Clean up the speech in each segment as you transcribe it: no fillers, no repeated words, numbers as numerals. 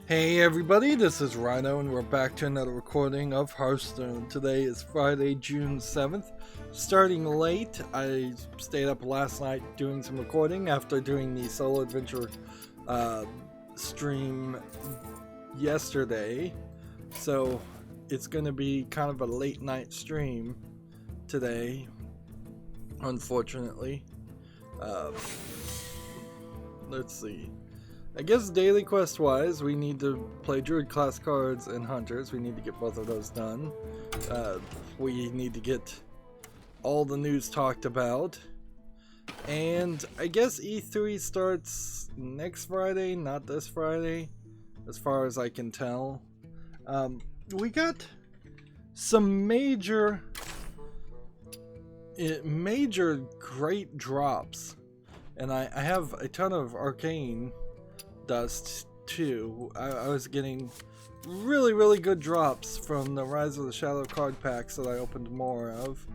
Hey everybody, this is Rydo and we're back to another recording of Hearthstone. Today is Friday, June 7th. Starting late, I stayed up last night doing some recording after doing the solo adventure stream yesterday. So it's going to be kind of a late night stream today, unfortunately. Let's see. I guess daily quest wise, we need to play Druid class cards and Hunters. We need to get both of those done. We need to get all the news talked about. And I guess E3 starts next Friday, not this Friday, as far as I can tell. We got some major great drops. And I have a ton of arcane dust too. I was getting really good drops from the Rise of the Shadow card packs that I opened more of,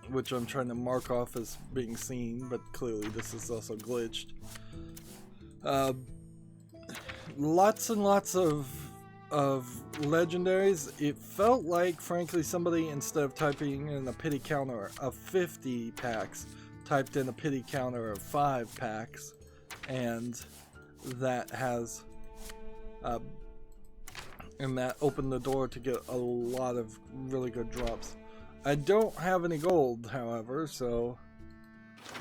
which I'm trying to mark off as being seen, but clearly this is also glitched. Lots and lots of legendaries. It felt like, frankly, somebody, instead of typing in a pity counter of 50 packs, typed in a pity counter of 5 packs. And that has and that opened the door to get a lot of really good drops. I don't have any gold, however, so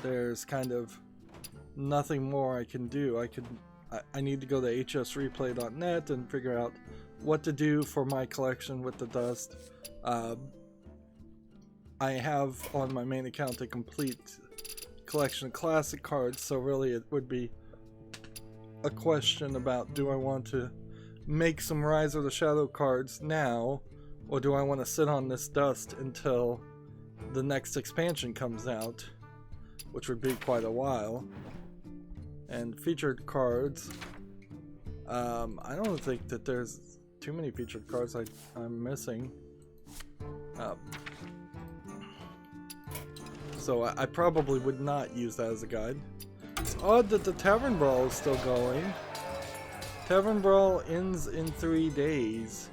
there's kind of nothing more I can do. I need to go to hsreplay.net and figure out what to do for my collection with the dust. I have on my main account a complete collection of classic cards, so really it would be a question about, do I want to make some Rise of the Shadow cards now, or do I want to sit on this dust until the next expansion comes out, which would be quite a while. And featured cards, I don't think that there's too many featured cards I'm missing. So I probably would not use that as a guide. It's odd that the Tavern Brawl is still going. Tavern Brawl ends in 3 days.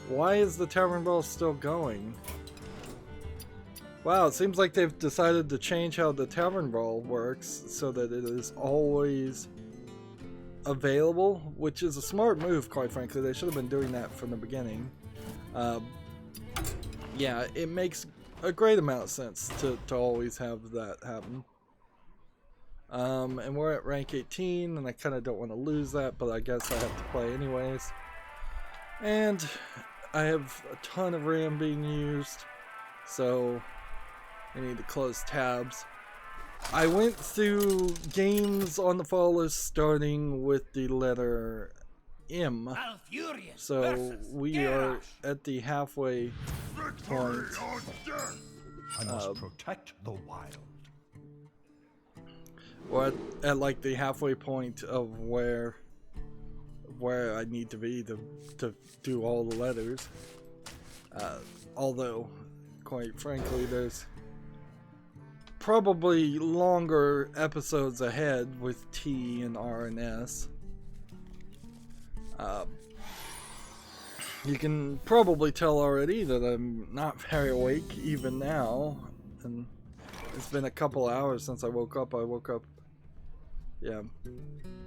Why is the Tavern Brawl still going? Wow, it seems like they've decided to change how the Tavern Brawl works so that it is always available, which is a smart move, quite frankly. They should have been doing that from the beginning. Yeah, it makes a great amount of sense to always have that happen. And we're at rank 18, and I kind of don't want to lose that, but I guess I have to play anyways. And I have a ton of RAM being used, so I need to close tabs. I went through games on the fall list starting with the letter M, so we are at the halfway point. I must protect the wild. We're at like the halfway point of where I need to be to do all the letters. Although, quite frankly, there's probably longer episodes ahead with T and R and S. You can probably tell already that I'm not very awake even now, and it's been a couple hours since I woke up. I woke up, yeah,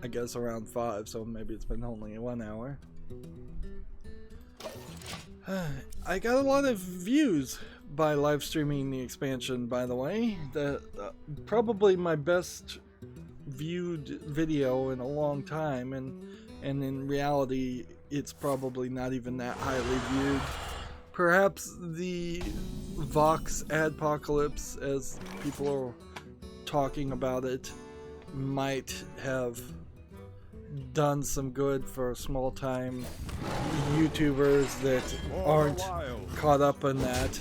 I guess around 5, so maybe it's been only 1 hour. I got a lot of views by live streaming the expansion, by the way. Probably my best viewed video in a long time, and in reality it's probably not even that highly viewed. Perhaps the Vox Adpocalypse, as people are talking about it, might have done some good for small time YouTubers that aren't caught up in that,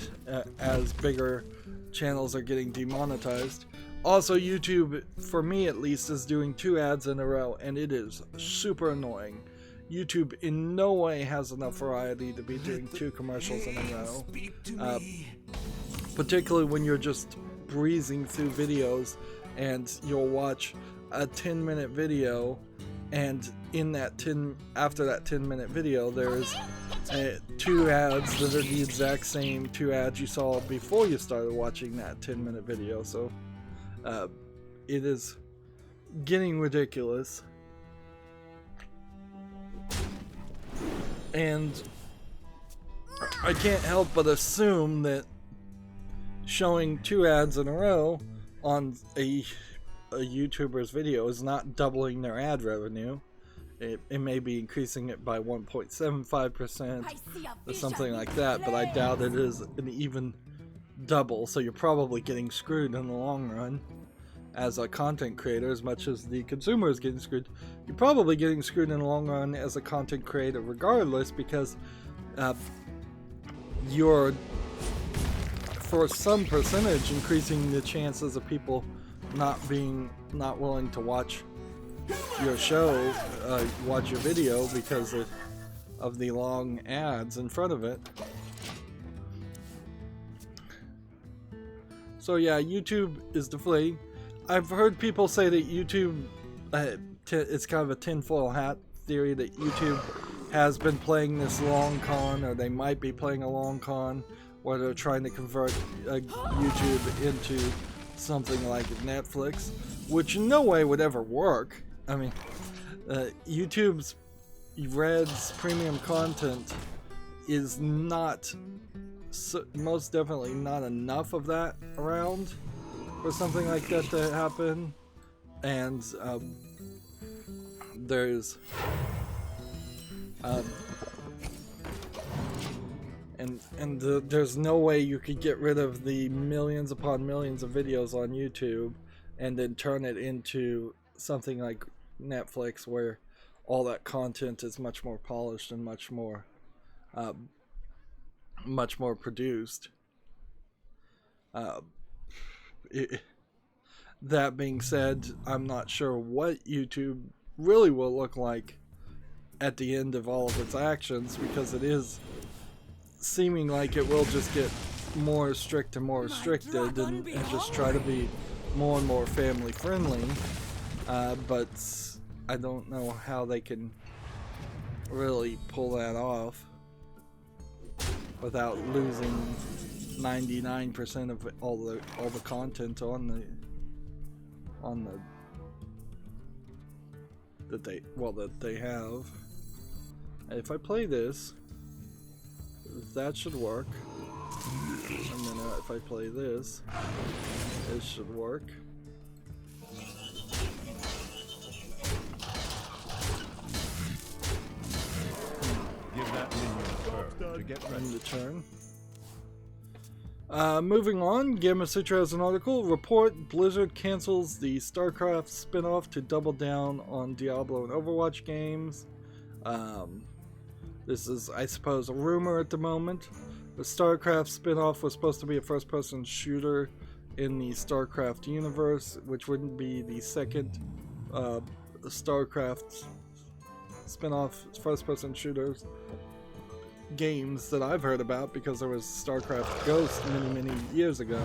as bigger channels are getting demonetized. Also, YouTube, for me at least, is doing 2 ads in a row, and it is super annoying. YouTube in no way has enough variety to be doing 2 commercials in a row. Particularly when you're just breezing through videos and you'll watch a 10-minute video, and in that after that 10-minute video, there's 2 ads that are the exact same 2 ads you saw before you started watching that 10-minute video. So it is getting ridiculous. And I can't help but assume that showing 2 ads in a row on a YouTuber's video is not doubling their ad revenue. It may be increasing it by 1.75% or something like that, but I doubt it is an even double, so you're probably getting screwed in the long run. As a content creator, as much as the consumer is getting screwed, you're probably getting screwed in the long run as a content creator regardless, because you're, for some percentage, increasing the chances of people not willing to watch your show, watch your video, because of the long ads in front of it. So yeah, YouTube is deflating. I've heard people say that YouTube, it's kind of a tinfoil hat theory that YouTube has been playing this long con, or they might be playing a long con, where they're trying to convert YouTube into something like Netflix, which in no way would ever work. I mean, YouTube's Red's premium content is not, most definitely not enough of that around for something like that to happen. And there's there's no way you could get rid of the millions upon millions of videos on YouTube and then turn it into something like Netflix, where all that content is much more polished and much more produced. That being said, I'm not sure what YouTube really will look like at the end of all of its actions, because it is seeming like it will just get more strict and more restricted, and just try to be more and more family friendly. But I don't know how they can really pull that off without losing 99% of all the content that they have. If I play this, that should work. And then if I play this, it should work. Give that minion a turn to get ready. End the turn. Moving on, Gamma Sutra has an article. Report: Blizzard cancels the StarCraft spin-off to double down on Diablo and Overwatch games. This is, I suppose, a rumor at the moment. The StarCraft spin-off was supposed to be a first-person shooter in the StarCraft universe, which wouldn't be the second StarCraft spin-off first-person shooters games that I've heard about, because there was StarCraft Ghost many years ago.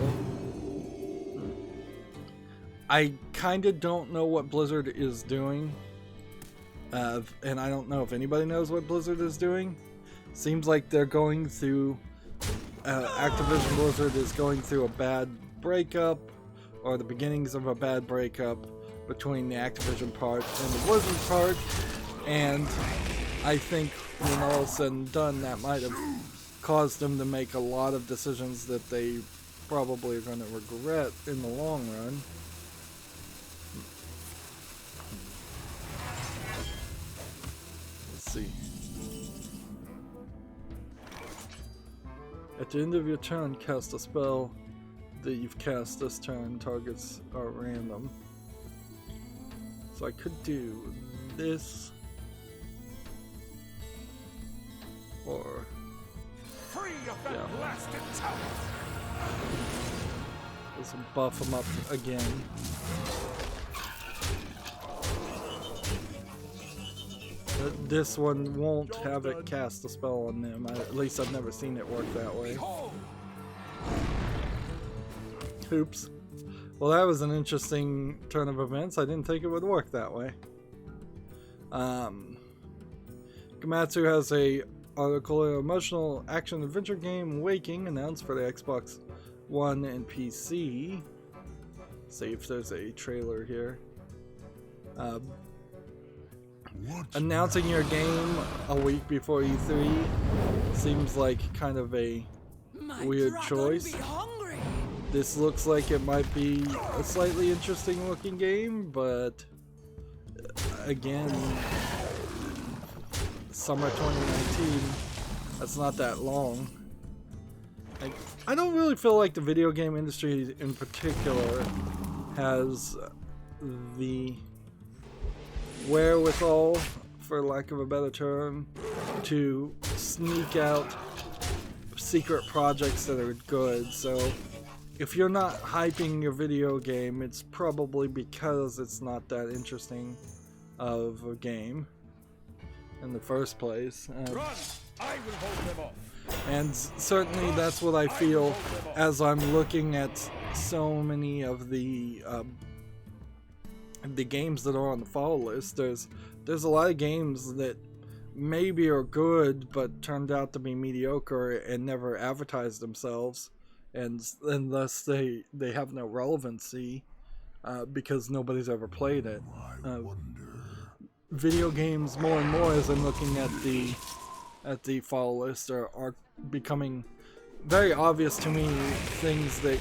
I kind of don't know what Blizzard is doing, and I don't know if anybody knows what Blizzard is doing. Seems like they're going through, Activision Blizzard is going through a bad breakup, or the beginnings of a bad breakup between the Activision part and the Blizzard part, and I think when all is said and done, that might have caused them to make a lot of decisions that they probably are going to regret in the long run. Let's see. At the end of your turn, cast a spell that you've cast this turn. Targets are random. So I could do this, or yeah, let's buff them up again. This one won't have it cast a spell on them. At least I've never seen it work that way. Oops. Well, that was an interesting turn of events. I didn't think it would work that way. Gamatsu has a article, an emotional action adventure game, Waking, announced for the Xbox One and PC. See if there's a trailer here. Announcing your game a week before E3 seems like kind of a weird choice. This looks like it might be a slightly interesting looking game, but again, summer 2019, that's not that long. I don't really feel like the video game industry in particular has the wherewithal, for lack of a better term, to sneak out secret projects that are good. So if you're not hyping your video game, it's probably because it's not that interesting of a game in the first place. Run! I will hold them off. And certainly that's what I feel as I'm looking at so many of the games that are on the fall list. There's a lot of games that maybe are good but turned out to be mediocre and never advertised themselves, and thus they have no relevancy because nobody's ever played it. Video games more and more, as I'm looking at the fall list, are becoming very obvious to me, things that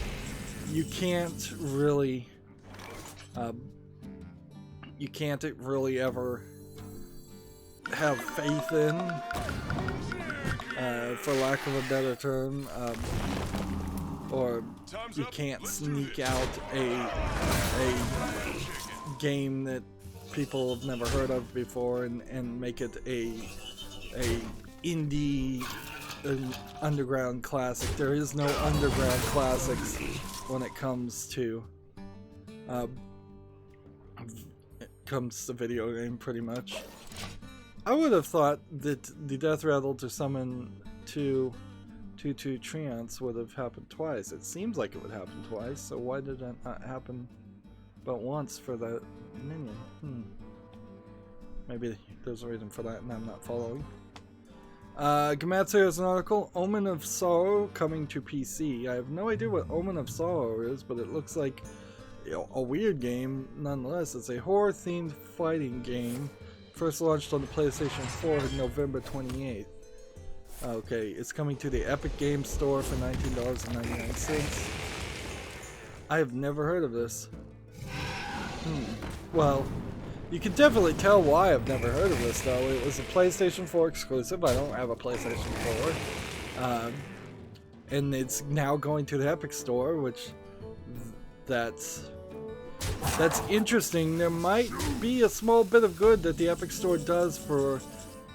you can't really ever have faith in, for lack of a better term, or you can't sneak out a game that people have never heard of before and make it a indie, an underground classic. There is no underground classics when it comes to video game, pretty much. I would have thought that the death rattle to summon 2/2 Treants would have happened twice. It seems like it would happen twice, so why did it not happen but once for that minion? Maybe there's a reason for that and I'm not following. Gamatsu has an article, Omen of Sorrow coming to PC. I have no idea what Omen of Sorrow is, but it looks like a weird game nonetheless. It's a horror-themed fighting game. First launched on the PlayStation 4 on November 28th. Okay, it's coming to the Epic Games Store for $19.99. I have never heard of this. Well, you can definitely tell why I've never heard of this, though. It was a PlayStation 4 exclusive. I don't have a PlayStation 4. And it's now going to the Epic Store, which that's interesting. There might be a small bit of good that the Epic Store does for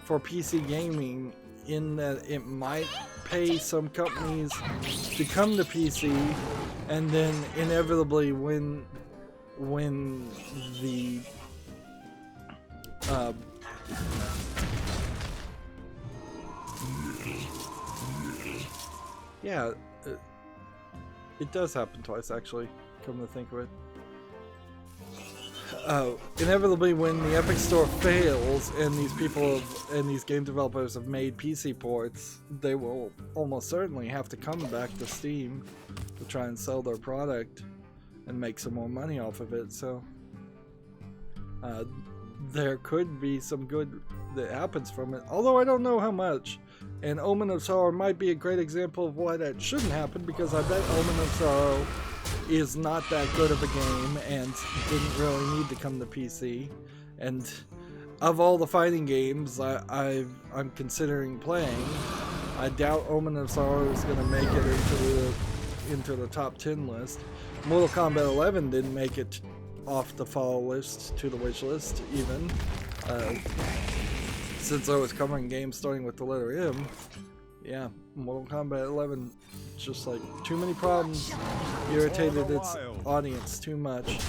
PC gaming, in that it might pay some companies to come to PC, and then inevitably when the yeah, it does happen twice, actually, come to think of it. Inevitably, when the Epic Store fails and these game developers have made PC ports, they will almost certainly have to come back to Steam to try and sell their product and make some more money off of it. So there could be some good that happens from it, although I don't know how much. And Omen of Sorrow might be a great example of why that shouldn't happen, because I bet Omen of Sorrow is not that good of a game and didn't really need to come to PC. And of all the fighting games I'm considering playing, I doubt Omen of Sorrow is going to make it into the top 10 list. Mortal Kombat 11 didn't make it off the fall list to the wish list even. Since I was covering games starting with the letter M, yeah, Mortal Kombat 11, just like too many problems, irritated its audience too much.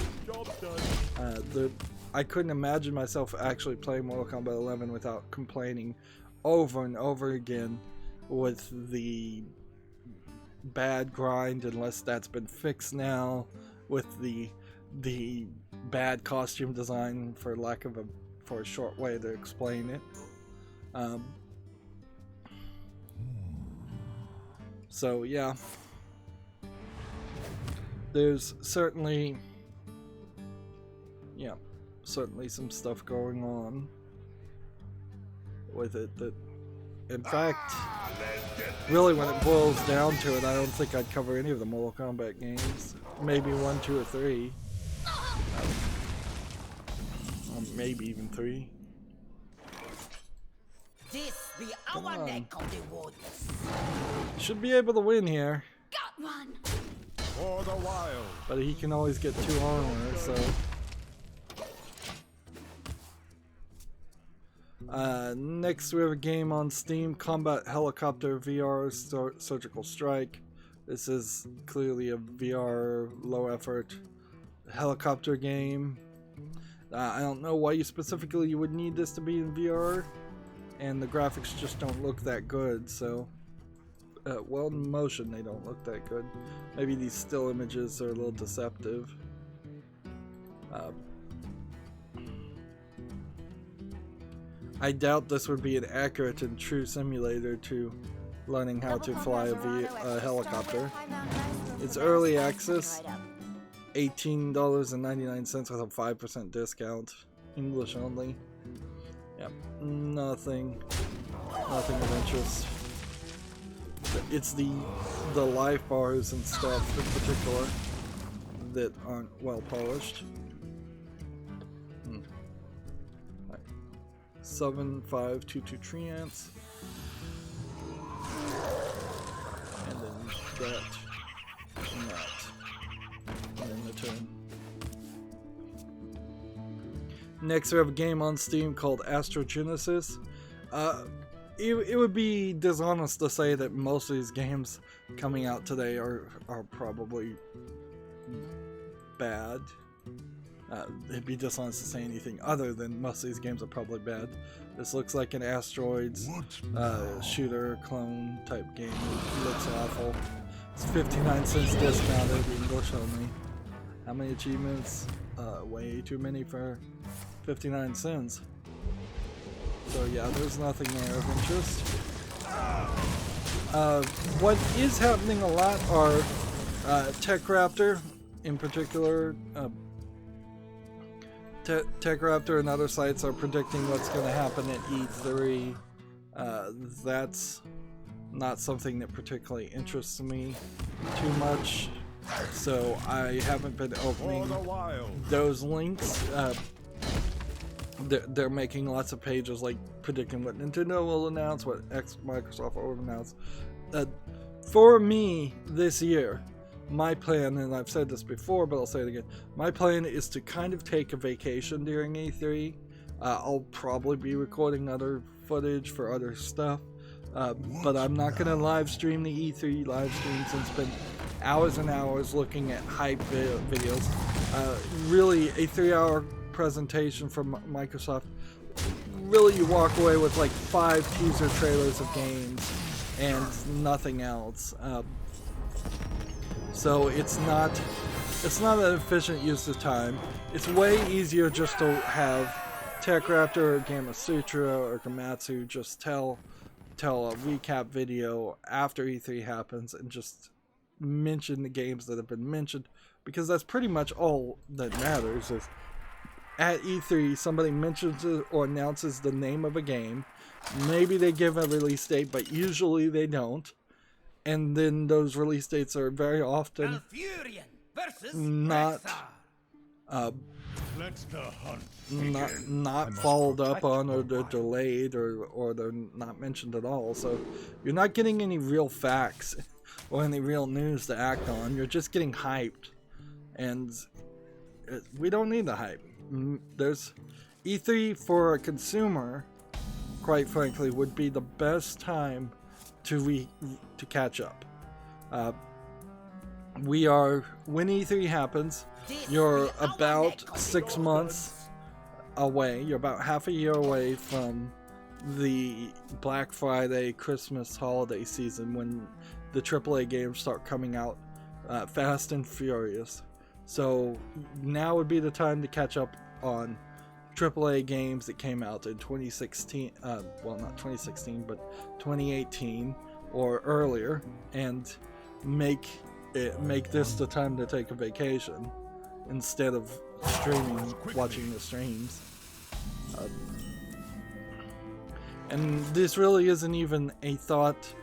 I couldn't imagine myself actually playing Mortal Kombat 11 without complaining over and over again with the bad grind, unless that's been fixed now, with the bad costume design, for a short way to explain it. So yeah, there's certainly some stuff going on with it that, in fact, really when it boils down to it, I don't think I'd cover any of the Mortal Kombat games. Maybe 1, 2, or 3. Or maybe even 3. This be our neck of the woods. Should be able to win here. Got one. For the wild. But he can always get 2 armor, so... next we have a game on Steam, Combat Helicopter VR Surgical Strike. This is clearly a VR low effort helicopter game. I don't know why you specifically would need this to be in VR, and the graphics just don't look that good, so well, in motion they don't look that good. Maybe these still images are a little deceptive. I doubt this would be an accurate and true simulator to learning how to fly a helicopter. It's early access, $18.99 with a 5% discount, English only. Yep, nothing of interest. It's the life bars and stuff in particular that aren't well polished. 7522 treants, and then that, and that, and then the turn. Next we have a game on Steam called Astrogenesis. It would be dishonest to say that most of these games coming out today are probably bad. It'd be dishonest to say anything other than most of these games are probably bad. This looks like an asteroids shooter clone type game. It looks awful. It's 59 cents discounted, English only. How many achievements? Way too many for 59 cents. So yeah, there's nothing there of interest. What is happening a lot are TechRaptor in particular. TechRaptor and other sites are predicting what's going to happen at E3. That's not something that particularly interests me too much, so I haven't been opening those links. They're making lots of pages like predicting what Nintendo will announce, what Microsoft will announce. For me, this year, my plan, and I've said this before, but I'll say it again, my plan is to kind of take a vacation during E3. I'll probably be recording other footage for other stuff, but I'm not going to live stream the E3 live streams and spend hours and hours looking at hype videos. Really, a 3-hour presentation from Microsoft, really you walk away with like 5 teaser trailers of games and nothing else. So it's not an efficient use of time. It's way easier just to have TechRaptor or Gamasutra or Gamatsu just tell a recap video after E3 happens and just mention the games that have been mentioned, because that's pretty much all that matters. Is at E3 somebody mentions it or announces the name of a game, maybe they give a release date, but usually they don't. And then those release dates are very often not followed up on, or they're delayed, or they're not mentioned at all. So you're not getting any real facts or any real news to act on. You're just getting hyped, and we don't need the hype. There's E3 for a consumer, quite frankly, would be the best time to catch up. When E3 happens, you're about 6 months away. You're about half a year away from the Black Friday, Christmas holiday season, when the AAA games start coming out fast and furious. So now would be the time to catch up on AAA games that came out in 2016, well, not 2016, but 2018 or earlier, and make this the time to take a vacation instead of watching the streams. And this really isn't even a thought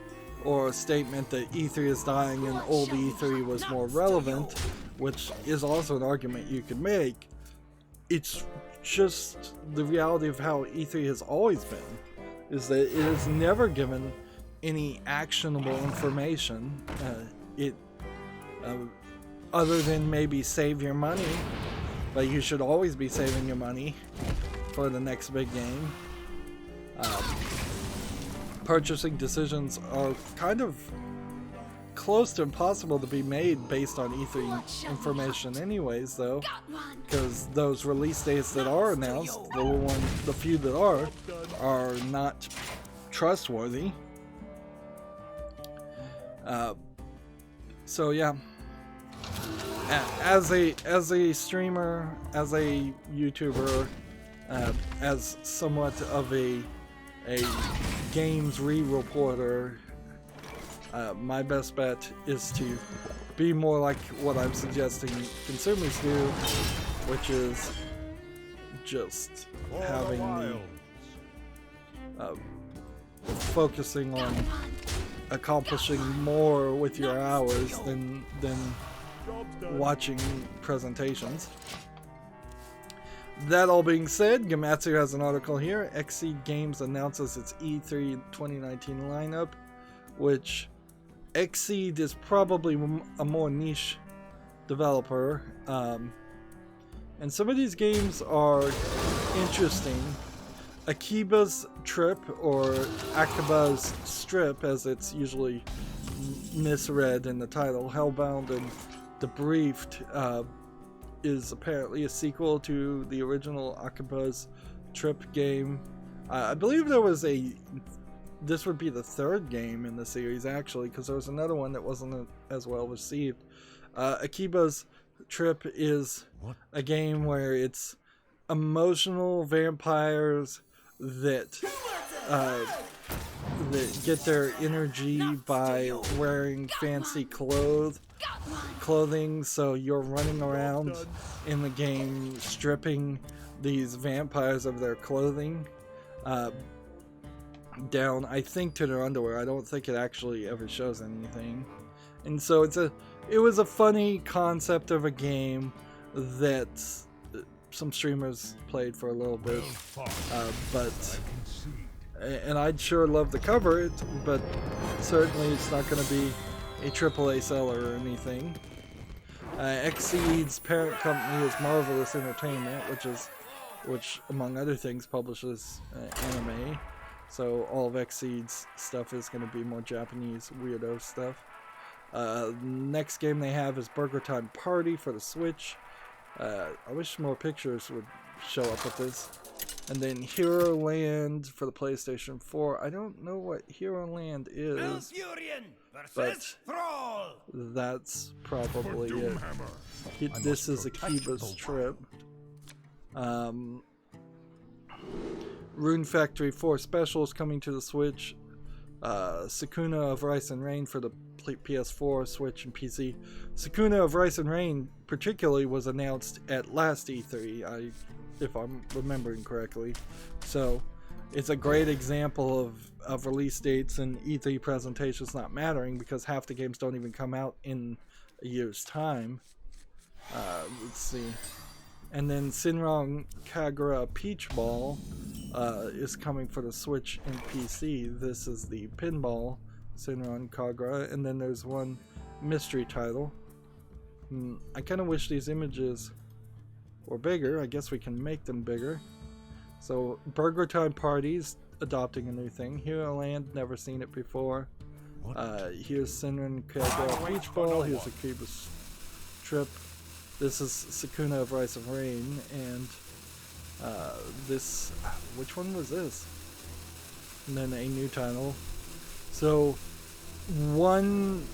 or a statement that E3 is dying and old E3 was more relevant, which is also an argument you could make. It's just the reality of how E3 has always been, is that it has never given any actionable information, other than maybe save your money, but you should always be saving your money for the next big game. Purchasing decisions are kind of close to impossible to be made based on E3 information anyways, though, because those release dates that are announced, the few that are not trustworthy. So yeah, as a streamer, as a YouTuber, as somewhat of a games reporter, my best bet is to be more like what I'm suggesting consumers do, which is just having focusing on accomplishing more with your hours than watching presentations. That all being said, Gamatsu has an article here. Xseed Games announces its E3 2019 lineup, which Xseed is probably a more niche developer, and some of these games are interesting. Akiba's Trip, or Akiba's Strip as it's usually misread in the title, Hellbound and Debriefed, is apparently a sequel to the original Akiba's Trip game. I believe this would be the third game in the series, actually, because there was another one that wasn't as well received. Akiba's Trip is a game where it's emotional vampires that get their energy by wearing fancy clothing, so you're running around in the game stripping these vampires of their clothing down, I think, to their underwear. I don't think it actually ever shows anything. And so it was a funny concept of a game that some streamers played for a little bit, and I'd sure love to cover it, but certainly it's not going to be a AAA seller or anything. Xseed's parent company is Marvelous Entertainment, which among other things publishes anime. So all of Xseed's stuff is going to be more Japanese weirdo stuff. Next game they have is Burger Time Party for the Switch. I wish more pictures would show up with this. And then Hero Land for the PlayStation 4. I don't know what Hero Land is, but that's probably it. This is Akiba's Trip. Rune Factory 4 Special is coming to the Switch. Sakuna of Rice and Rain for the PS4, Switch, and PC. Sakuna of Rice and Rain particularly was announced at last E3, if I'm remembering correctly. So it's a great example of release dates and E3 presentations not mattering, because half the games don't even come out in a year's time. Let's see. And then Shinron Kagura Peach Ball is coming for the Switch and PC. This is the pinball Shinron Kagura, and then there's one mystery title. I kind of wish these images were bigger. I guess we can make them bigger. So Burger Time Party's adopting a new thing. Hero Land, never seen it before. Here's Shinron Kagura Peach Ball. Here's Akiba's Trip. This is Sakuna of Rice and Rain, and this, which one was this? And then a new title. So one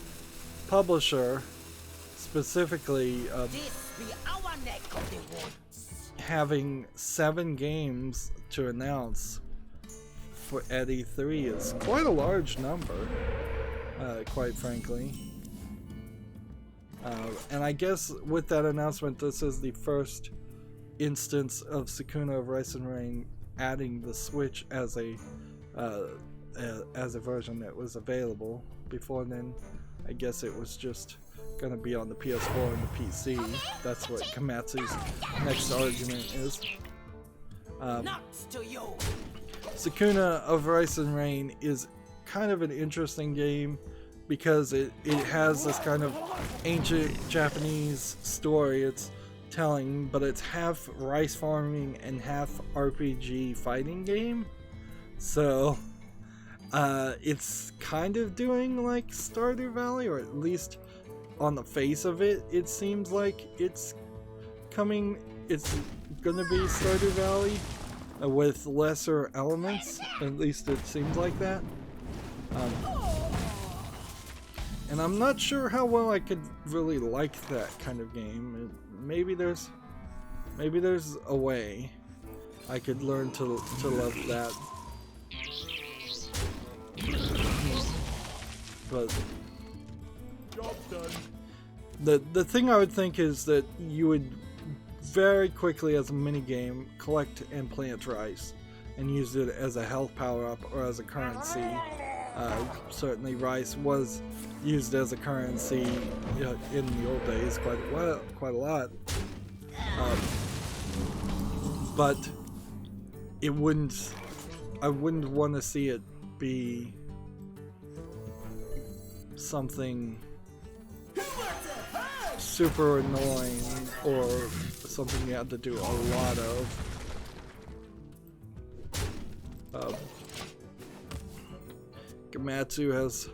publisher specifically This be our neck of the woods. having 7 games to announce at E3 is quite a large number, quite frankly. And I guess with that announcement, this is the first instance of Sakuna of Rice and Rain adding the Switch as a version that was available. Before then, I guess it was just gonna be on the PS4 and the PC. That's what Komatsu's next argument is. Nuts to you. Sakuna of Rice and Rain is kind of an interesting game because it has this kind of ancient Japanese story it's telling, but it's half rice farming and half RPG fighting game. So it's kind of doing like Stardew Valley, or at least on the face of it, it seems like it's gonna be Stardew Valley with lesser elements. At least it seems like that. And I'm not sure how well I could really like that kind of game. Maybe there's a way I could learn to love that. But Job's done. the thing I would think is that you would very quickly, as a mini game, collect and plant rice and use it as a health power-up or as a currency. Certainly rice was used as a currency in the old days quite a lot. But I wouldn't want to see it be something super annoying or something you have to do a lot of. Komatsu has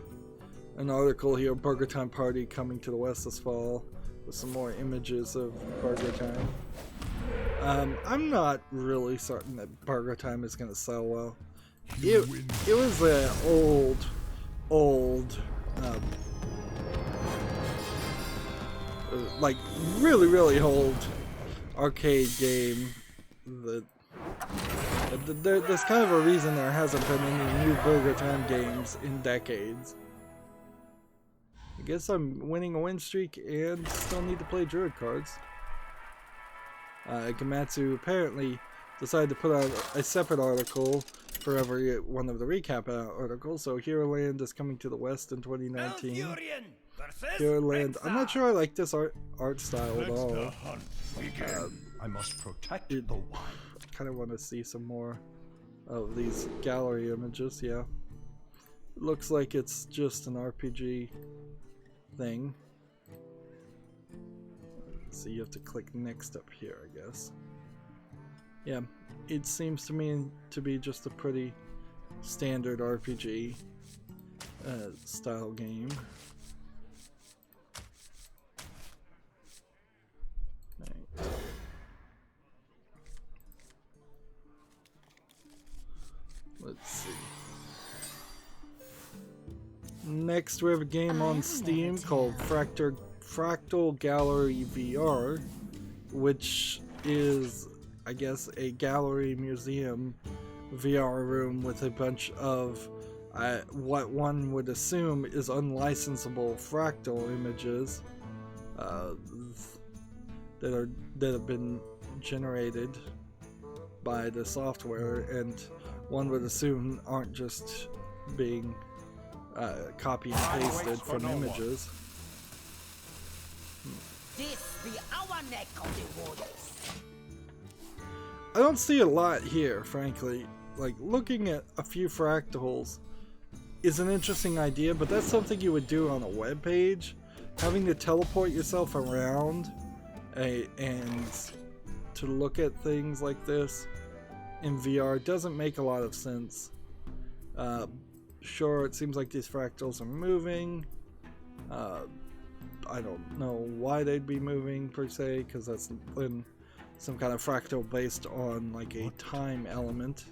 an article here, Burger Time Party coming to the West this fall, with some more images of Burger Time. I'm not really certain that Burger Time is going to sell well. It was an old like really old arcade game that there's kind of a reason there hasn't been any new Burger Time games in decades. I guess I'm winning a win streak and still need to play Druid cards. Komatsu apparently decided to put out a separate article for every one of the recap articles. So Hero Land is coming to the West in 2019. Hero Land, I'm not sure I like this art style at all. I must protect the wild. I kind of want to see some more of these gallery images. Yeah, it looks like it's just an RPG thing. So you have to click next up here, I guess. Yeah, it seems to me to be just a pretty standard RPG style game. Right. Let's see. Next, we have a game on Steam called Fractal Gallery VR, which is, I guess, a gallery museum VR room with a bunch of what one would assume is unlicensable fractal images that have been generated by the software, and one would assume aren't just being copy and pasted from images. This be our neck of the woods. I don't see a lot here, frankly. Like, looking at a few fractals is an interesting idea, but that's something you would do on a web page. Having to teleport yourself around and to look at things like this in VR doesn't make a lot of sense. Sure, it seems like these fractals are moving. I don't know why they'd be moving per se, because that's in some kind of fractal based on like a time element.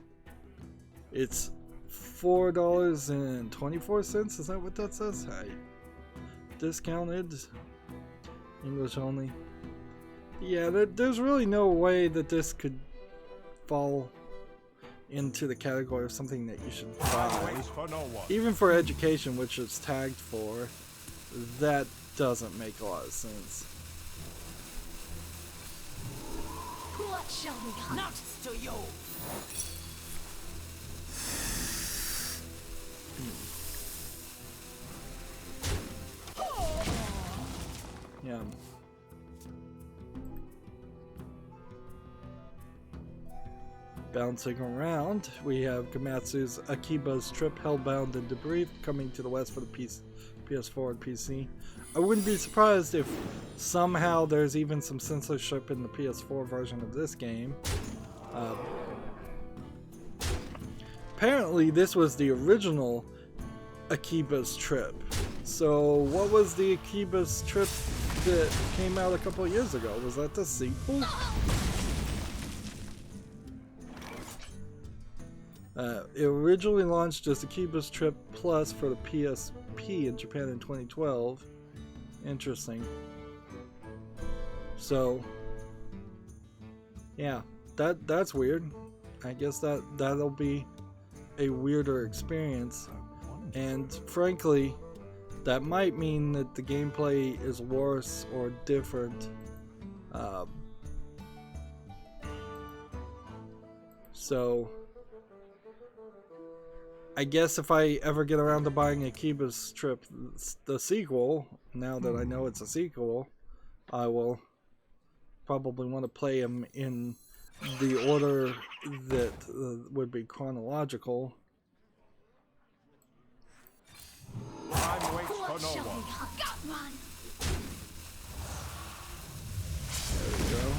It's $4.24. Is that what that says? Discounted. English only. Yeah, there's really no way that this could fall into the category of something that you should buy. For no one. Even for education, which it's tagged for, that doesn't make a lot of sense. What shall we hunt? Nuts to you. Yeah. Bouncing around, we have Gamatsu's Akiba's Trip Hellbound and Debriefed coming to the West for the PS4 and PC. I wouldn't be surprised if somehow there's even some censorship in the PS4 version of this game. Apparently this was the original Akiba's Trip. So what was the Akiba's Trip that came out a couple of years ago? Was that the sequel? It originally launched as Akiba's Trip Plus for the PSP in Japan in 2012. Interesting. So, yeah, that's weird. I guess that'll be a weirder experience, and frankly, that might mean that the gameplay is worse or different. So, I guess if I ever get around to buying Akiba's Trip, the sequel, now that I know it's a sequel, I will probably want to play them in the order that would be chronological. Time waits for no one. There we go.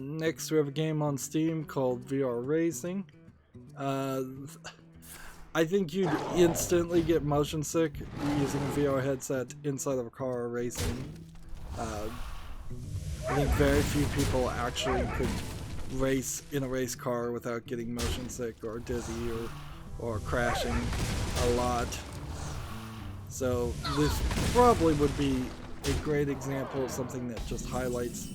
Next we have a game on Steam called VR Racing. I think you'd instantly get motion sick using a VR headset inside of a car racing. I think very few people actually could race in a race car without getting motion sick or dizzy or crashing a lot. So this probably would be a great example of something that just highlights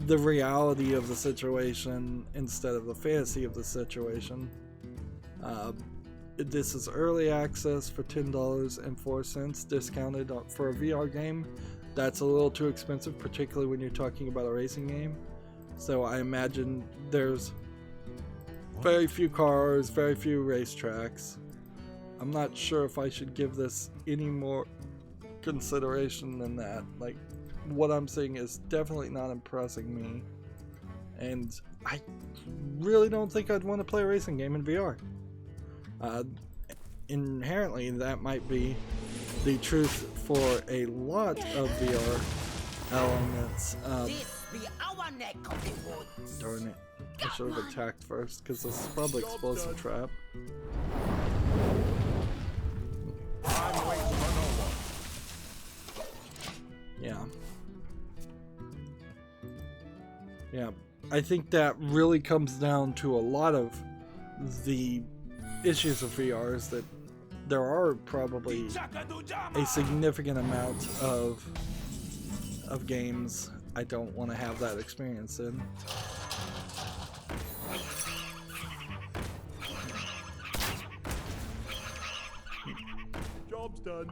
the reality of the situation instead of the fantasy of the situation. This is early access for $10.04 discounted for a VR game. That's a little too expensive, particularly when you're talking about a racing game. So I imagine there's very few cars, very few racetracks. I'm not sure if I should give this any more consideration than that. Like, what I'm seeing is definitely not impressing me, and I really don't think I'd want to play a racing game in VR. Inherently, that might be the truth for a lot of VR elements. Darn it. I should have attacked first, because this is probably explosive trap. Time waits for no one. Yeah. Yeah. I think that really comes down to a lot of the issues of VR is that there are probably a significant amount of games I don't want to have that experience in. Job's done.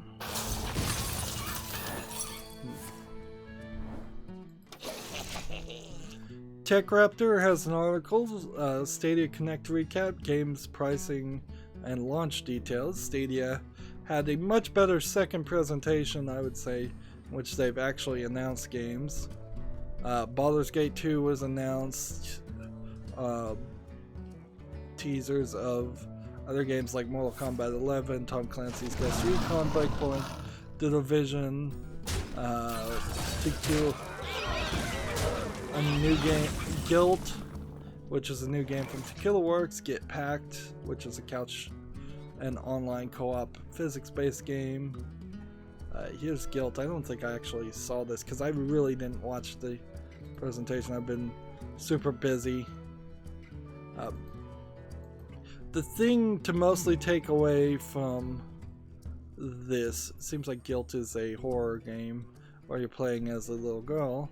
TechRaptor has an article, Stadia Connect recap, games pricing and launch details. Stadia had a much better second presentation, I would say, in which they've actually announced games. Baldur's Gate 2 was announced, teasers of other games like Mortal Kombat 11, Tom Clancy's Ghost Recon Breakpoint, The Division, a new game, Guilt, which is a new game from Tequila Works, Get Packed, which is a couch and online co-op physics-based game. Here's Guilt. I don't think I actually saw this because I really didn't watch the presentation. I've been super busy. The thing to mostly take away from this. It seems like Guilt is a horror game where you're playing as a little girl,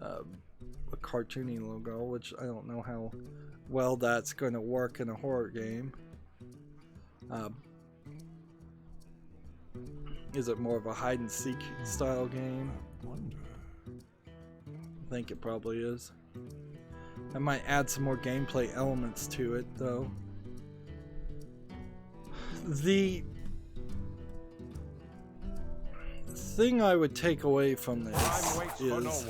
a cartoony little girl, which I don't know how well that's going to work in a horror game. Is it more of a hide and seek style game? I think it probably is. I might add some more gameplay elements to it though. The thing I would take away from this is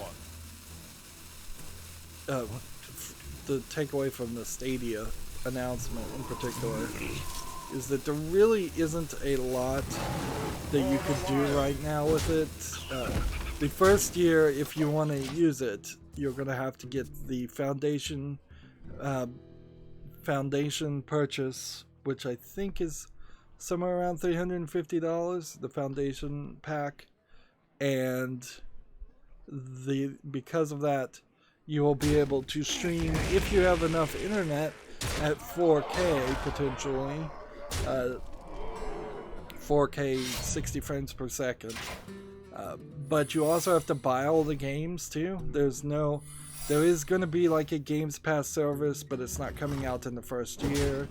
the takeaway from the Stadia announcement in particular is that there really isn't a lot that you could do right now with it. The first year, if you want to use it, you're going to have to get the foundation purchase, which I think is somewhere around $350, the foundation pack, and because of that, you will be able to stream, if you have enough internet, at 4K potentially. 4K 60 frames per second, but you also have to buy all the games too. There is going to be like a Games Pass service, but it's not coming out in the first year.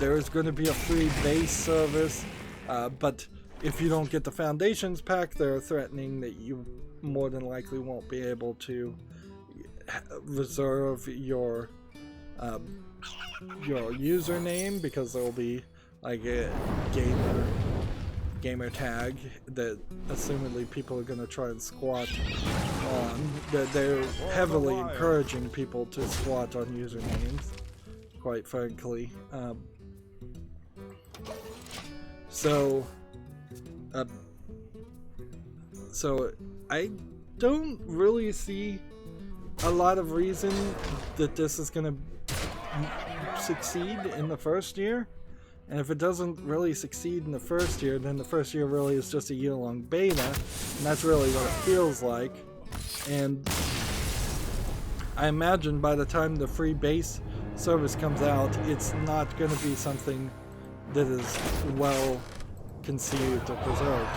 There is going to be a free base service, but if you don't get the Foundations pack, they're threatening that you more than likely won't be able to reserve your username, because there will be like a gamer tag that assumedly people are going to try and squat on. They're heavily encouraging people to squat on usernames, quite frankly. So I don't really see a lot of reason that this is going to succeed in the first year. And if it doesn't really succeed in the first year, then the first year really is just a year-long beta, and that's really what it feels like. And I imagine by the time the free base service comes out, it's not going to be something that is well conceived or preserved.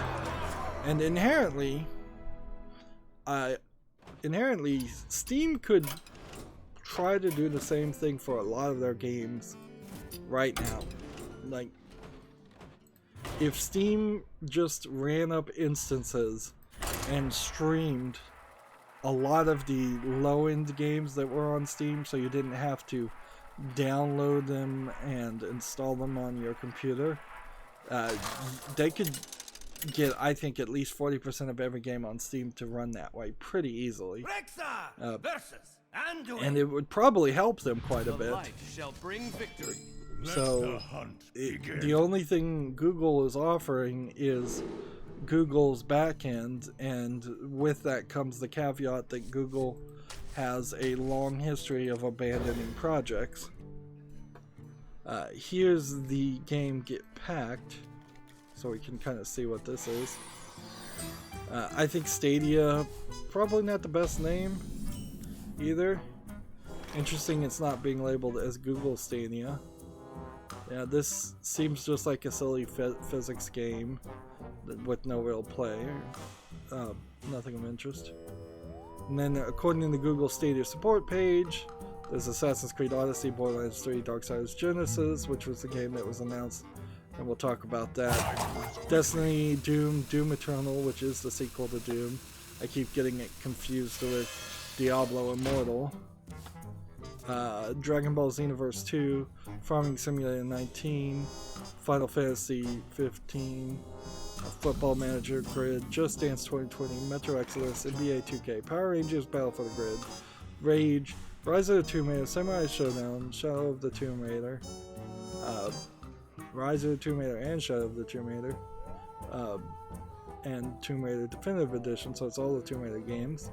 And inherently, Steam could try to do the same thing for a lot of their games right now. Like, if Steam just ran up instances and streamed a lot of the low-end games that were on Steam, so you didn't have to download them and install them on your computer, they could get, I think, at least 40% of every game on Steam to run that way pretty easily. And it would probably help them quite a bit. Shall bring victory. So the only thing Google is offering is Google's backend, and with that comes the caveat that Google has a long history of abandoning projects. Here's the game Get Packed, so we can kind of see what this is. I think Stadia, probably not the best name either. Interesting it's not being labeled as Google Stadia. Yeah, this seems just like a silly physics game with no real play. Nothing of interest. And then according to the Google Stadia support page, there's Assassin's Creed Odyssey, Borderlands 3, Darksiders Genesis, which was the game that was announced, and we'll talk about that. Destiny, Doom, Doom Eternal, which is the sequel to Doom. I keep getting it confused with Diablo Immortal. Dragon Ball Xenoverse 2, Farming Simulator 19, Final Fantasy 15, Football Manager Grid, Just Dance 2020, Metro Exodus, NBA 2K, Power Rangers Battle for the Grid, Rage, Rise of the Tomb Raider, Samurai Showdown, Shadow of the Tomb Raider, Rise of the Tomb Raider and Shadow of the Tomb Raider, and Tomb Raider Definitive Edition, so it's all the Tomb Raider games.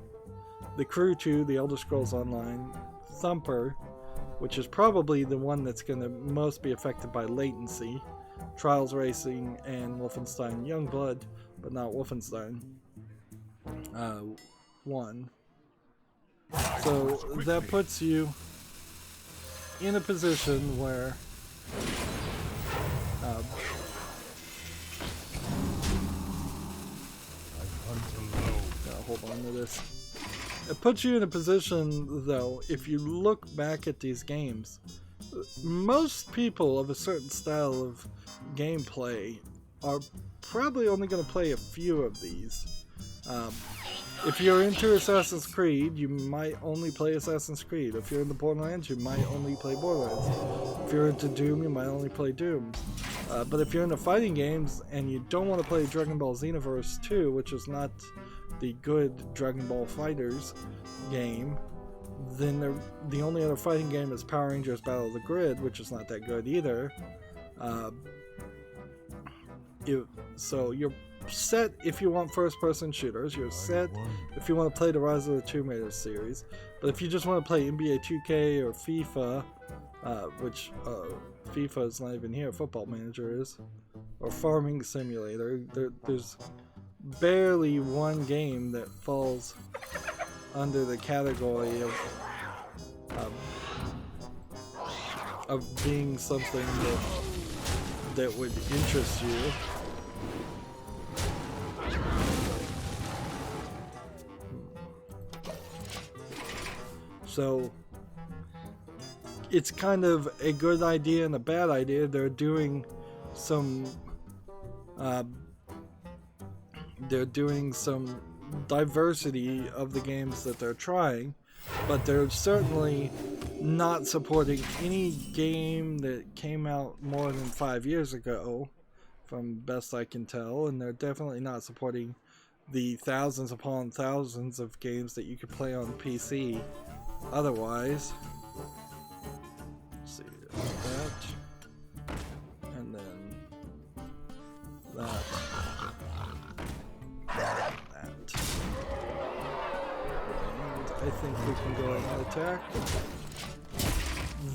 The Crew 2, The Elder Scrolls Online, Thumper, which is probably the one that's going to most be affected by latency, Trials Racing, and Wolfenstein Youngblood, but not Wolfenstein 1. So that puts you in a position where hold on to this. It puts you in a position, though, if you look back at these games, most people of a certain style of gameplay are probably only going to play a few of these. If you're into Assassin's Creed, you might only play Assassin's Creed. If you're into Borderlands, you might only play Borderlands. If you're into Doom, you might only play Doom. But if you're into fighting games and you don't want to play Dragon Ball Xenoverse 2, which is not the good Dragon Ball Fighters game, then the only other fighting game is Power Rangers Battle of the Grid, which is not that good either. So you're set if you want first-person shooters. You're set if you want to play the Rise of the Tomb Raider series. But if you just want to play NBA 2K or FIFA, which FIFA is not even here, Football Manager is, or Farming Simulator, there's barely one game that falls under the category of being something that would interest you. So it's kind of a good idea and a bad idea. They're doing some diversity of the games that they're trying, but they're certainly not supporting any game that came out more than 5 years ago, from best I can tell, and they're definitely not supporting the thousands upon thousands of games that you could play on PC otherwise. Let's see, that, and then that. I think we can go ahead and attack.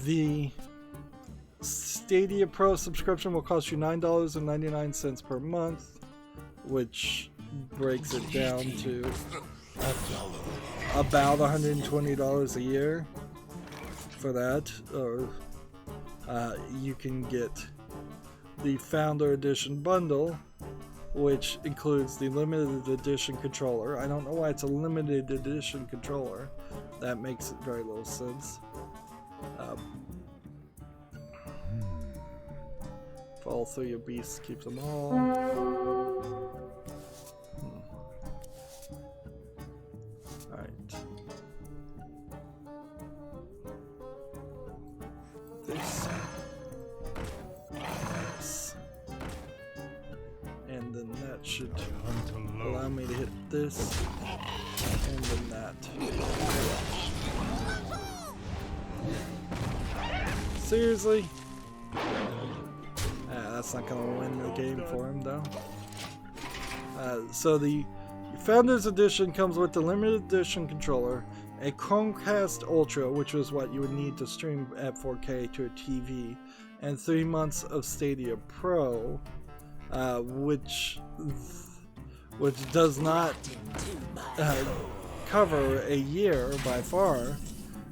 The Stadia Pro subscription will cost you $9.99 per month, which breaks it down to about $120 a year for that. Or you can get the Founder Edition bundle, which includes the limited edition controller. I don't know why it's a limited edition controller. That makes it very little sense. Fall through your beasts, keep them all. Alright. This. And then that should allow me to hit this, and then that. Seriously? That's not going to win the game for him, though. So the Founders Edition comes with the limited edition controller, a Chromecast Ultra, which is what you would need to stream at 4K to a TV, and 3 months of Stadia Pro, which does not cover a year by far.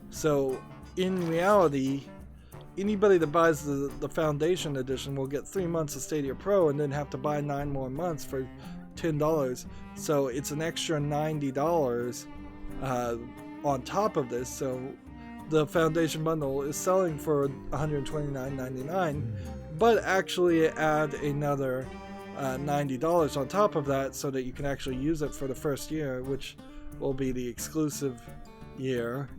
So in reality, anybody that buys the Foundation Edition will get 3 months of Stadia Pro and then have to buy 9 more months for $10. So it's an extra $90 on top of this. So the Foundation bundle is selling for $129.99, but actually add another $90 on top of that so that you can actually use it for the first year, which will be the exclusive year.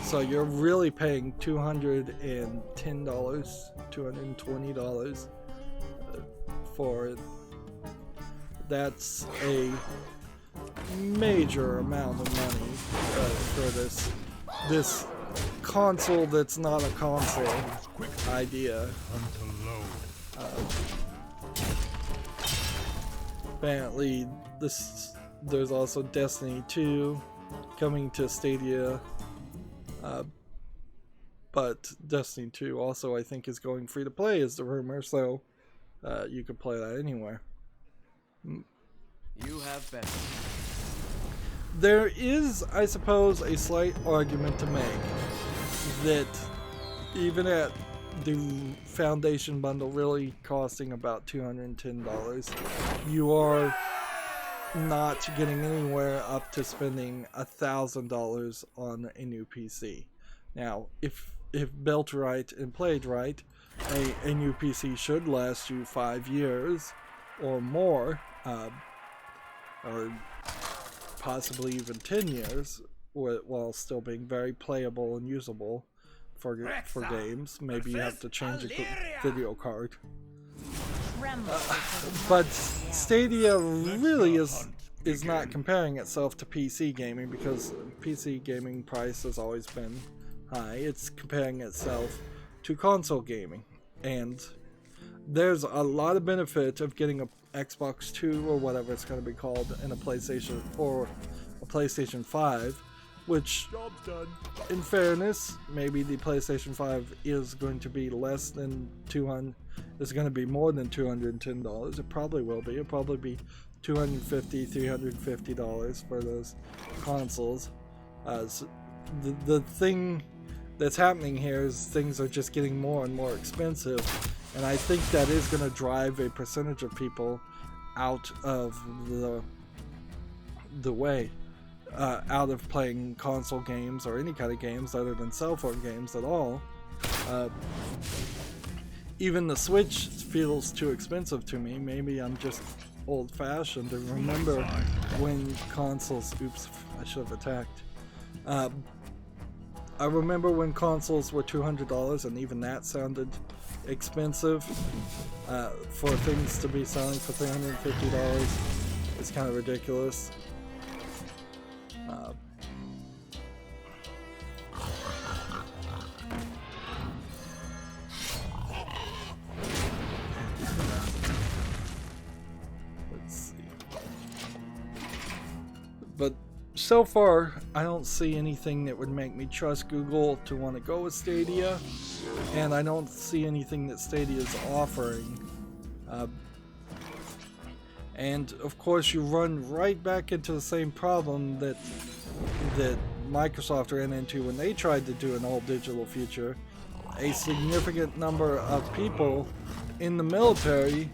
So you're really paying $210, $220 for it. That's a major amount of money for this console that's not a console idea. Apparently, there's also Destiny 2 coming to Stadia, but Destiny 2 also I think is going free to play is the rumor, so you could play that anywhere. You have been. There is, I suppose, a slight argument to make that even at the Foundation bundle really costing about $210, you are not getting anywhere up to spending $1,000 on a new PC. Now, if built right and played right, a new PC should last you 5 years or more, or possibly even 10 years, while still being very playable and usable for games. Maybe you have to change a video card. But Stadia really is not comparing itself to PC gaming, because PC gaming price has always been high. It's comparing itself to console gaming, and there's a lot of benefit of getting a Xbox 2 or whatever it's going to be called, and a PlayStation or a PlayStation 5, which, in fairness, maybe the PlayStation 5 is going to be less than is going to be more than $210. It probably will be. It'll probably be $250, $350 for those consoles. So the thing that's happening here is things are just getting more and more expensive, and I think that is going to drive a percentage of people out of the way, out of playing console games or any kind of games other than cell phone games at all. Even the Switch feels too expensive to me. Maybe I'm just old-fashioned to remember when consoles... Oops, I should have attacked. I remember when consoles were $200, and even that sounded expensive. For things to be selling for $350 is kind of ridiculous. Let's see. But so far, I don't see anything that would make me trust Google to want to go with Stadia, and I don't see anything that Stadia is offering. And of course, you run right back into the same problem that Microsoft ran into when they tried to do an all-digital future. A significant number of people in the military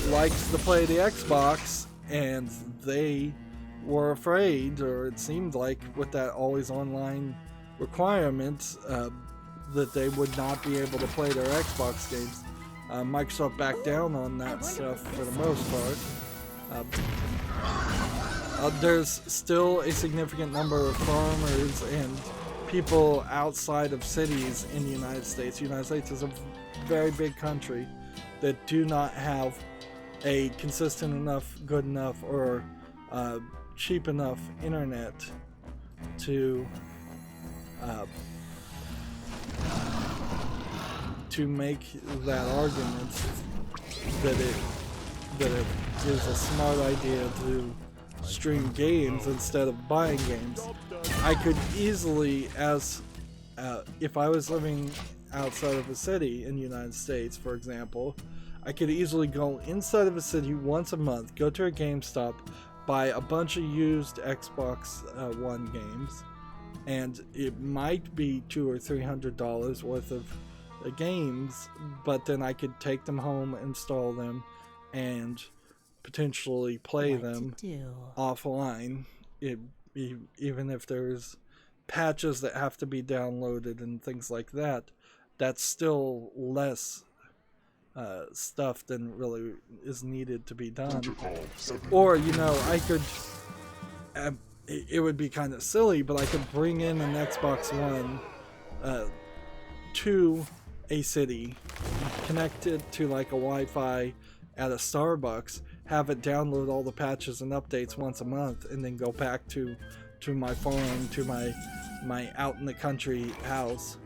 liked to play the Xbox, and they were afraid, or it seemed like with that always online requirement, that they would not be able to play their Xbox games. Microsoft backed down on that stuff for the most part. There's still a significant number of farmers and people outside of cities in the United States. The United States is a very big country that do not have a consistent enough, good enough, or cheap enough internet to make that argument that it is a smart idea to stream games instead of buying games. I could easily, if I was living outside of a city in the United States, for example, I could easily go inside of a city once a month, go to a GameStop, buy a bunch of used Xbox One games, and it might be $200 or $300 worth of games, but then I could take them home, install them, and potentially play them offline, even if there's patches that have to be downloaded and things like that. That's still less stuff than really is needed to be done. Or, I could, it would be kind of silly, but I could bring in an Xbox One to a city, connect it to like a Wi-Fi at a Starbucks, have it download all the patches and updates once a month, and then go back to my farm, to my out in the country house.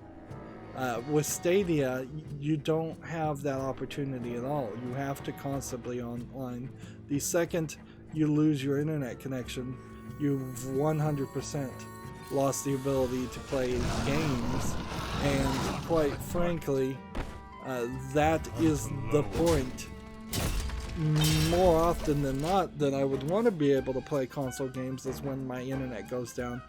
With Stadia, you don't have that opportunity at all. You have to constantly online. The second you lose your internet connection, you've 100% lost the ability to play games, and quite frankly, that is the point. More often than not, that I would want to be able to play console games is when my internet goes down.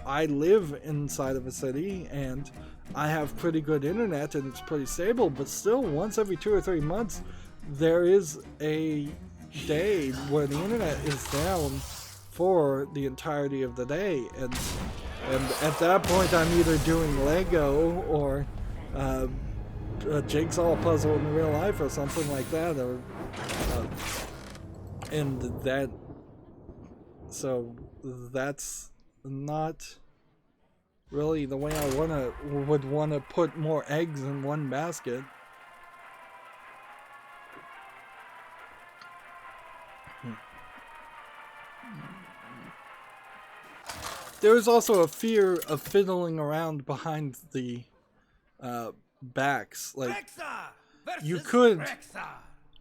I live inside of a city, and I have pretty good internet and it's pretty stable, but still once every 2 or 3 months there is a day where the internet is down for the entirety of the day, and at that point I'm either doing Lego or a jigsaw puzzle in real life or something like that, or and that, so that's not really the way I would want to put more eggs in one basket. There is also a fear of fiddling around behind the backs. Like, you could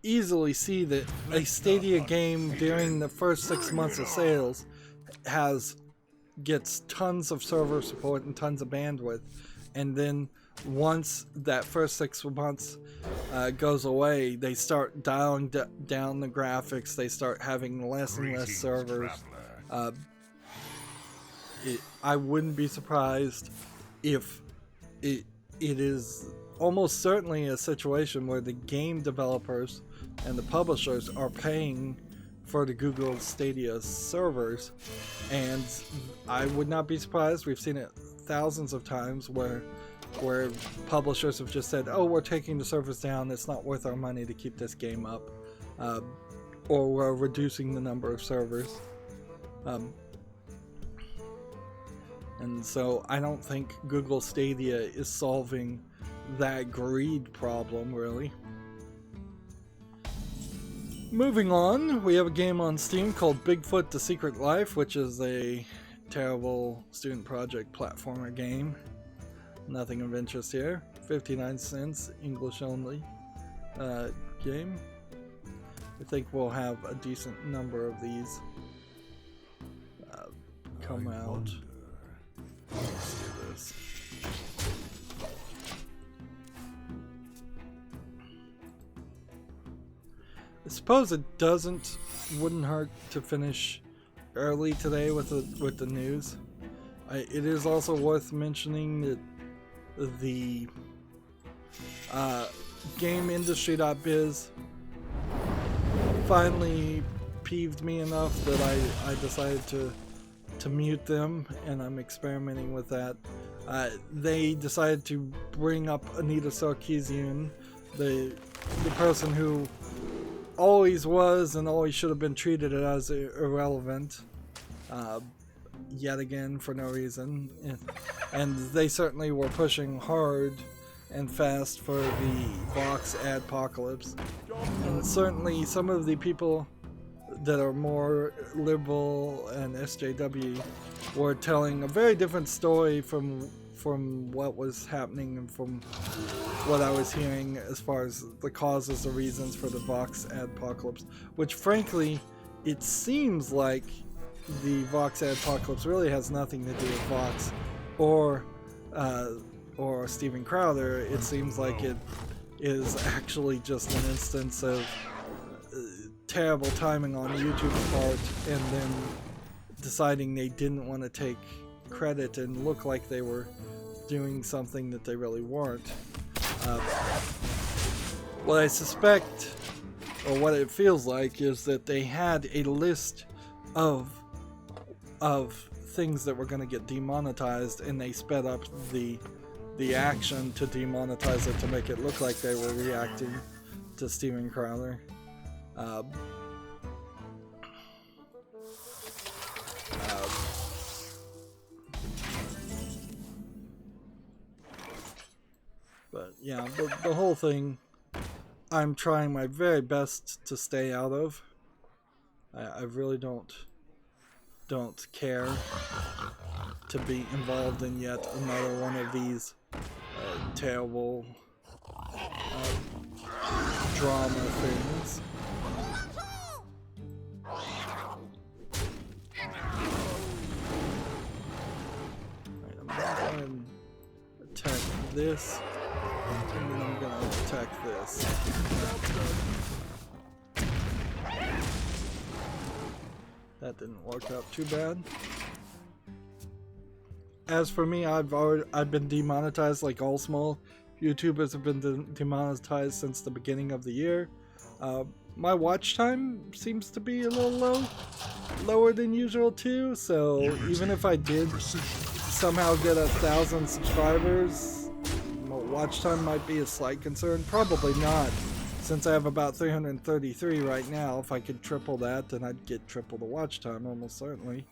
easily see that a Stadia game during the first 6 months of sales gets tons of server support and tons of bandwidth, and then once that first 6 months goes away, they start dialing down the graphics, they start having less and less servers. I wouldn't be surprised if it is almost certainly a situation where the game developers and the publishers are paying for the Google Stadia servers, and I would not be surprised. We've seen it thousands of times where publishers have just said, oh, we're taking the servers down, it's not worth our money to keep this game up, or we're reducing the number of servers. And so I don't think Google Stadia is solving that greed problem, really. Moving on, we have a game on Steam called Bigfoot: The Secret Life, which is a terrible student project platformer game. Nothing of interest here. 59 cents, English only game. I think we'll have a decent number of these come out. Let's do this. I suppose it wouldn't hurt to finish early today with the news. It is also worth mentioning that the GameIndustry.biz finally peeved me enough that I decided to mute them, and I'm experimenting with that. They decided to bring up Anita Sarkeesian, the person who always was and always should have been treated as irrelevant, yet again for no reason. And they certainly were pushing hard and fast for the Vox adpocalypse. And certainly some of the people that are more liberal and SJW were telling a very different story from what was happening and from what I was hearing as far as the causes or reasons for the Vox adpocalypse, which frankly it seems like the Vox adpocalypse really has nothing to do with Vox or Steven Crowder. It seems like it is actually just an instance of terrible timing on YouTube's part, and then deciding they didn't want to take credit and look like they were doing something that they really weren't. What I suspect, or what it feels like, is that they had a list of things that were going to get demonetized, and they sped up the action to demonetize it to make it look like they were reacting to Steven Crowder. But yeah, the whole thing I'm trying my very best to stay out of. I really don't care to be involved in yet another one of these terrible drama things. Right, I'm gonna go ahead and attack this, and then I'm gonna attack this. That didn't work out too bad. as for me, I've been demonetized like all small YouTubers have been demonetized since the beginning of the year. My watch time seems to be a little lower than usual too. So even if I did somehow get 1,000 subscribers, my watch time might be a slight concern. Probably not, since I have about 333 right now. If I could triple that, then I'd get triple the watch time almost certainly.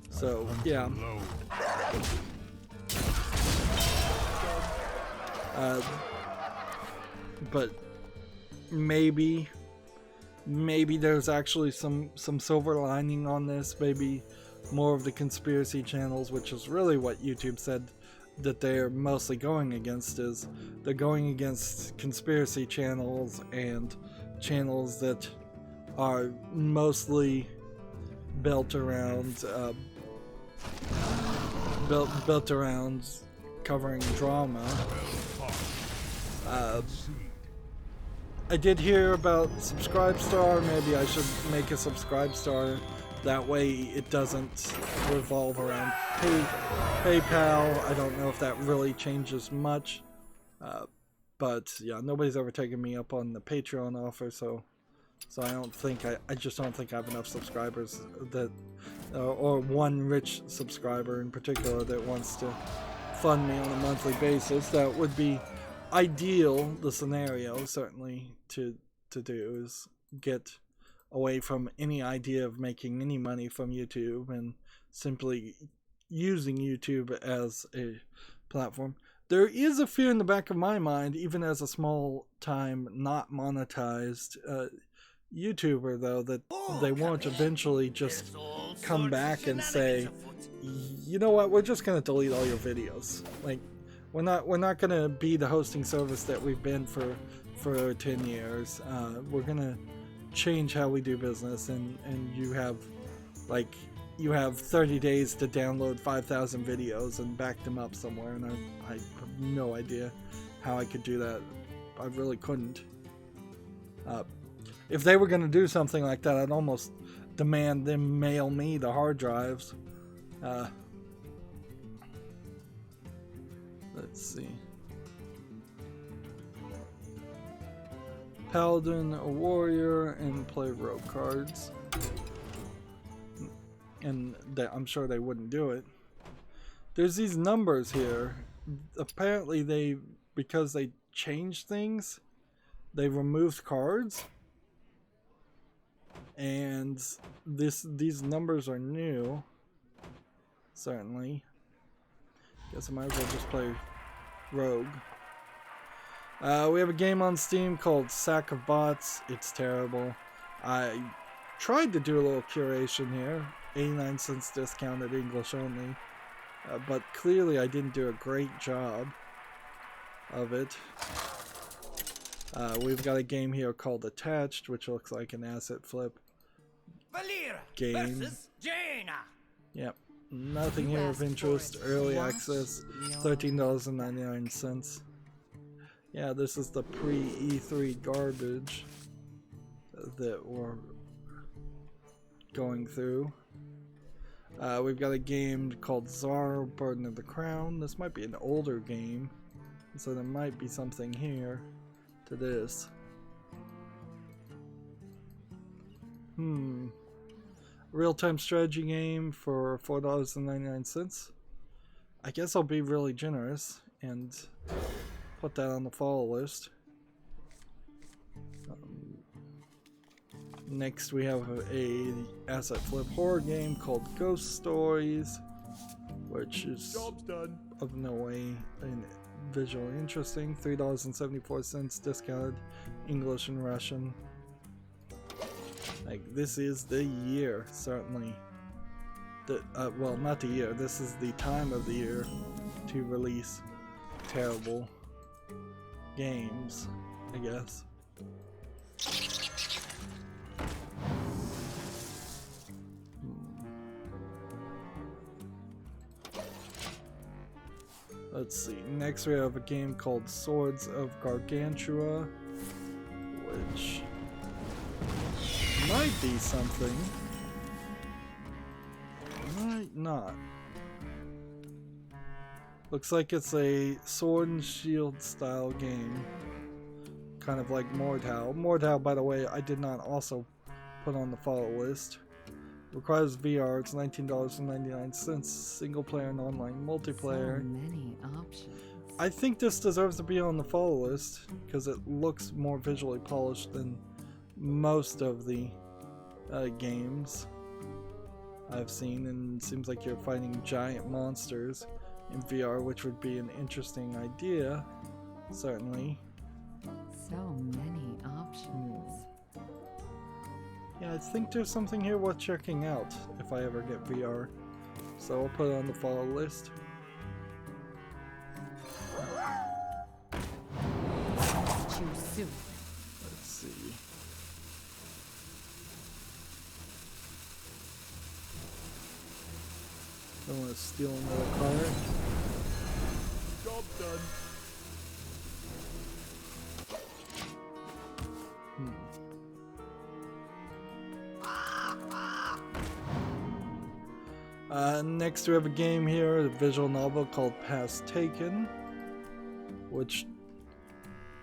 So yeah, but maybe there's actually some silver lining on this. Maybe more of the conspiracy channels, which is really what YouTube said that they're mostly going against, is they're going against conspiracy channels and channels that are mostly built around built around covering drama. I did hear about Subscribestar. Maybe I should make a Subscribestar. That way it doesn't revolve around PayPal. I don't know if that really changes much. But yeah, nobody's ever taken me up on the Patreon offer, so I don't think I just don't think I have enough subscribers that or one rich subscriber in particular that wants to fund me on a monthly basis. That would be ideal, the scenario certainly to do, is get away from any idea of making any money from YouTube and simply using YouTube as a platform. There is a fear in the back of my mind, even as a small time not monetized YouTuber, though, that they won't eventually just come back and say, you know what, we're just gonna delete all your videos. Like, we're not gonna be the hosting service that we've been for 10 years. We're gonna change how we do business, and you have 30 days to download 5,000 videos and back them up somewhere, and I have no idea how I could do that. I really couldn't. If they were going to do something like that, I'd almost demand them mail me the hard drives. Let's see. Paladin, a warrior, and play rogue cards. And I'm sure they wouldn't do it. There's these numbers here. Apparently because they changed things, they removed cards. And these numbers are new. Certainly. Guess I might as well just play rogue. We have a game on Steam called Sack of Bots. It's terrible. I tried to do a little curation here. 89 cents discounted, English only. But clearly I didn't do a great job of it. We've got a game here called Attached, which looks like an asset flip game. Yep. Nothing here of interest. Early access, $13.99. Yeah, this is the pre-E3 garbage that we're going through. We've got a game called Czar, Burden of the Crown. This might be an older game, so there might be something here to this. Real-time strategy game for $4.99. I guess I'll be really generous and put that on the follow list. Next we have a asset flip horror game called Ghost Stories, which is of no way visually interesting. $3.74 discounted, English and Russian. Like, this is the year, certainly. Well, not the year, this is the time of the year to release terrible games, I guess. Let's see. Next we have a game called Swords of Gargantua. might be something. Might not. Looks like it's a sword and shield style game. Kind of like Mordhau. Mordhau, by the way, I did not also put on the follow list. Requires VR. It's $19.99. Single player and online multiplayer. So many options. I think this deserves to be on the follow list because it looks more visually polished than most of the games I've seen, and it seems like you're fighting giant monsters in VR, which would be an interesting idea, certainly. So many options. Yeah, I think there's something here worth checking out if I ever get VR, so I'll put it on the follow list. Choose soon. Let's see. Don't want to steal another car. Job done. Next we have a game here, a visual novel called Past Taken, which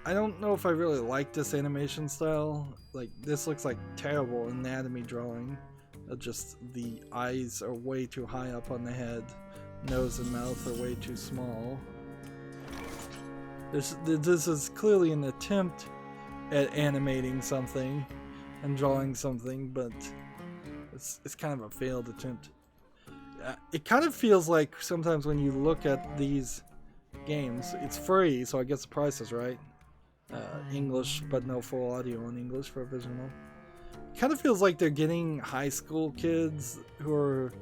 I don't know if I really like this animation style. Like, this looks like terrible anatomy drawing. Just the eyes are way too high up on the head, nose and mouth are way too small. This is clearly an attempt at animating something and drawing something, but it's kind of a failed attempt. It kind of feels like sometimes when you look at these games, it's free, so I guess the price is right. English, but no full audio in English for a visual novel. It kind of feels like they're getting high school kids who are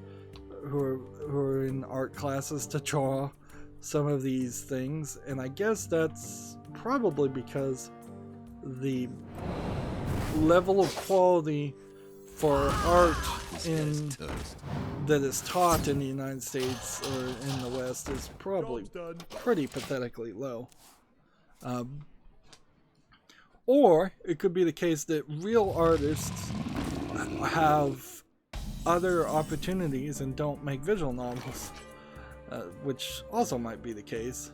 in art classes to draw some of these things, and I guess that's probably because the level of quality for art that is taught in the United States or in the West is probably pretty pathetically low. Or it could be the case that real artists have other opportunities and don't make visual novels, which also might be the case.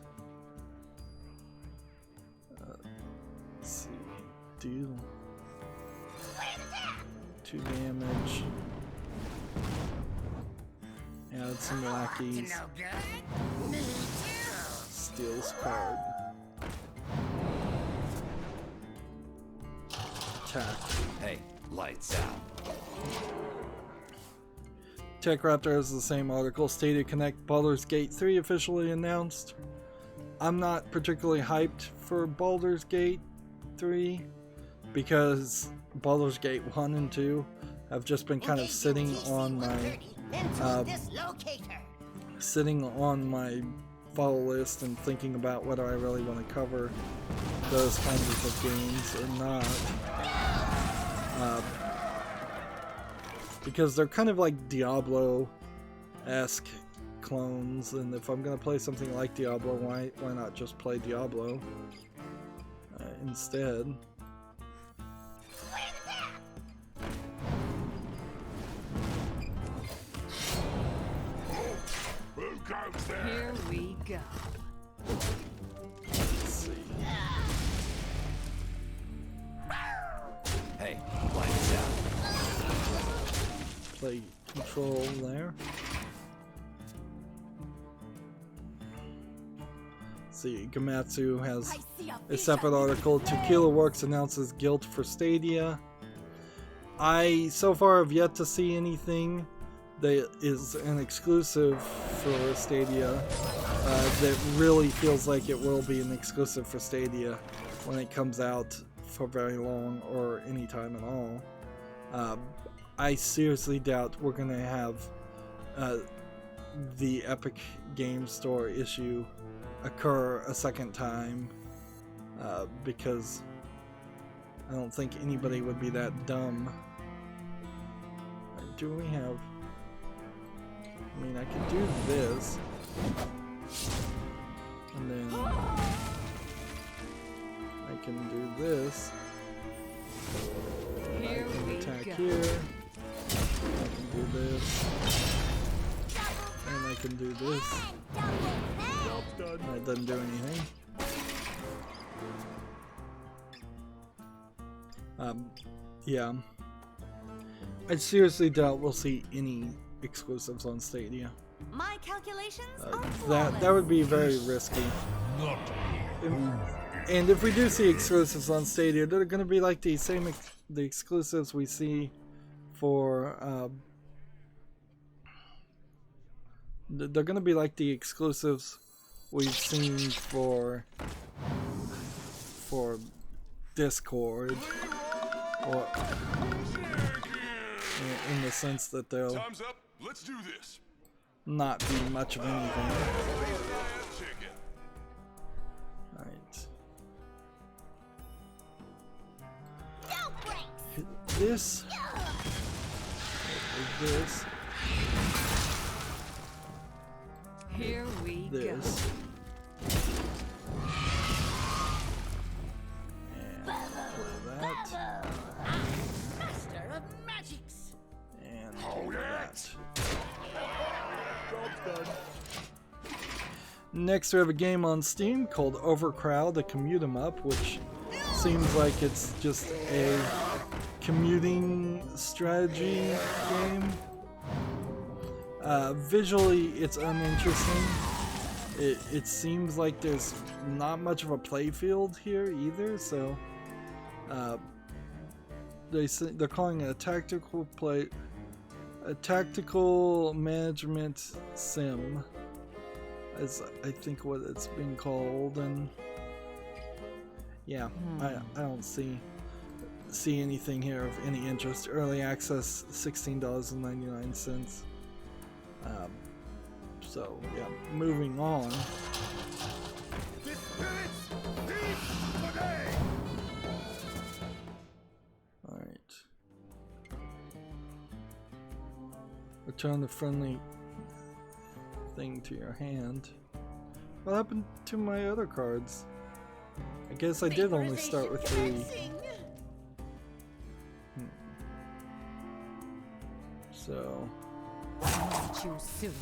Let's see. Deal 2 damage. Add some lackeys. Steals card. Attack. Hey, lights out. Tech Raptor has the same article. Stadia Connect Baldur's Gate 3 officially announced. I'm not particularly hyped for Baldur's Gate 3 because Baldur's Gate 1 and 2 have just been kind of sitting on my follow list and thinking about whether I really want to cover those kinds of games or not. Because they're kind of like Diablo-esque clones, and if I'm going to play something like Diablo, why not just play Diablo instead? Here we go. Let's see. Hey, lights out. Play control there. Let's see, Gamatsu has a separate article. Tequila Works announces guilt for Stadia. I so far have yet to see anything that is an exclusive for Stadia that really feels like it will be an exclusive for Stadia when it comes out for very long or any time at all. I seriously doubt we're gonna have the Epic Game Store issue occur a second time because I don't think anybody would be that dumb. Do we have... I mean, I could do this, and then I can do this. Here I can we attack go. here. I can do this. And I can do this. That doesn't do anything. Yeah. I seriously doubt we'll see any exclusives on Stadia. My calculations are That flawless. would be very risky. And if we do see exclusives on Stadia, they're going to be like the same the exclusives we see for they're going to be like the exclusives we've seen for Discord, or in the sense that they'll Time's up. Let's do this. not be much of anything. Alright. Hit this. Hit this. Here we This. And play that. Master of magics. And do that. Next we have a game on Steam called Overcrowd, a commute 'em up, which seems like it's just a commuting strategy game. Visually it's uninteresting. It seems like there's not much of a play field here either, so they're calling it a tactical management sim, is I think what it's been called, and yeah, I don't see anything here of any interest. Early access, $16.99. So yeah, moving on. Alright. Return the friendly thing to your hand. What happened to my other cards? I guess I did only start with 3. So, Meet you soon.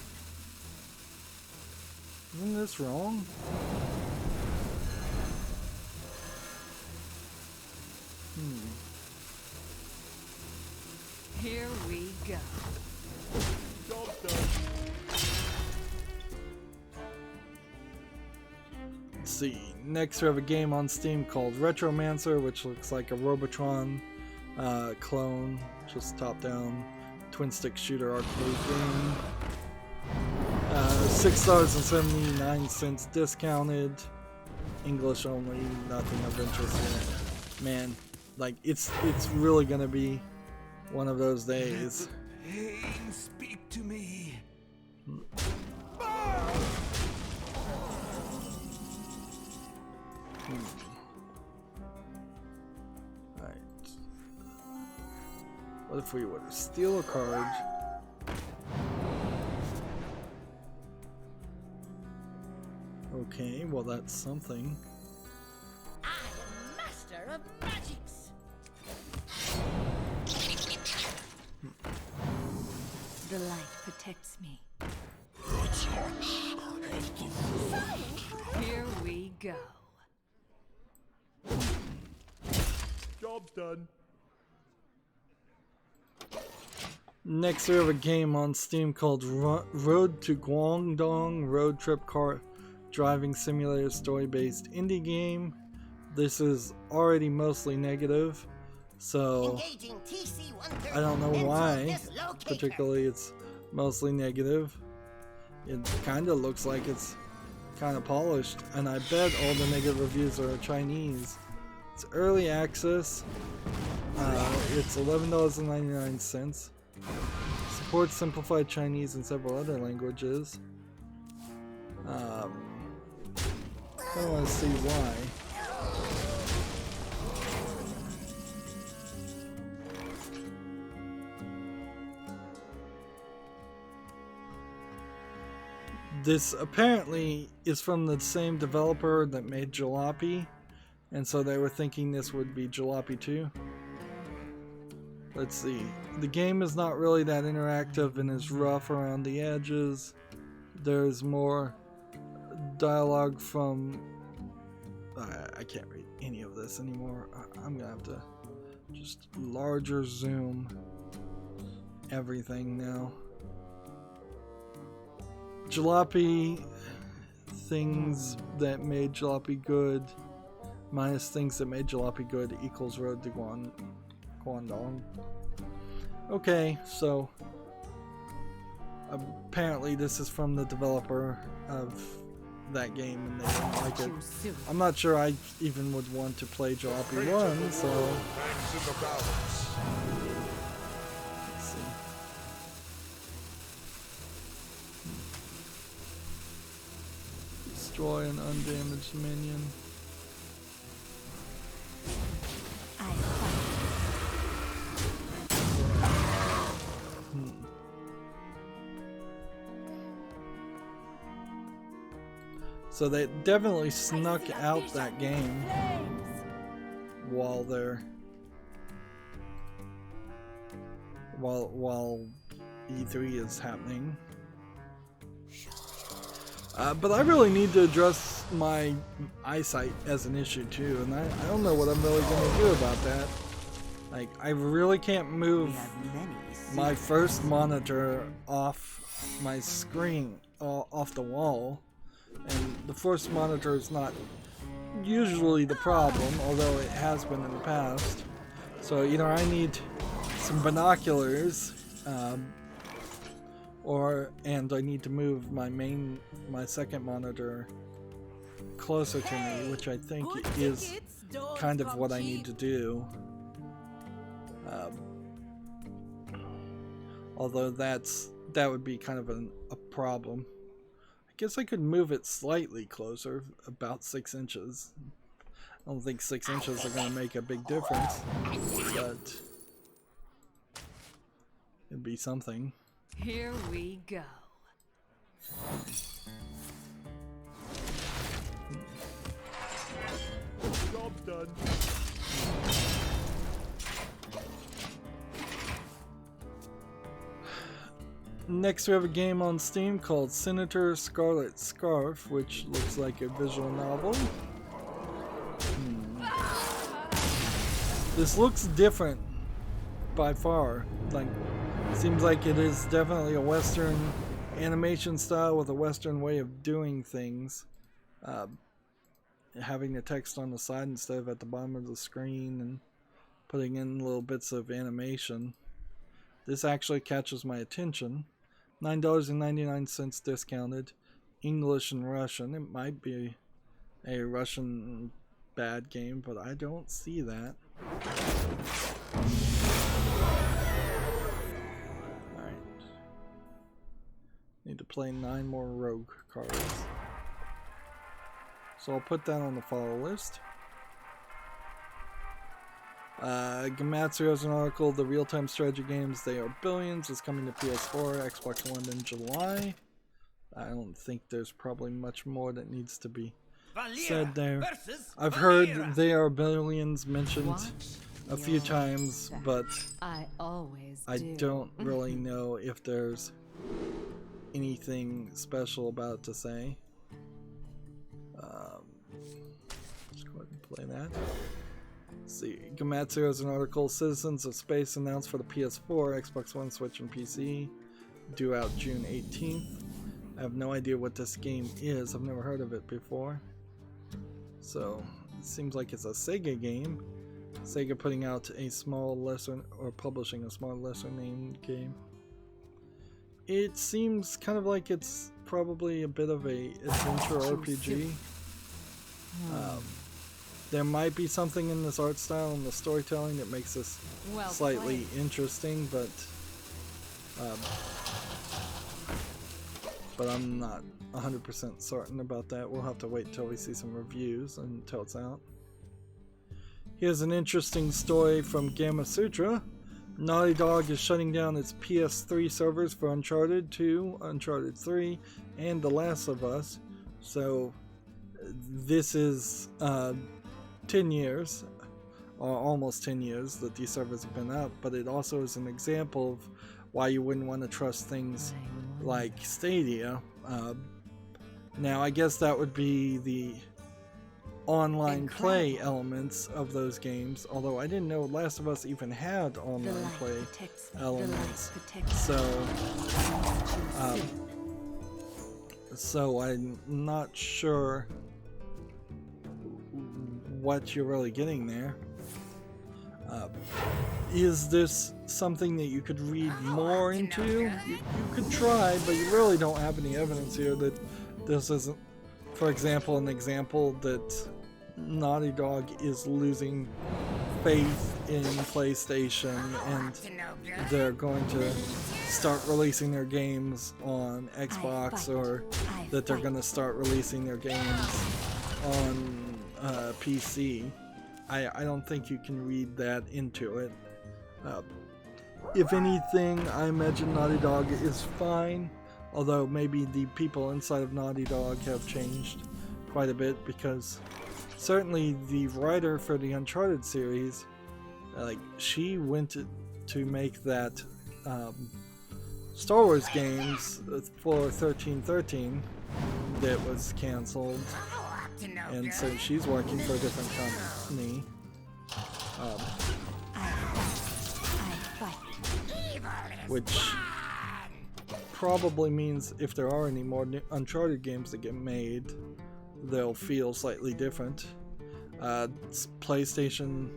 isn't this wrong? Here we go. Let's see. Next we have a game on Steam called Retromancer, which looks like a Robotron clone, just top-down twin-stick shooter arcade game. $6.79 discounted. English only, nothing of interest in it. Man, like it's really gonna be one of those days. Pain, speak to me. Right. What if we were to steal a card? Okay, well that's something. I am master of magics. The light protects me. Here we go. Job's done. Next we have a game on Steam called Road to Guangdong Road Trip Car Driving Simulator story-based indie game. This is already mostly negative, so I don't know why particularly it's mostly negative. It kind of looks like it's kind of polished, and I bet all the negative reviews are Chinese. It's early access. It's $11.99. Supports simplified Chinese and several other languages. I don't want to see why. This apparently is from the same developer that made Jalopy, and so they were thinking this would be Jalopy 2. Let's see. The game is not really that interactive and is rough around the edges. There's more dialogue from... I can't read any of this anymore. I'm gonna have to just larger zoom everything now. Jalopy, things that made Jalopy good minus things that made Jalopy good equals Road to Guangdong. Okay, so apparently this is from the developer of that game and they didn't like it. I'm not sure I even would want to play Jalopy 1, so let's see. Destroy an undamaged minion. So they definitely snuck out that game while E3 is happening. But I really need to address my eyesight as an issue too, and I don't know what I'm really going to do about that. Like, I really can't move my first monitor off my screen, off the wall. And the first monitor is not usually the problem, although it has been in the past. So either I need some binoculars, and I need to move my second monitor closer to me, which I think is kind of what I need to do. Although that would be kind of a problem. I guess I could move it slightly closer, about 6 inches. I don't think 6 inches are going to make a big difference, but it'd be something. Here we go. Job's done. Next we have a game on Steam called Senator Scarlet Scarf, which looks like a visual novel. This looks different by far. Like, seems like it is definitely a Western animation style with a Western way of doing things. Having the text on the side instead of at the bottom of the screen and putting in little bits of animation. This actually catches my attention. $9.99 discounted. English and Russian. It might be a Russian bad game, but I don't see that. Alright. Need to play 9 more rogue cards. So I'll put that on the follow list. Gamatsu has an article, the real-time strategy games, they are billions, is coming to PS4, Xbox One in July. I don't think there's probably much more that needs to be said there. I've heard they are billions mentioned a few times, but I don't really know if there's anything special about it to say. Let's go ahead and play that. See, Gamatsu has an article, Citizens of Space announced for the PS4, Xbox One, Switch, and PC, due out June 18th. I have no idea what this game is, I've never heard of it before. So, it seems like it's a Sega game. Sega putting out a small lesser, or publishing a small lesser named game. It seems kind of like it's probably a bit of a adventure RPG. There might be something in this art style and the storytelling that makes this slightly interesting, but I'm not 100% certain about that. We'll have to wait till we see some reviews until it's out. Here's an interesting story from Gamma Sutra. Naughty Dog is shutting down its PS3 servers for Uncharted 2, Uncharted 3, and The Last of Us. So this is 10 years or almost 10 years that these servers have been up, but it also is an example of why you wouldn't want to trust things like Stadia. Now I guess that would be the online play elements of those games, although I didn't know Last of Us even had online play elements, so I'm not sure what you're really getting there. Is this something that you could read more into? You could try, but you really don't have any evidence here that this isn't, for example, an example that Naughty Dog is losing faith in PlayStation and they're going to start releasing their games on Xbox, or that they're going to start releasing their games on PC. I don't think you can read that into it. If anything, I imagine Naughty Dog is fine, although maybe the people inside of Naughty Dog have changed quite a bit, because certainly the writer for the Uncharted series, she went to make that Star Wars games for 1313 that was cancelled, and so she's working for a different company. Which probably means if there are any more Uncharted games that get made, they'll feel slightly different. PlayStation,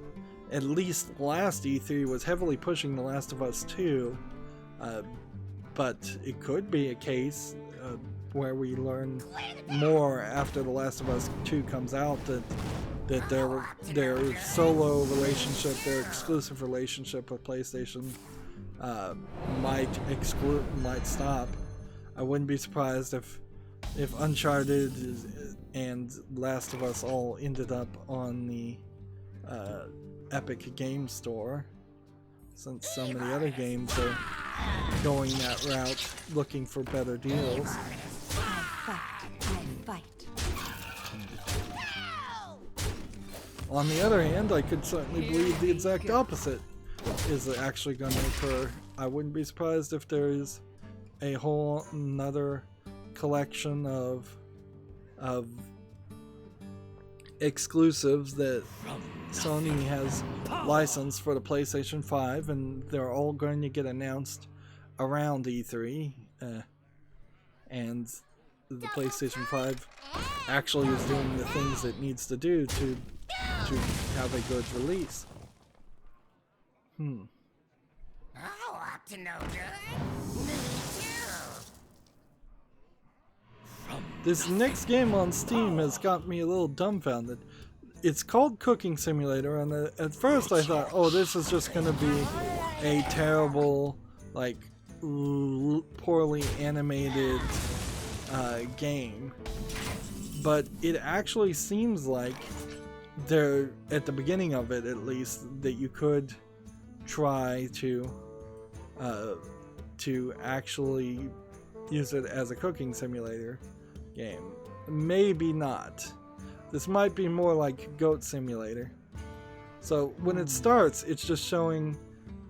at least last E3, was heavily pushing The Last of Us 2, but it could be a case where we learn more after The Last of Us 2 comes out that their solo relationship, their exclusive relationship with PlayStation might stop. I wouldn't be surprised if Uncharted and Last of Us all ended up on the Epic Game Store, since so many other games are going that route, looking for better deals. On the other hand, I could certainly believe the exact opposite is actually going to occur. I wouldn't be surprised if there is a whole another collection of exclusives that Sony has licensed for the PlayStation 5, and they're all going to get announced around E3, and the PlayStation 5 actually is doing the things it needs to do to have a good release. Up to no good. This next game on Steam has got me a little dumbfounded. It's called Cooking Simulator, and at first I thought, oh, this is just going to be a terrible, poorly animated game. But it actually seems like there, at the beginning of it at least, that you could try to actually use it as a cooking simulator game. Maybe not. This might be more like Goat Simulator. So when it starts, it's just showing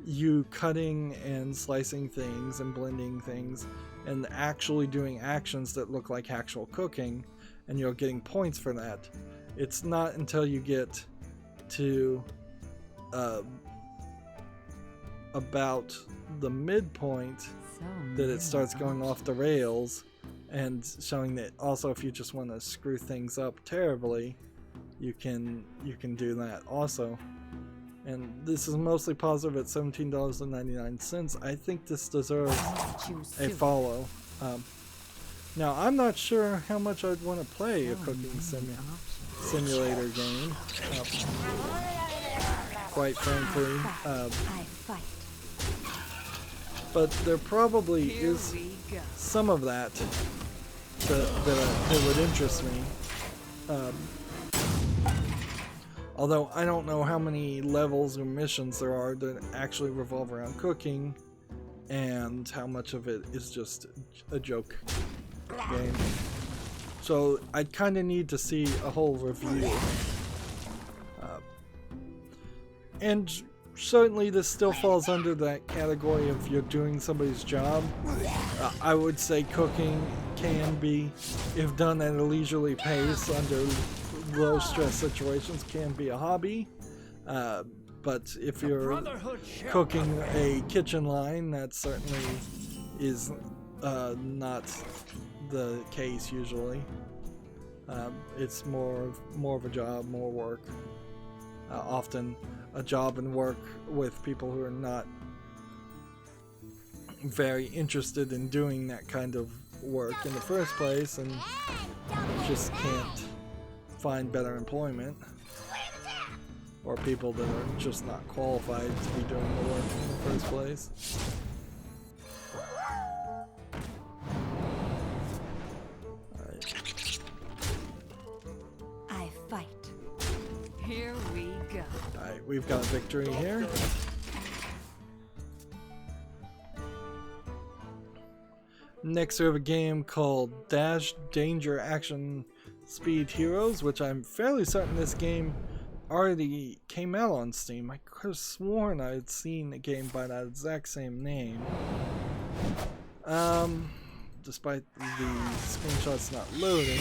you cutting and slicing things and blending things and actually doing actions that look like actual cooking, and you're getting points for that. It's not until you get to about the midpoint that it starts going off the rails and showing that also if you just want to screw things up terribly, you can do that also. And this is mostly positive at $17.99. I think this deserves a follow. Now I'm not sure how much I'd want to play a cooking simulator game, quite frankly, but there probably is some of that would interest me. Although I don't know how many levels or missions there are that actually revolve around cooking, and how much of it is just a joke game. So I'd kind of need to see a whole review. And certainly this still falls under that category of you're doing somebody's job. I would say cooking can be, if done at a leisurely pace under low stress situations, can be a hobby. But if you're cooking a kitchen line, that certainly is not the case usually. It's more of a job, more work. Often a job and work with people who are not very interested in doing that kind of work in the first place and just can't find better employment, or people that are just not qualified to be doing the work in the first place. I fight. Here we go. Alright, we've got a victory here. Next we have a game called Dash Danger Action Speed Heroes, which I'm fairly certain this game already came out on Steam. I could have sworn I had seen a game by that exact same name. Despite the screenshots not loading.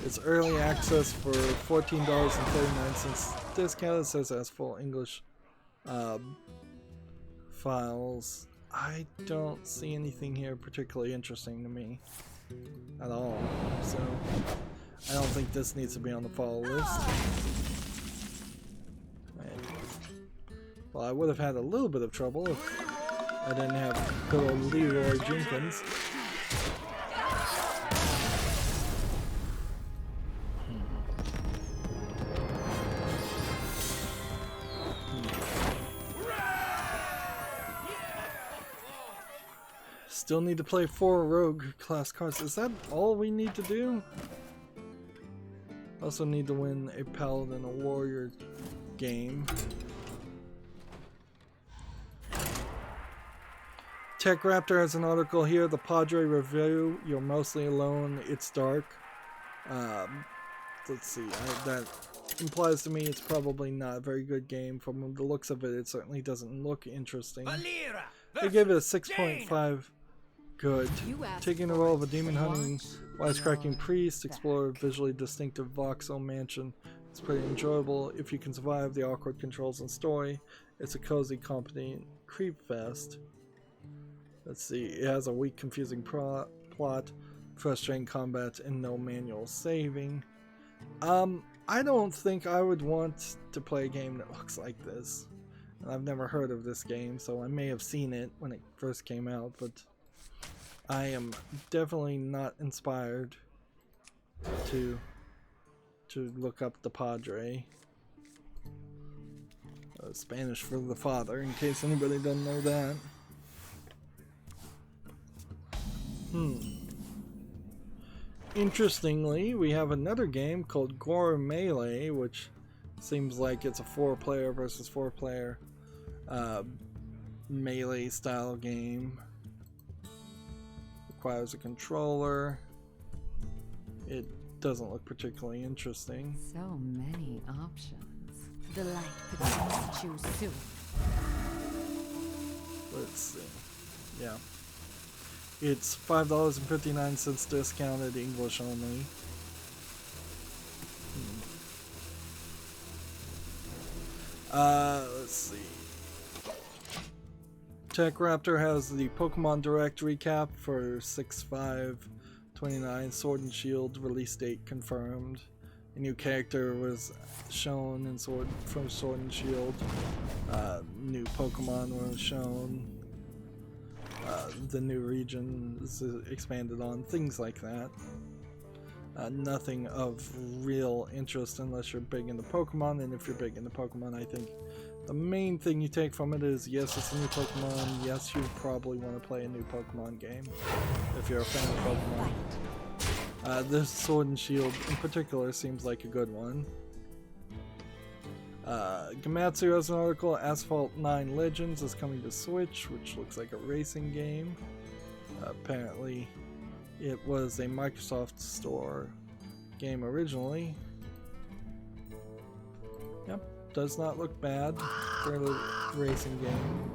It's early access for $14.39 discount. It says it has full English files. I don't see anything here particularly interesting to me at all, so I don't think this needs to be on the follow list. Well, I would have had a little bit of trouble if I didn't have good old Leroy Jenkins. Still need to play 4 rogue class cards. Is that all we need to do? Also need to win a paladin, a warrior game. Tech Raptor has an article here. The Padre review. You're mostly alone. It's dark. Let's see. That implies to me it's probably not a very good game. From the looks of it, it certainly doesn't look interesting. They gave it a 6.5. Good. Taking the role of a demon hunting, wisecracking priest, explore a visually distinctive voxel mansion. It's pretty enjoyable if you can survive the awkward controls and story. It's a cozy, competent creep fest. Let's see. It has a weak, confusing plot, frustrating combat, and no manual saving. I don't think I would want to play a game that looks like this. I've never heard of this game, so I may have seen it when it first came out, but I am definitely not inspired to look up the Padre. Spanish for the father, in case anybody doesn't know that. Interestingly, we have another game called Gore Melee, which seems like it's a 4-player versus 4-player melee style game. Requires a controller. It doesn't look particularly interesting. So many options. The light could choose soon. Let's see. Yeah. It's $5.59 discounted, English only. Let's see. Tech Raptor has the Pokemon Direct recap for 6/5/29. Sword and Shield release date confirmed. A new character was shown in from Sword and Shield. New Pokemon was shown. The new region is expanded on. Things like that. Nothing of real interest unless you're big into Pokemon, and if you're big into Pokemon, I think the main thing you take from it is, yes, it's a new Pokemon, yes, you probably want to play a new Pokemon game, if you're a fan of Pokemon. This Sword and Shield in particular seems like a good one. Gamatsu has an article, Asphalt 9 Legends is coming to Switch, which looks like a racing game. Apparently it was a Microsoft Store game originally. Yep, does not look bad for the racing game.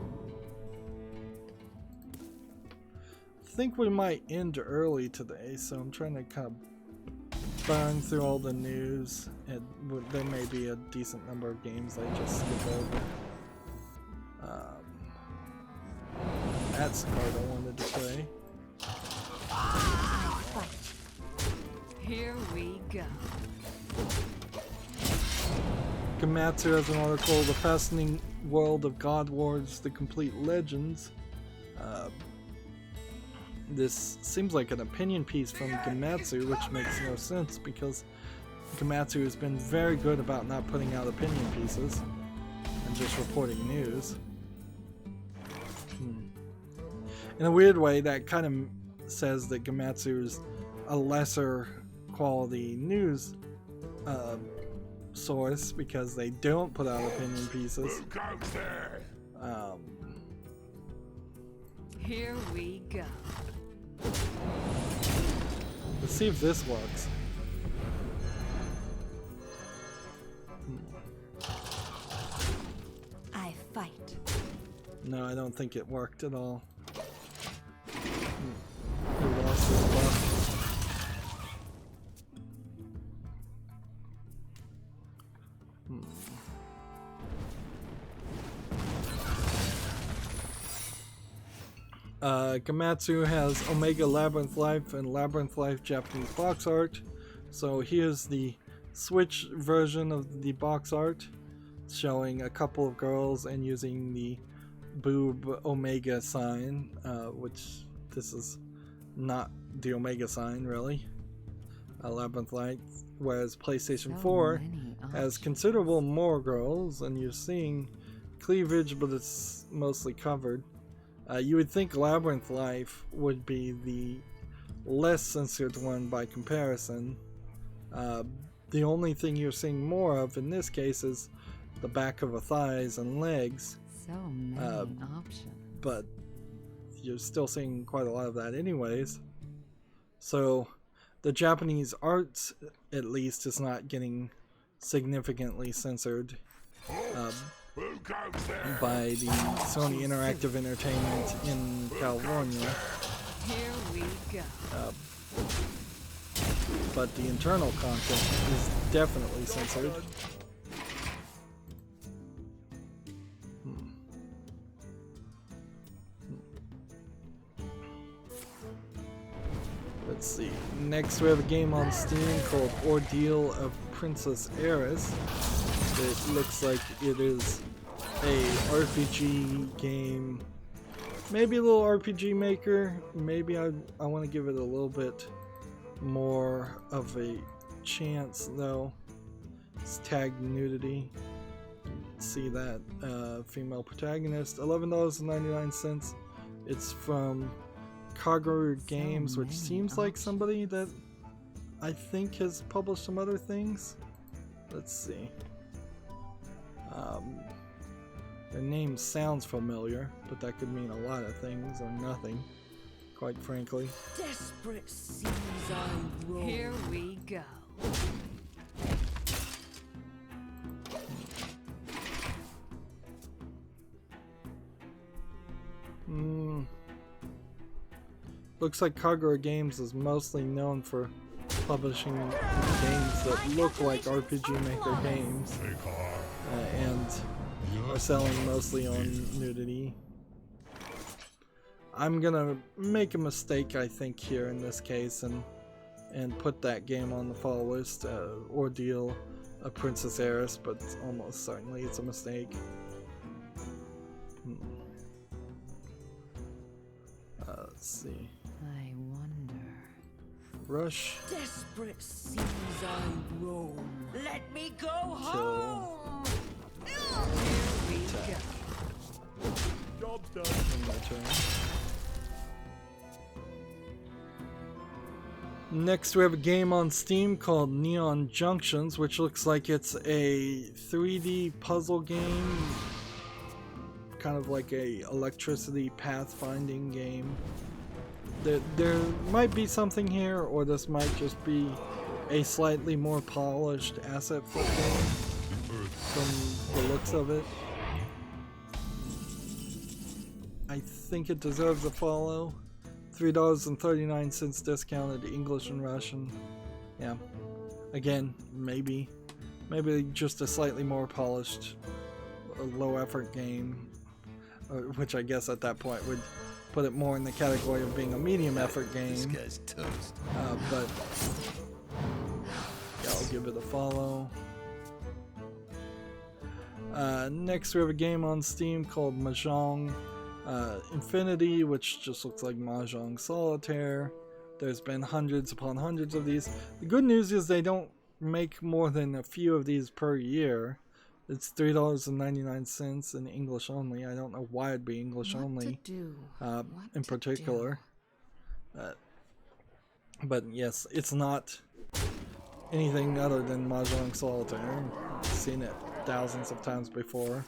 I think we might end early today, so I'm trying to kind of burn through all the news, and there may be a decent number of games I just skip over. That's the card I wanted to play. Here we go. Gamatsu has an article, The Fascinating World of God Wars, The Complete Legends. This seems like an opinion piece from Gamatsu, which makes no sense because Gamatsu has been very good about not putting out opinion pieces and just reporting news. In a weird way, that kind of says that Gamatsu is a lesser quality news source because they don't put out opinion pieces. Here we go. Let's see if this works. I fight. No, I don't think it worked at all. Who lost this buff? Gamatsu has Omega Labyrinth Life and Labyrinth Life Japanese box art. So here's the Switch version of the box art, showing a couple of girls and using the boob Omega sign, which this is not the Omega sign really. Labyrinth Life, whereas PlayStation 4 has considerable more girls, and you're seeing cleavage, but it's mostly covered. You would think Labyrinth Life would be the less censored one by comparison. The only thing you're seeing more of in this case is the back of the thighs and legs. So many options. But you're still seeing quite a lot of that anyways. So the Japanese art, at least, is not getting significantly censored by the Sony Interactive Entertainment in California. Here we go. But the internal content is definitely censored. Let's see. Next we have a game on Steam called Ordeal of Princess Heiress. It looks like it is a RPG game. Maybe a little RPG maker. Maybe I want to give it a little bit more of a chance though. It's tagged nudity. See that female protagonist. $11.99. It's from Kagura Games, which seems like somebody that I think has published some other things. Let's see. Their name sounds familiar, but that could mean a lot of things or nothing, quite frankly. Desperate seas I roam. Here we go. Looks like Kagura Games is mostly known for publishing games that look like RPG Maker games and are selling mostly on nudity. I'm gonna make a mistake, I think, here in this case and put that game on the follow list, Ordeal of Princess Heiress, but almost certainly it's a mistake. Let's see. I wonder. Rush. Desperate seas I roam. Let me go home. Here we go. Job's done. My turn. Next we have a game on Steam called Neon Junctions, which looks like it's a 3D puzzle game, kind of like a electricity pathfinding game. There might be something here, or this might just be a slightly more polished asset flip game. Earth. from the looks of it. I think it deserves a follow. $3.39 discounted English and Russian. Yeah. Again, maybe just a slightly more polished, low effort game, which I guess at that point would put it more in the category of being a medium effort game. This guy's toast. But yeah, I'll give it a follow. Next we have a game on Steam called Mahjong Infinity, which just looks like Mahjong Solitaire. There's been hundreds upon hundreds of these. The good news is they don't make more than a few of these per year. It's $3.99 in English only. I don't know why it'd be English only in particular. But yes, it's not anything other than Mahjong Solitaire. I've seen it thousands of times before.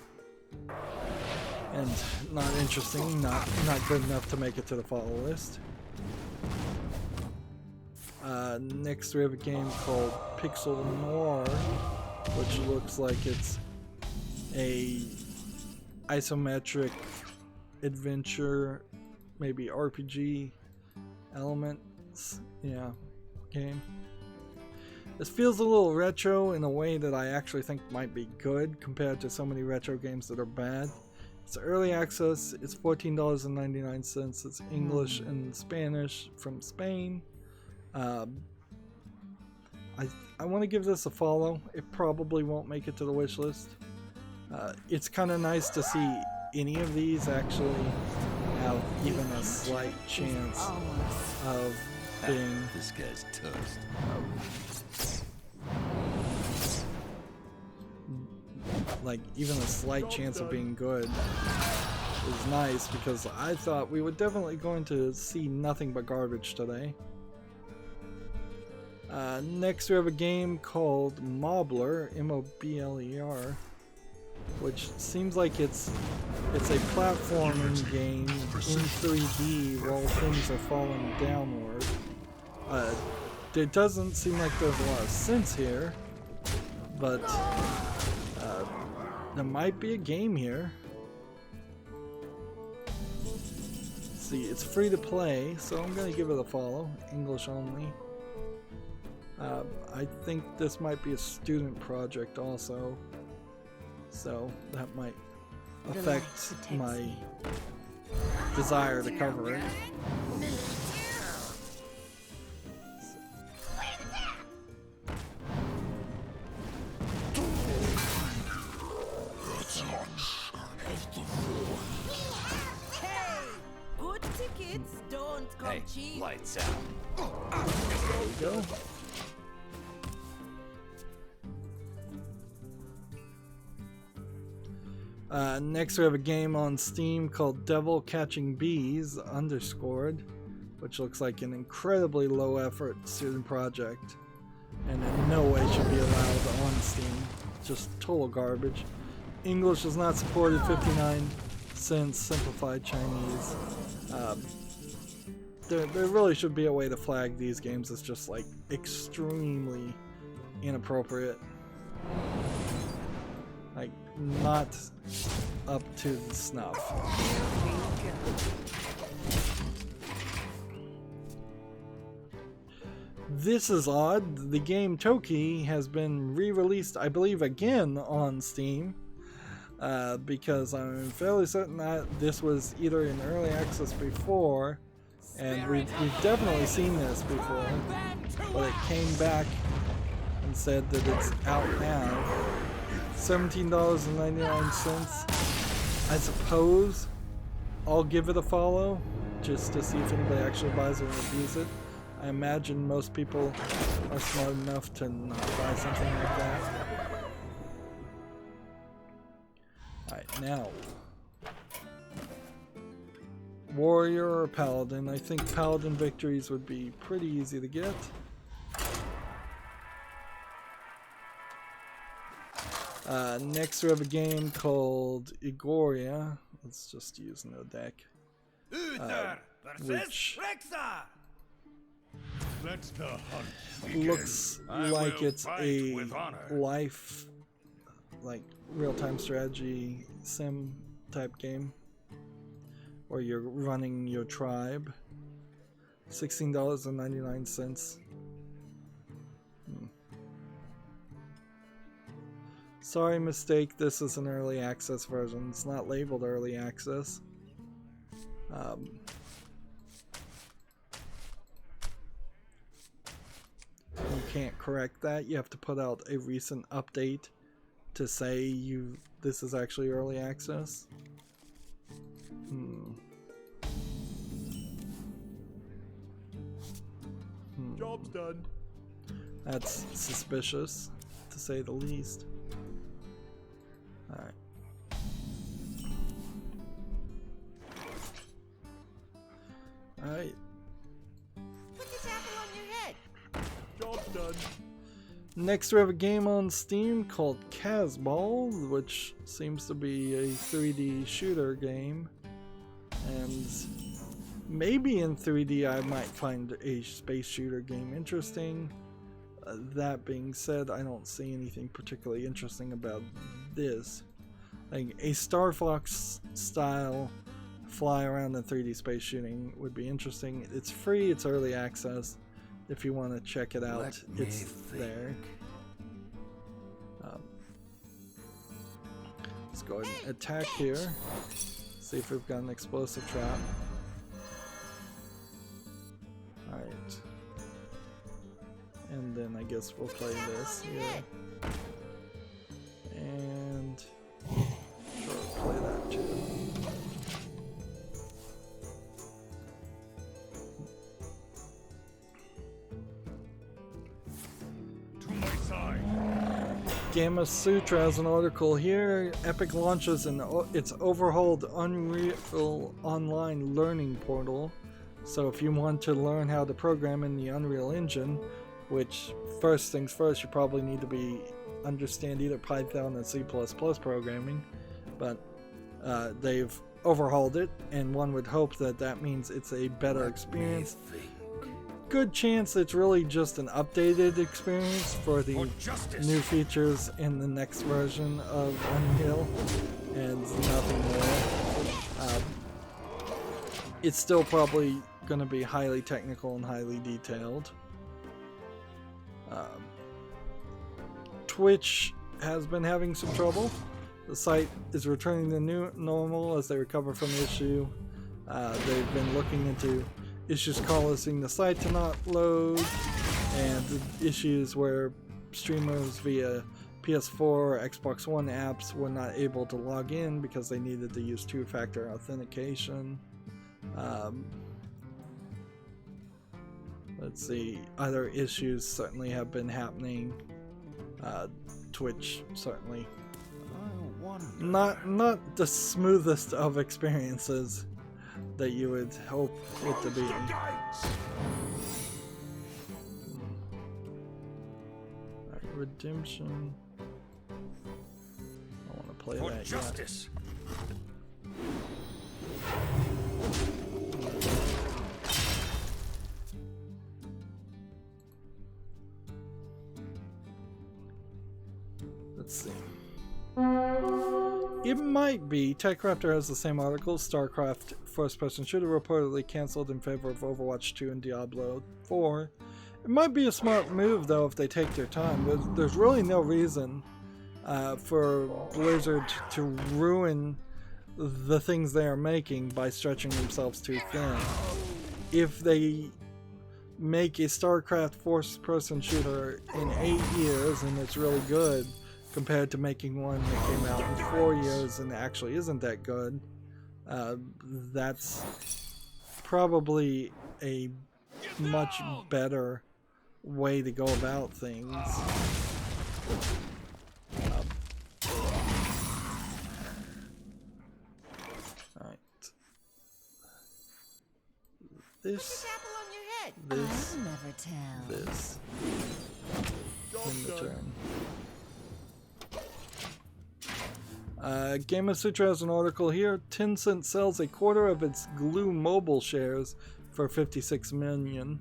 And not interesting, not good enough to make it to the follow list. Next we have a game called Pixel Noir, which looks like it's a isometric adventure, maybe RPG elements, yeah, game. This feels a little retro in a way that I actually think might be good compared to so many retro games that are bad. It's early access, it's $14.99, it's English and Spanish from Spain. I want to give this a follow. It probably won't make it to the wish list. It's kind of nice to see any of these actually have even a slight chance of being This guy's toast. like even a slight chance of being good is nice, because I thought we were definitely going to see nothing but garbage today. Next we have a game called Mobler, M-O-B-L-E-R, which seems like it's a platforming game in 3D while things are falling downward. It doesn't seem like there's a lot of sense here, but there might be a game here. See, it's free to play, so I'm gonna give it a follow. English only. I think this might be a student project also, so that might affect my desire to cover it. Good tickets don't come Hey, cheap. lights out. There we go. Next we have a game on Steam called Devil Catching Bees Underscored, which looks like an incredibly low effort student project and in no way should be allowed on Steam. Just total garbage. English is not supported, 59 cents, simplified Chinese. There really should be a way to flag these games as just like extremely inappropriate. Like, not up to the snuff. This is odd. The game Toki has been re-released, I believe, again on Steam. Because I'm fairly certain that this was either in early access before, and we've definitely seen this before, but it came back and said that it's out now. $17.99. I suppose I'll give it a follow just to see if anybody actually buys it and reviews it. I imagine most people are smart enough to not buy something like that. Alright, now. Warrior or Paladin? I think Paladin victories would be pretty easy to get. Next we have a game called Igoria. Let's just use no deck. Which looks like it's a life like real-time strategy sim type game where you're running your tribe. $16.99. Sorry, mistake. This is an early access version. It's not labeled early access. You can't correct that. You have to put out a recent update to say this is actually early access. Job's done. That's suspicious, to say the least. Alright. Alright. Put this apple on your head. Job's done. Next we have a game on Steam called Casball, which seems to be a 3D shooter game. And maybe in 3D I might find a space shooter game interesting. That being said, I don't see anything particularly interesting about this. Like a Star Fox style fly around in 3D space shooting would be interesting. It's free, it's early access. If you want to check it out, it's there. Let's go ahead and attack here. See if we've got an explosive trap. Alright. And then I guess we'll play this here. And sure, play that too. To my side. Gamma Sutra has an article here. Epic launches its overhauled Unreal Online learning portal. So if you want to learn how to program in the Unreal Engine, which first things first, you probably need to understand either Python or C++ programming, but they've overhauled it, and one would hope that means it's a better experience. Good chance it's really just an updated experience for the new features in the next version of Unreal, and nothing more. It's still probably going to be highly technical and highly detailed. Twitch has been having some trouble. The site is returning to normal as they recover from the issue. They've been looking into issues causing the site to not load, and issues where streamers via PS4 or Xbox One apps were not able to log in because they needed to use two-factor authentication. Let's see, other issues certainly have been happening. Twitch certainly not the smoothest of experiences that you would hope it to be. Right, Redemption. I want to play that yet. Let's see. It might be. TechRaptor has the same article. StarCraft first-person shooter reportedly canceled in favor of Overwatch 2 and Diablo 4. It might be a smart move, though, if they take their time. There's really no reason for Blizzard to ruin the things they are making by stretching themselves too thin. If they make a StarCraft first-person shooter in 8 years and it's really good, compared to making one that came out in 4 years and actually isn't that good, that's probably a much better way to go about things. Alright. This, this, I'll never tell. this, in the turn. Gamma Sutra has an article here. Tencent sells a quarter of its Glue mobile shares for 56 million,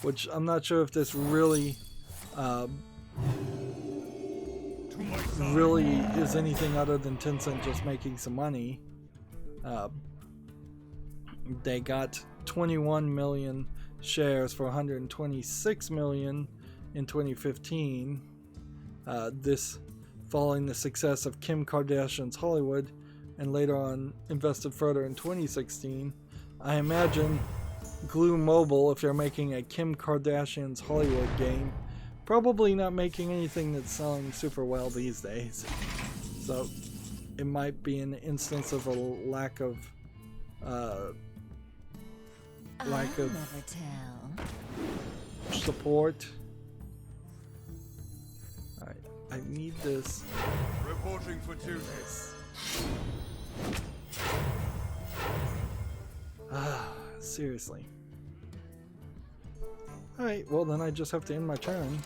which I'm not sure if this really really is anything other than Tencent just making some money. They got 21 million shares for 126 million in 2015. This following the success of Kim Kardashian's Hollywood, and later on invested further in 2016. I imagine Glue Mobile, if you're making a Kim Kardashian's Hollywood game, probably not making anything that's selling super well these days. So it might be an instance of a lack of support. Alright, I need this. Reporting for duty. Seriously. Alright, well then I just have to end my turn.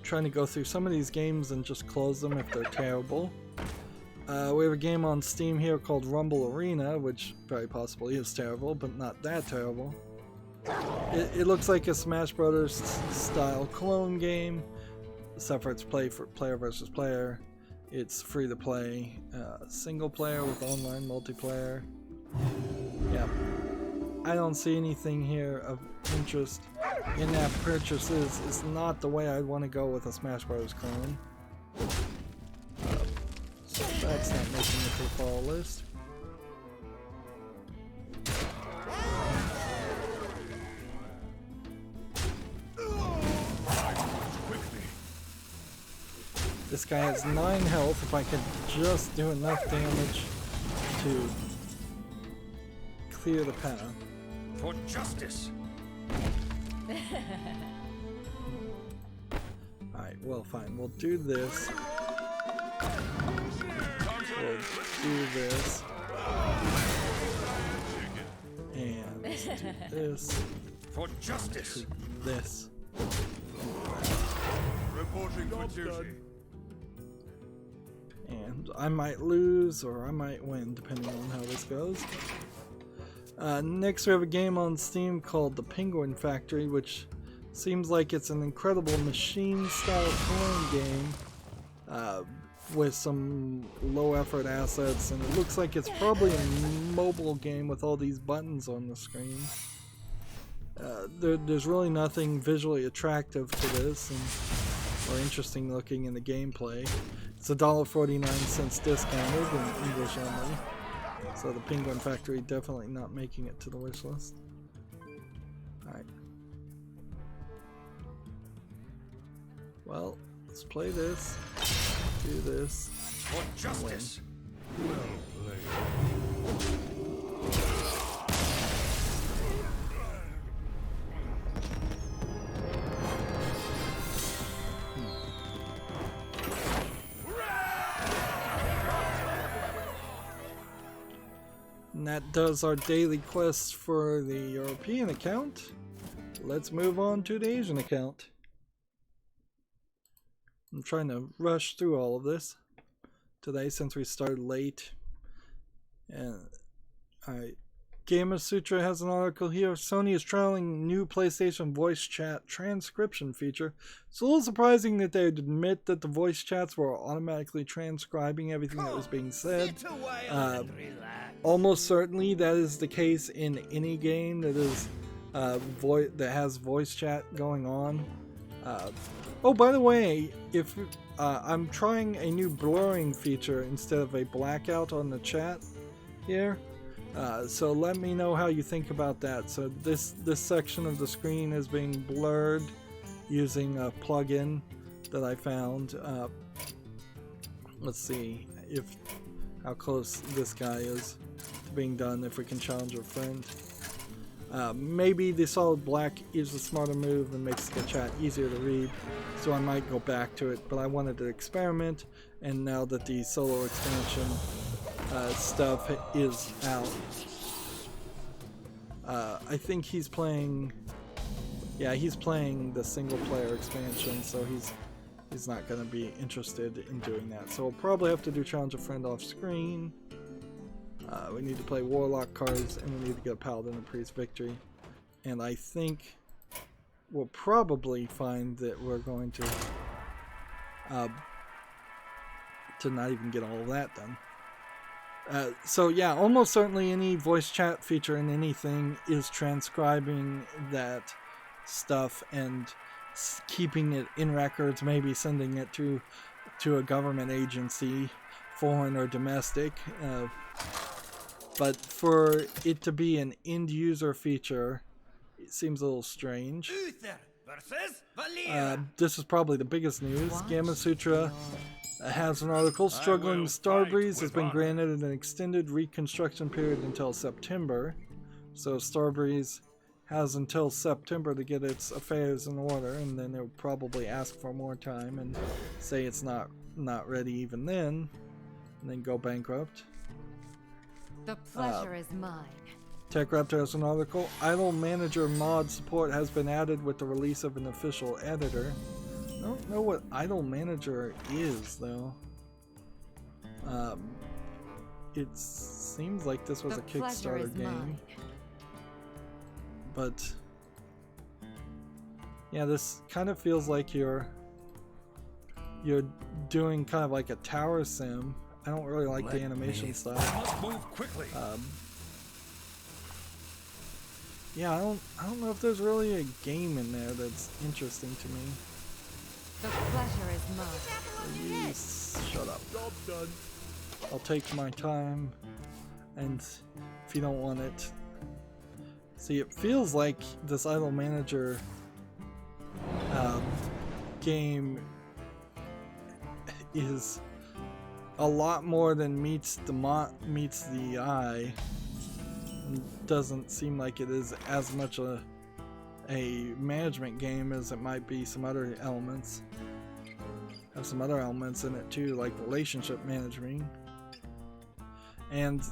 Trying to go through some of these games and just close them if they're terrible. We have a game on Steam here called Rumble Arena, which very possibly is terrible, but not that terrible. It looks like a Smash Brothers style clone game, except for it's player versus player. It's free to play, single player with online multiplayer. Yeah, I don't see anything here of interest. In-app purchases is not the way I'd want to go with a Smash Bros. Clone. So that's not making it to the fall list. This guy has 9 health. If I could just do enough damage to clear the path. For justice. Alright, well fine. We'll do this. We'll do this. And do this. For justice. Do this. Reporting for duty. And I might lose or I might win depending on how this goes. Next we have a game on Steam called The Penguin Factory, which seems like it's an incredible machine style clone game with some low effort assets, and it looks like it's probably a mobile game with all these buttons on the screen. There's really nothing visually attractive to this or interesting looking in the gameplay. It's $1.49 discounted in English only. So the Penguin Factory definitely not making it to the wish list. Alright. Well, let's play this. Do this. For justice. Well played. And that does our daily quests for the European account. Let's move on to the Asian account. I'm trying to rush through all of this today since we started late. And alright, Gamer Sutra has an article here. Sony is trialing new PlayStation voice chat transcription feature. It's a little surprising that they would admit that the voice chats were automatically transcribing everything that was being said. Almost certainly that is the case in any game that is that has voice chat going on. Oh, by the way, if I'm trying a new blurring feature instead of a blackout on the chat here. So let me know how you think about that. So this section of the screen is being blurred using a plugin that I found. Let's see how close this guy is to being done, if we can challenge a friend. Maybe the solid black is a smarter move and makes the chat easier to read, so I might go back to it, but I wanted to experiment, and now that the solo expansion stuff is out, I think he's playing, yeah, he's playing the single player expansion, so he's not going to be interested in doing that, so we'll probably have to do challenge a friend off screen. We need to play Warlock cards, and we need to get a Paladin and Priest victory. And I think we'll probably find that we're going to not even get all of that done. So yeah, almost certainly any voice chat feature in anything is transcribing that stuff and keeping it in records, maybe sending it to a government agency, foreign or domestic. But for it to be an end user feature, it seems a little strange. Uther versus Valir. This is probably the biggest news. Gamma Sutra has an article. Struggling Starbreeze has been granted an extended reconstruction period until September. So Starbreeze has until September to get its affairs in order, and then it will probably ask for more time and say it's not ready even then, and then go bankrupt. The pleasure is mine. TechRaptor has an article. Idle Manager mod support has been added with the release of an official editor. I don't know what Idle Manager is, though. It seems like this was a Kickstarter game. But yeah, this kind of feels like you're doing kind of like a tower sim. I don't really like the animation style. Move quickly. Yeah, I don't know if there's really a game in there that's interesting to me. The pleasure is mine. Please shut up. Job done. I'll take my time, and if you don't want it, see, it feels like this Idle Manager game is a lot more than meets the eye. It doesn't seem like it is as much a management game as it might be some other elements. Have some other elements in it too, like relationship management. And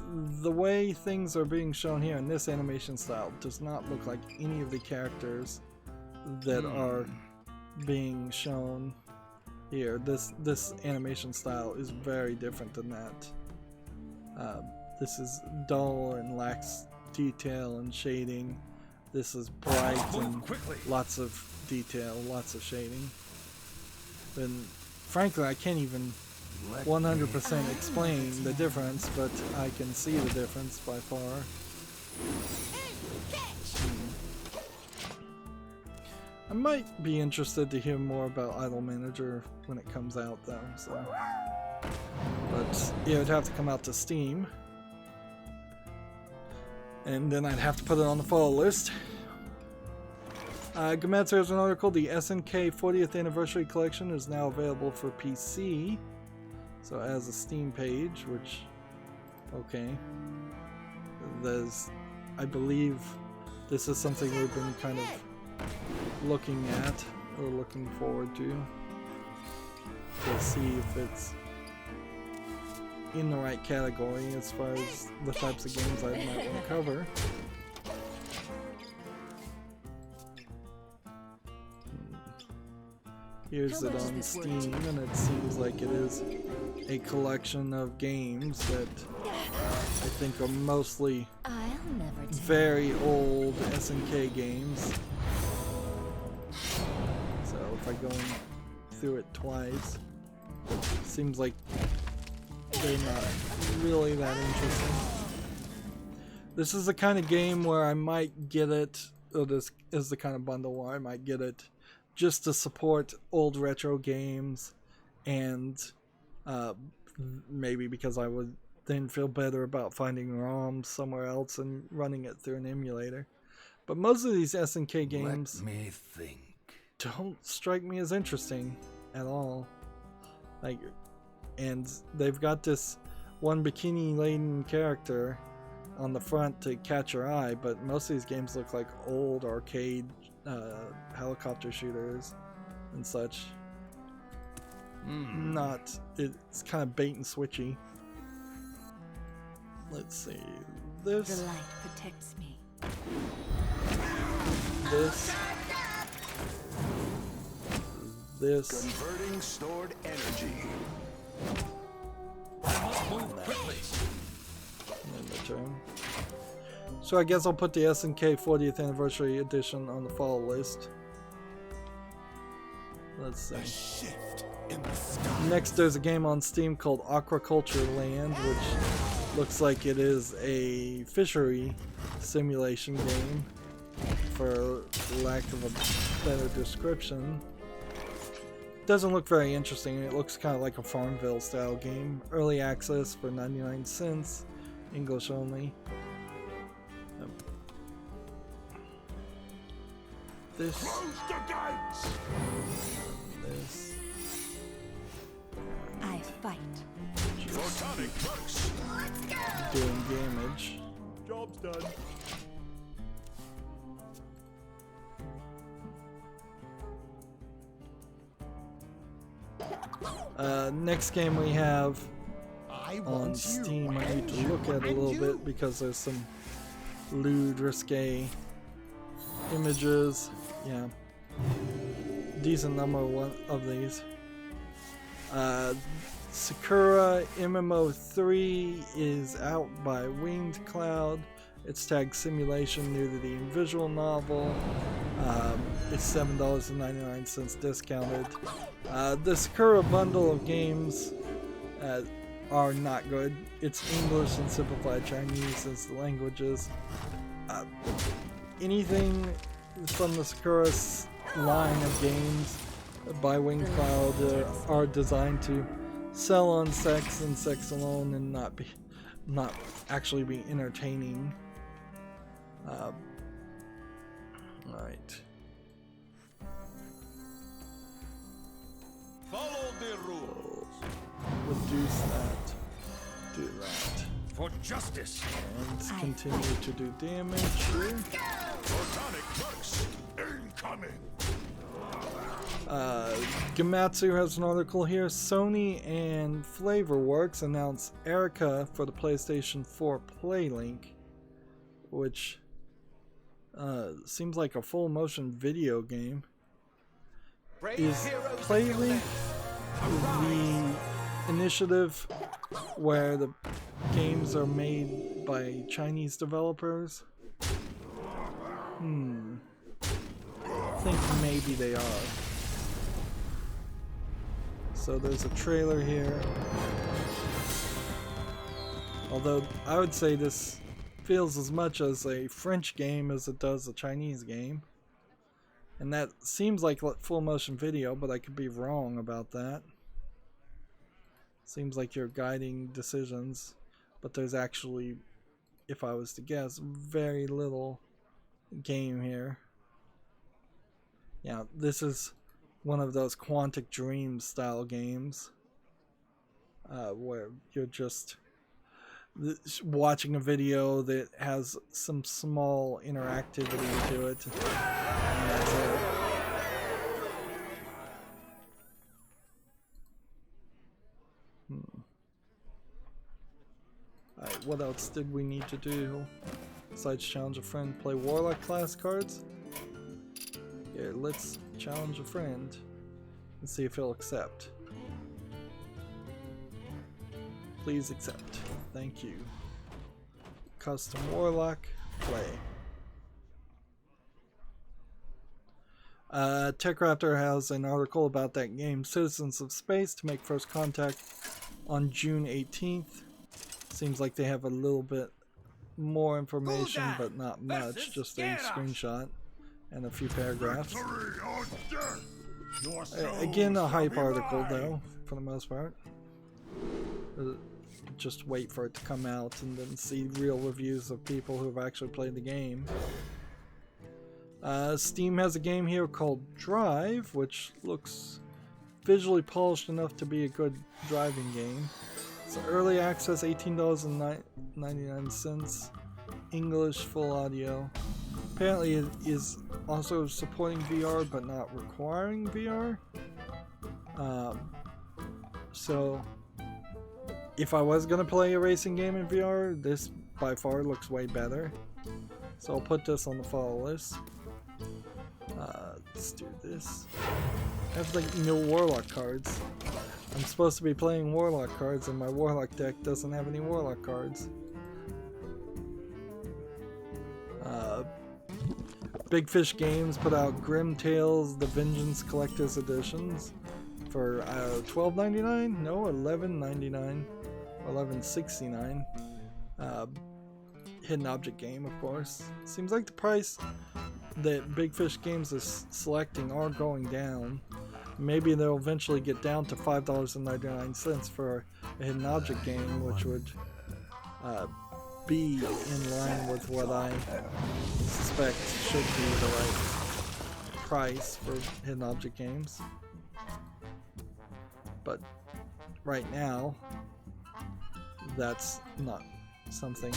the way things are being shown here in this animation style does not look like any of the characters that are being shown here. This animation style is very different than that. This is dull and lacks detail and shading. This is bright and lots of detail, lots of shading. And frankly, I can't even 100% explain the difference, but I can see the difference by far. I might be interested to hear more about Idle Manager when it comes out, though. So, but yeah, it'd have to come out to Steam, and then I'd have to put it on the follow list. Gametsu has an article. The SNK 40th Anniversary Collection is now available for PC. So it has a Steam page, which, okay. I believe this is something we've been kind of looking at, or looking forward to see if it's in the right category as far as the types of games I might want to cover. Here's it on Steam, and it seems like it is a collection of games that I think are mostly very old SNK games. So if I go through it twice, it seems like they're not really that interesting. This is the kind of game where I might get it, or this is the kind of bundle where I might get it just to support old retro games, and maybe because I would then feel better about finding ROMs somewhere else and running it through an emulator. But most of these SNK games don't strike me as interesting at all. Like, and they've got this one bikini-laden character on the front to catch your eye, but most of these games look like old arcade helicopter shooters and such. It's kind of bait and switchy. Let's see. The light protects me. This. Converting stored energy. And term. So I guess I'll put the SNK 40th Anniversary Edition on the fall list. Let's see. Next, there's a game on Steam called Aquaculture Land, which looks like it is a fishery simulation game, for lack of a better description. Doesn't look very interesting. It looks kind of like a Farmville style game. Early access for 99 cents, English only. This. This. I fight. Doing damage. Job's done. Next game we have on Steam, I need to look at a little bit because there's some lewd, risque images. Yeah, decent number of these. Sakura MMO3 is out by Winged Cloud. It's tagged simulation nudity and visual novel. It's $7.99 discounted. The Sakura bundle of games are not good. It's English and simplified Chinese as the languages. Anything from the Sakura line of games by Winged Cloud are designed to sell on sex and sex alone and not actually be entertaining. Alright. Follow the rules. Reduce that. Do that. For justice. And continue to do damage. Photonic perks incoming. Gamatsu has an article here. Sony and Flavorworks announced Erica for the PlayStation 4 PlayLink, which seems like a full motion video game. Is PlayLink the initiative where the games are made by Chinese developers? I think maybe they are. So there's a trailer here. Although I would say this feels as much as a French game as it does a Chinese game. And that seems like full motion video, but I could be wrong about that. Seems like you're guiding decisions, but there's actually, if I was to guess, very little game here. Yeah, this is one of those Quantic Dream style games where you're just watching a video that has some small interactivity to it. And that's it. Alright, what else did we need to do? Besides challenge a friend, play Warlock class cards? Here, let's challenge a friend and see if he'll accept. Please accept. Thank you. Custom Warlock, play. TechRaptor has an article about that game, Citizens of Space, to make first contact on June 18th. Seems like they have a little bit more information, but not much. Just a screenshot and a few paragraphs. Again, a hype article, though, for the most part. Just wait for it to come out and then see real reviews of people who have actually played the game. Steam has a game here called Drive, which looks visually polished enough to be a good driving game. It's early access, $18.99, English, full audio. Apparently it is also supporting VR but not requiring VR. So if I was going to play a racing game in VR, this by far looks way better. So I'll put this on the follow list. Let's do this. I have like no Warlock cards. I'm supposed to be playing Warlock cards and my Warlock deck doesn't have any Warlock cards. Big Fish Games put out Grim Tales: The Vengeance Collector's Editions for $12.99? No, $11.99, $11.69. Hidden object game, of course. Seems like the price that Big Fish Games is selecting are going down. Maybe they'll eventually get down to $5.99 for a hidden object game, which would be in line with what I suspect should be the right price for hidden object games. But right now, that's not something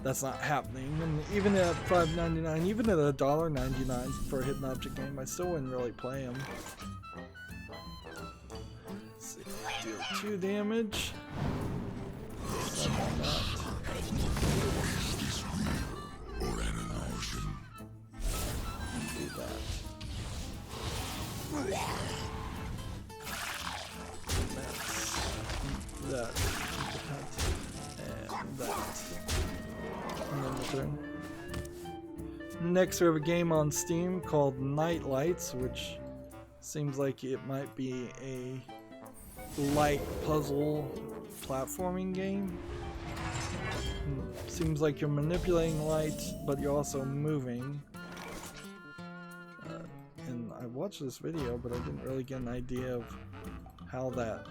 that's not happening. And even at $5.99, even at $1.99 for a hidden object game, I still wouldn't really play them. Let's see, deal 2 damage. Do that. That. And that. And then the turn. Next we have a game on Steam called Night Lights, which seems like it might be a light puzzle platforming game. Seems like you're manipulating light, but you're also moving. And I watched this video, but I didn't really get an idea of how that...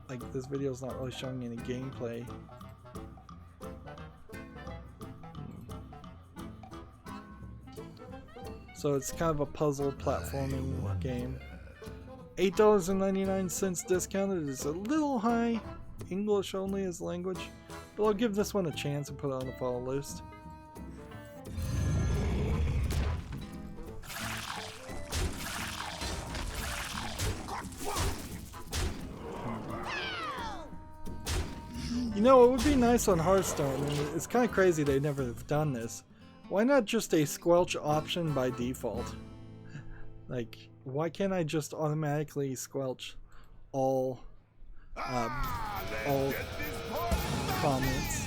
Like, this video's not really showing any gameplay. So it's kind of a puzzle platforming game. $8.99 discounted is a little high. English only as language. But I'll give this one a chance and put it on the follow list. You know, it would be nice on Hearthstone, and it's kind of crazy they never have done this. Why not just a squelch option by default? Like, why can't I just automatically squelch all comments?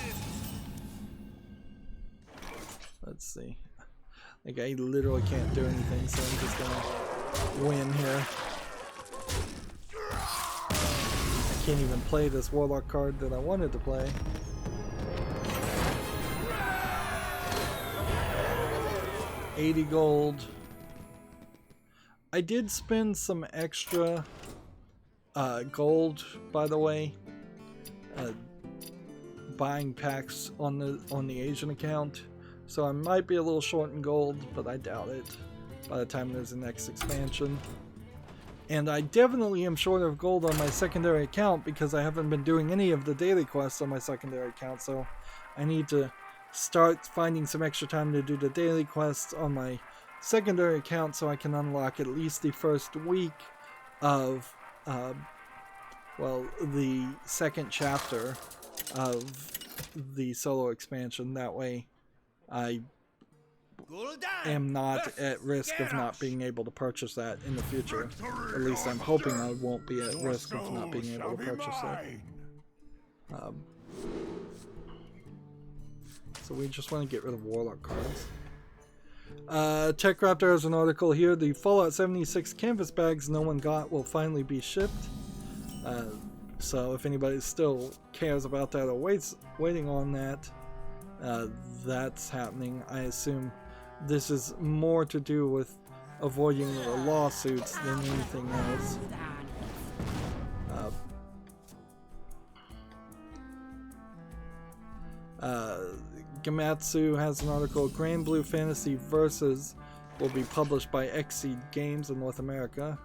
Let's see. Like, I literally can't do anything, so I'm just gonna win here. I can't even play this Warlock card that I wanted to play. $80 gold. I did spend some extra gold, by the way, buying packs on the Asian account, so I might be a little short in gold, but I doubt it by the time there's the next expansion. And I definitely am short of gold on my secondary account because I haven't been doing any of the daily quests on my secondary account, so I need to start finding some extra time to do the daily quests on my secondary account so I can unlock at least the first week of well, the second chapter of the solo expansion. That way I am not at risk of not being able to purchase that in the future. At least I'm hoping I won't be at risk of not being able to purchase it. So we just want to get rid of Warlock cards. TechRaptor has an article here. The Fallout 76 canvas bags no one got will finally be shipped. So if anybody still cares about that or waiting on that, that's happening. I assume this is more to do with avoiding the lawsuits than anything else. Gamatsu has an article. Grand Blue Fantasy Versus will be published by Xseed Games in North America.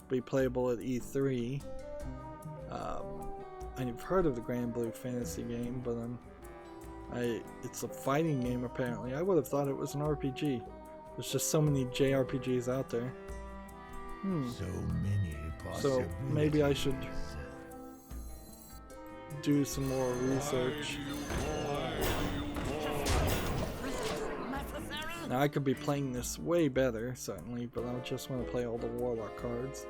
Be playable at E3. I've heard of the Grand Blue Fantasy game, but it's a fighting game apparently. I would have thought it was an RPG. There's just so many JRPGs out there. So maybe I should do some more research. Now I could be playing this way better, certainly, but I just want to play all the Warlock cards.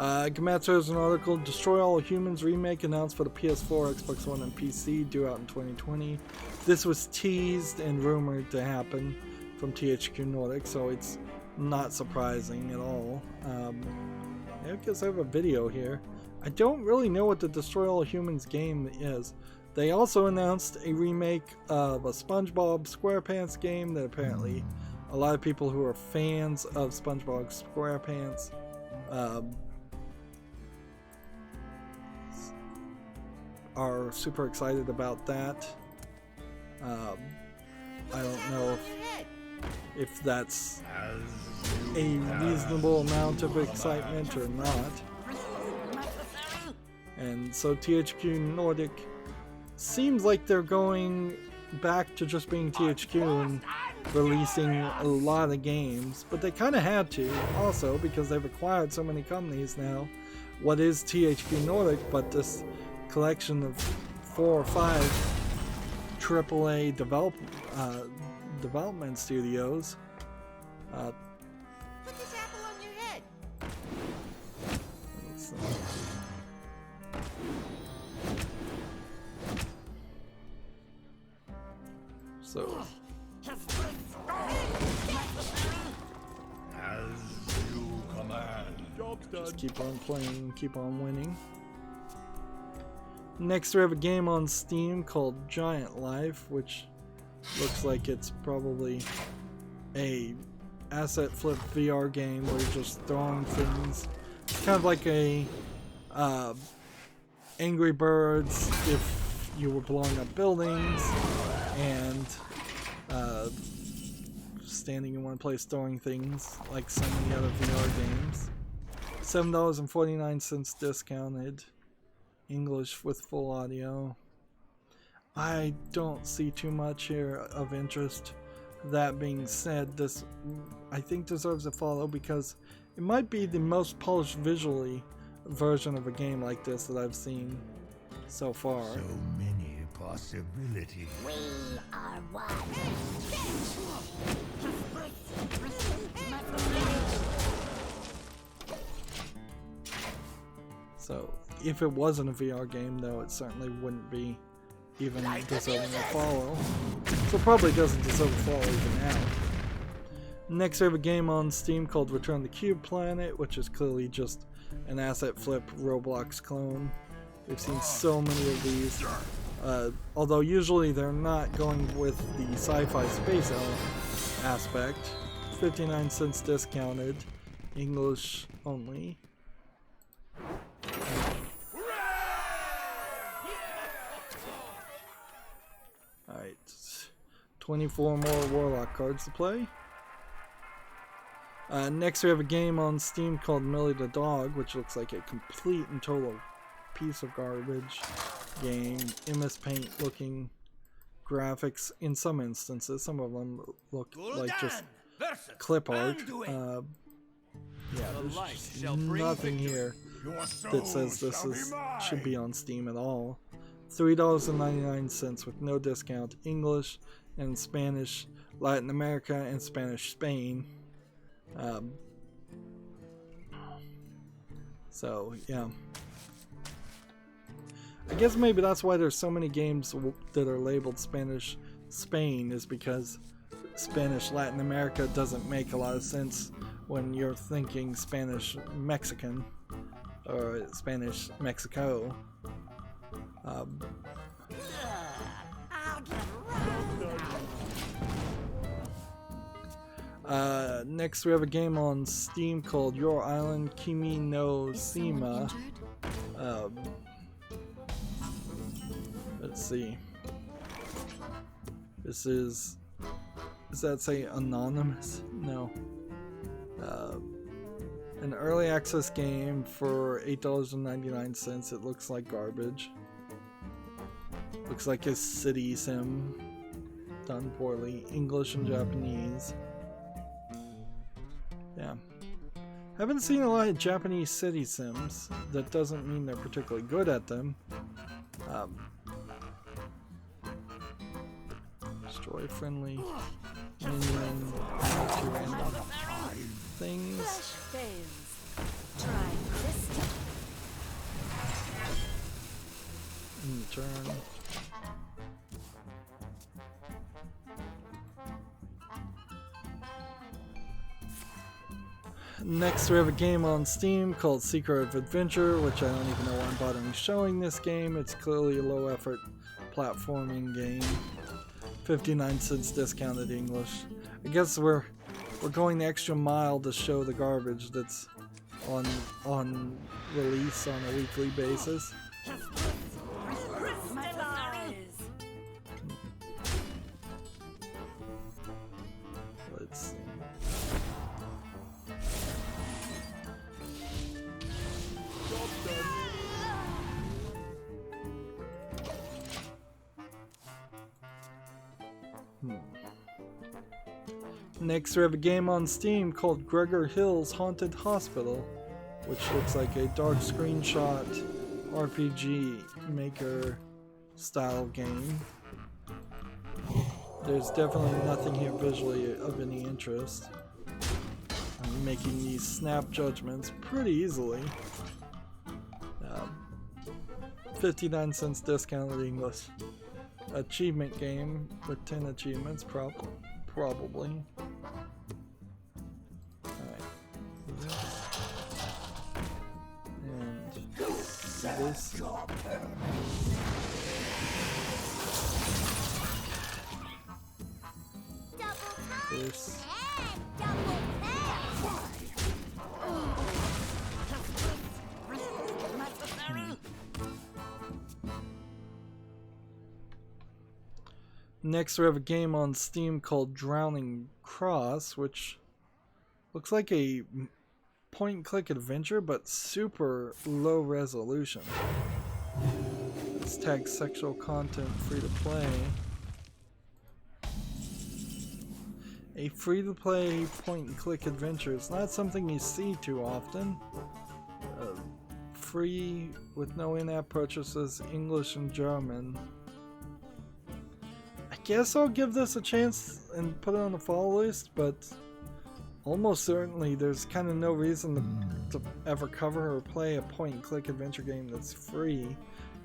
Gematsu has an article, Destroy All Humans remake announced for the PS4, Xbox One, and PC, due out in 2020. This was teased and rumored to happen from THQ Nordic, so it's not surprising at all. I guess I have a video here. I don't really know what the Destroy All Humans game is. They also announced a remake of a SpongeBob SquarePants game that apparently a lot of people who are fans of SpongeBob SquarePants are super excited about that. I don't know if that's a reasonable amount of excitement or not. And so THQ Nordic seems like they're going back to just being THQ and releasing a lot of games, but they kind of had to also because they've acquired so many companies now. What is THQ Nordic but this collection of 4 or 5 AAA development studios? Put this apple on your head. So As you command. Job's done. just keep on playing, keep on winning. Next we have a game on Steam called Giant Life, which looks like it's probably a asset flip VR game where you're just throwing things. It's kind of like a Angry Birds if you were blowing up buildings and standing in one place throwing things like so many other VR games. $7.49 discounted. English with full audio. I don't see too much here of interest. That being said, this I think deserves a follow because it might be the most polished visually version of a game like this that I've seen so far. So many possibilities. We are one. So if it wasn't a VR game, though, it certainly wouldn't be even deserving a follow. So it probably doesn't deserve a follow even now. Next we have a game on Steam called Return to Cube Planet, which is clearly just an asset flip Roblox clone. We've seen so many of these. Although usually they're not going with the sci-fi space aspect. 59 cents discounted. English only. Alright, 24 more Warlock cards to play. Next we have a game on Steam called Millie the Dog, which looks like a complete and total piece of garbage game. MS Paint looking graphics in some instances. Some of them look like just clip art. Yeah, there's just nothing here that says this should be on Steam at all. $3.99 with no discount. English and Spanish Latin America and Spanish Spain. So yeah, I guess maybe that's why there's so many games that are labeled Spanish Spain, is because Spanish Latin America doesn't make a lot of sense when you're thinking Spanish Mexican or Spanish Mexico. Next we have a game on Steam called Your Island Kimi no Sima. Let's see. This is... Does that say anonymous? No. An early access game for $8.99. It looks like garbage. Looks like a city sim done poorly. English and Japanese. Yeah. Haven't seen a lot of Japanese city sims. That doesn't mean they're particularly good at them. Destroy friendly minion, multi-random things. Try this turn. Next we have a game on Steam called Secret of Adventure, which I don't even know why I'm bothering showing this game. It's clearly a low effort platforming game. 59 cents discounted English. I guess we're going the extra mile to show the garbage that's on release on a weekly basis. Let's see. Next we have a game on Steam called Gregor Hill's Haunted Hospital, which looks like a dark screenshot RPG maker style game. There's definitely nothing here visually of any interest. I'm making these snap judgments pretty easily. 59 cents discounted English. Achievement game with 10 achievements, probably. Alright. And this. This. Next we have a game on Steam called Drowning Cross, which looks like a point and click adventure but super low resolution. It's tagged sexual content, free to play. A free to play point and click adventure is not something you see too often. Free with no in-app purchases, English and German. I guess I'll give this a chance and put it on the follow list, but almost certainly there's kind of no reason to ever cover or play a point and click adventure game that's free.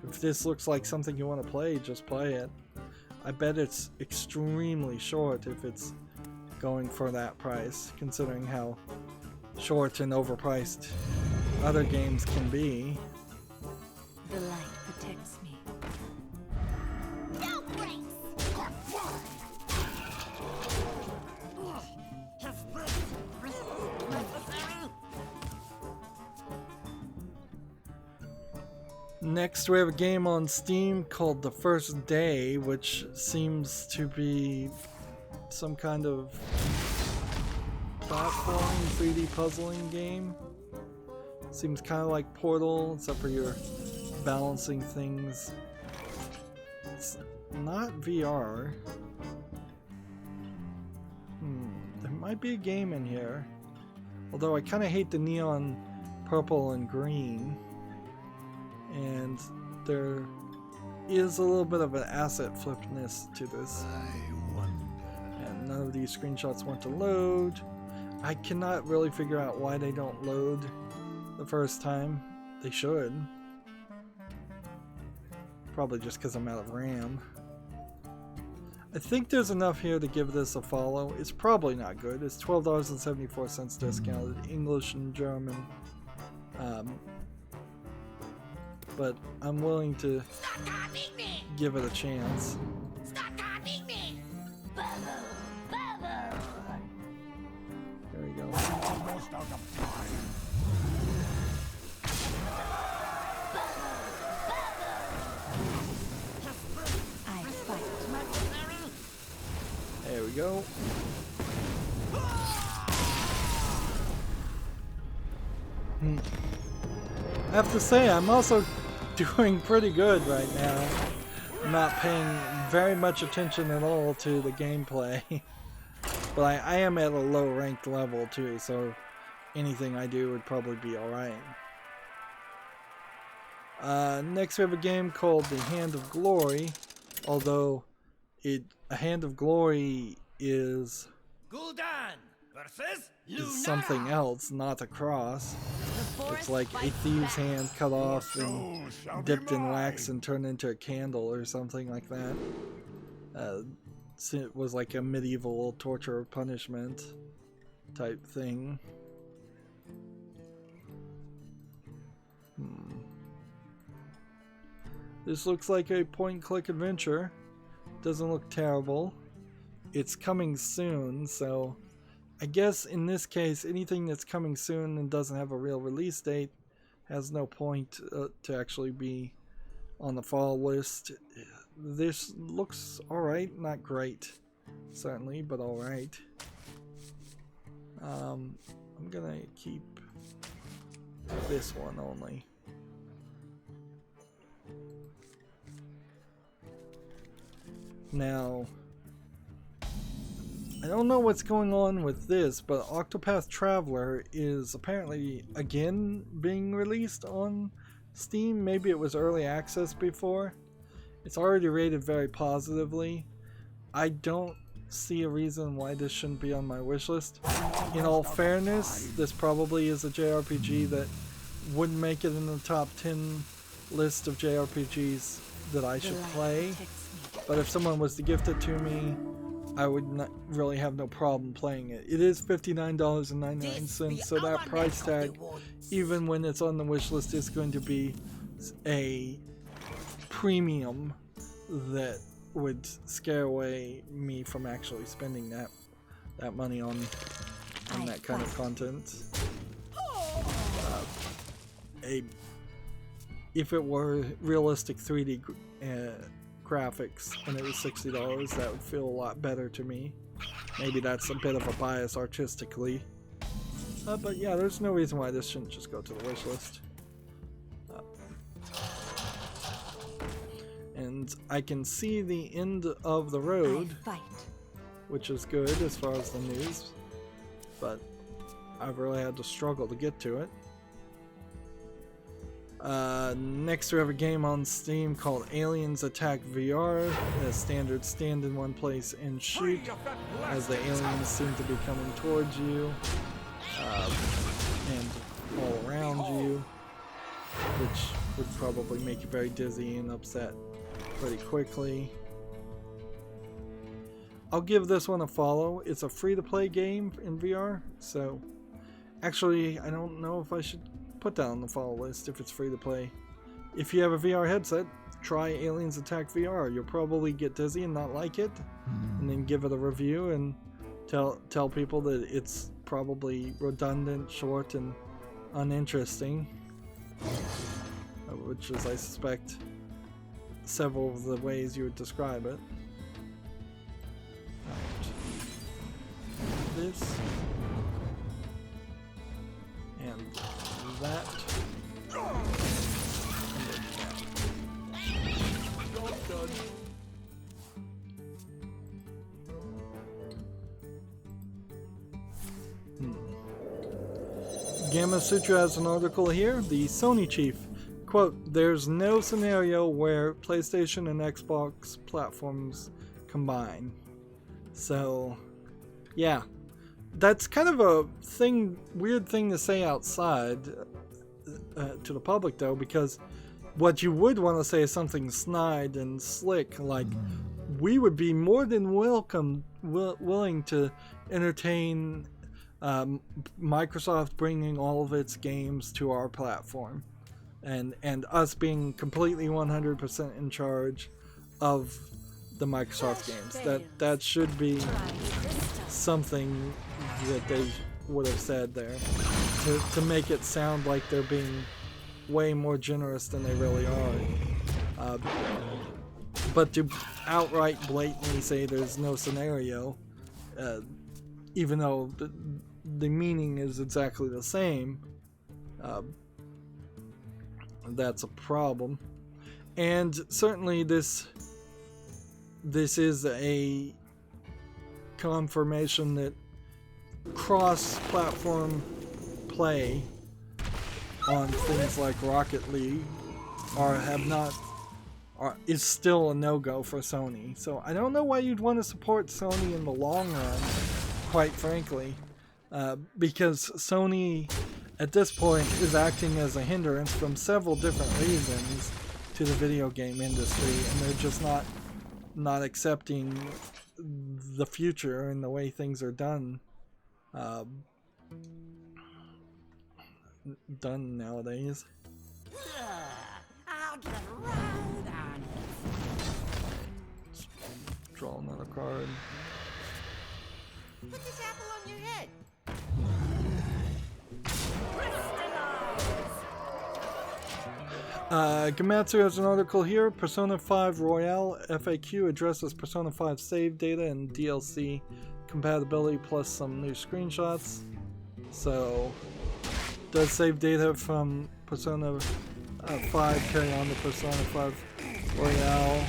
If this looks like something you want to play, just play it. I bet it's extremely short if it's going for that price, considering how short and overpriced other games can be. The light protects me. No breaks! Next we have a game on Steam called The First Day, which seems to be some kind of platform 3D puzzling game. Seems kind of like Portal, except for you're balancing things. It's not VR. There might be a game in here. Although I kind of hate the neon purple and green. And there is a little bit of an asset flipness to this. And none of these screenshots want to load. I cannot really figure out why they don't load the first time. They should. Probably just because I'm out of RAM. I think there's enough here to give this a follow. It's probably not good. It's $12.74 discounted, English and German. But I'm willing to give it a chance. Stop copying me! There we go. Almost out of time. I fight. There we go. I have to say, I'm also doing pretty good right now. I'm not paying very much attention at all to the gameplay. But I am at a low ranked level too, so anything I do would probably be alright. Next we have a game called The Hand of Glory, although a Hand of Glory is Gul'dan versus something else, not a cross. It's like a thieves' hand cut off and dipped in wax and turned into a candle or something like that. So it was like a medieval torture or punishment type thing. This looks like a point-and-click adventure. Doesn't look terrible. It's coming soon, so I guess in this case, anything that's coming soon and doesn't have a real release date has no point to actually be on the fall list. This looks alright, not great, certainly, but alright. I'm gonna keep this one only. Now, I don't know what's going on with this, but Octopath Traveler is apparently again being released on Steam. Maybe it was early access before. It's already rated very positively. I don't see a reason why this shouldn't be on my wish list. In all fairness, this probably is a JRPG that wouldn't make it in the top 10 list of JRPGs that I should play. But if someone was to gift it to me, I would not really have no problem playing it. It is $59.99, so that price tag, even when it's on the wish list, is going to be a premium that would scare away me from actually spending that money on that kind of content. If it were realistic 3D graphics and it was $60, that would feel a lot better to me. Maybe that's a bit of a bias artistically. But yeah, there's no reason why this shouldn't just go to the wish list. And I can see the end of the road, which is good as far as the news, but I've really had to struggle to get to it. Next we have a game on Steam called Aliens Attack VR. A standard stand in one place and shoot as the aliens seem to be coming towards you and all around you, which would probably make you very dizzy and upset pretty quickly. I'll give this one a follow. It's a free-to-play game in VR, so actually I don't know if I should put that on the follow list if it's free to play. If you have a VR headset, try Aliens Attack VR. You'll probably get dizzy and not like it, and then give it a review and tell people that it's probably redundant, short, and uninteresting, which is, I suspect, several of the ways you would describe it. Right. This and that. Gamma Sutra has an article here. The Sony chief, quote, "There's no scenario where PlayStation and Xbox platforms combine." So, yeah. That's kind of a weird thing to say outside to the public, though, because what you would want to say is something snide and slick, like, we would be more than willing to entertain Microsoft bringing all of its games to our platform, and us being completely 100% in charge of the Microsoft games. That should be something that they would have said there to make it sound like they're being way more generous than they really are. But to outright blatantly say there's no scenario, even though the meaning is exactly the same, that's a problem. And certainly this is a confirmation that cross-platform play on things like Rocket League is still a no-go for Sony. So I don't know why you'd want to support Sony in the long run, quite frankly, because Sony at this point is acting as a hindrance from several different reasons to the video game industry, and they're just not accepting the future and the way things are done nowadays. I'll get right on it. Draw another card. Put this apple on your head. Gamatsu has an article here. Persona 5 Royale FAQ addresses Persona 5 save data and DLC compatibility plus some new screenshots. So, does save data from Persona 5 carry on to Persona 5 Royale?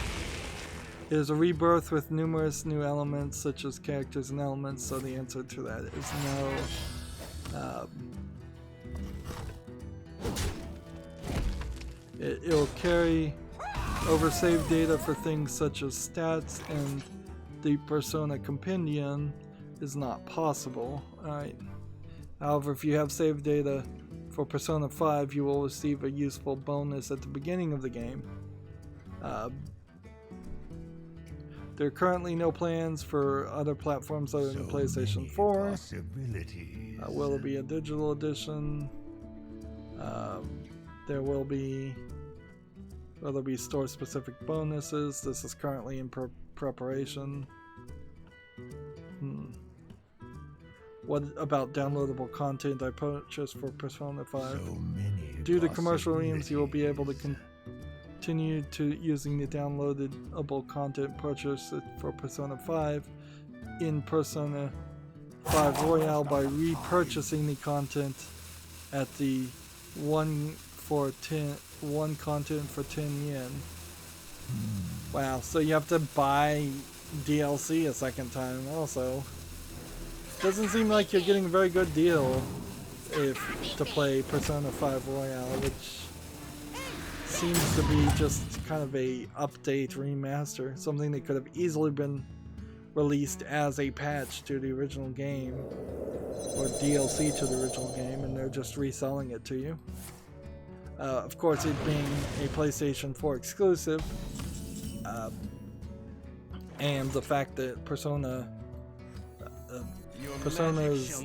It is a rebirth with numerous new elements such as characters and elements, so the answer to that is no. It will carry over save data for things such as stats, and the Persona Compendium is not possible. Alright. However, if you have save data for Persona 5, you will receive a useful bonus at the beginning of the game. There are currently no plans for other platforms other than PlayStation 4. Will there be a digital edition? There will be store-specific bonuses. This is currently in preparation. What about downloadable content I purchased for Persona 5? Due to commercial reasons, you will be able to continue to using the downloadable content purchased for Persona 5 in Persona 5 Royale by repurchasing the content at the one content for 10 yen. Wow, so you have to buy DLC a second time also. Doesn't seem like you're getting a very good deal to play Persona 5 Royale, which seems to be just kind of a update remaster, something that could have easily been released as a patch to the original game or DLC to the original game, and they're just reselling it to you. Of course, it being a PlayStation 4 exclusive, and the fact that Persona's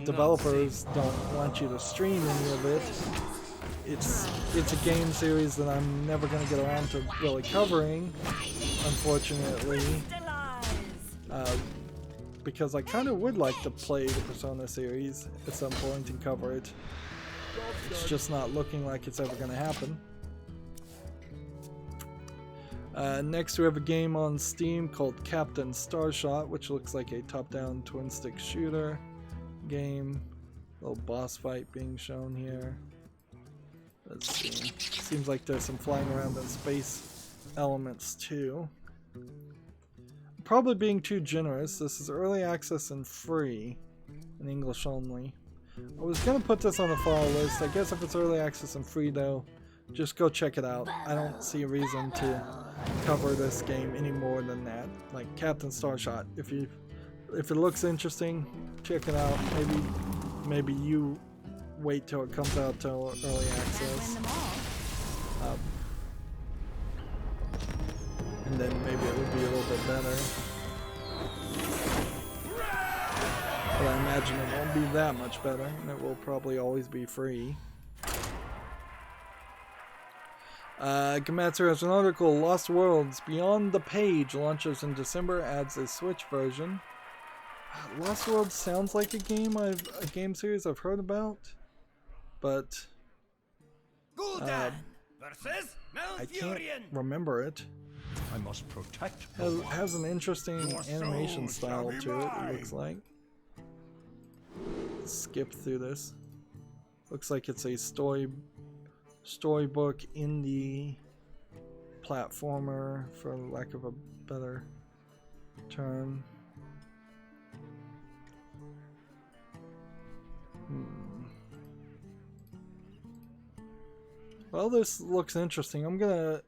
developers don't want you to stream any of it. It's a game series that I'm never going to get around to really covering, unfortunately, because I kind of would like to play the Persona series at some point and cover it. It's just not looking like it's ever going to happen. Next we have a game on Steam called Captain Starshot, which looks like a top-down twin-stick shooter game. Little boss fight being shown here. Let's see. Seems like there's some flying around in space elements too. Probably being too generous. This is early access and free, in English only. I was gonna put this on the follow list. I guess if it's early access and free though, just go check it out. I don't see a reason to cover this game any more than that. Like Captain Starshot, if it looks interesting, check it out. Maybe you wait till it comes out till early access, and then maybe it would be a little bit better. But I imagine it won't be that much better, and it will probably always be free. Gamatsu has an article, Lost Worlds Beyond the Page launches in December, adds a Switch version. Lost Worlds sounds like a game series I've heard about, but I can't remember it. I must protect It has an interesting animation style to it, it looks like. Skip through this. Looks like it's a storybook indie platformer, for lack of a better term. Well, this looks interesting. I'm gonna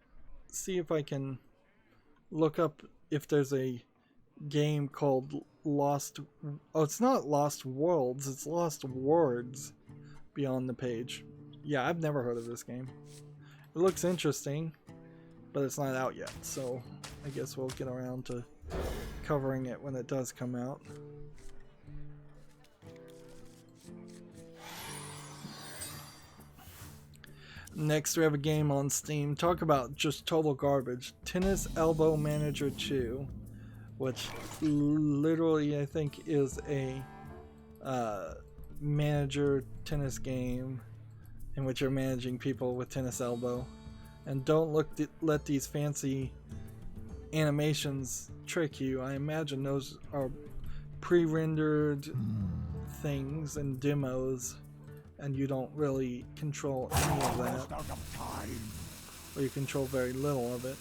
see if I can look up if there's a game called Lost... Oh, it's not Lost Worlds, it's Lost Words. beyond the page. Yeah, I've never heard of this game. It looks interesting, but it's not out yet, so I guess we'll get around to covering it when it does come out. Next, we have a game on Steam. Talk about just total garbage. Tennis Elbow Manager 2, which literally I think is a manager tennis game in which you're managing people with tennis elbow. And don't let these fancy animations trick you. I imagine those are pre-rendered things and demos, and you don't really control any of that, or you control very little of it.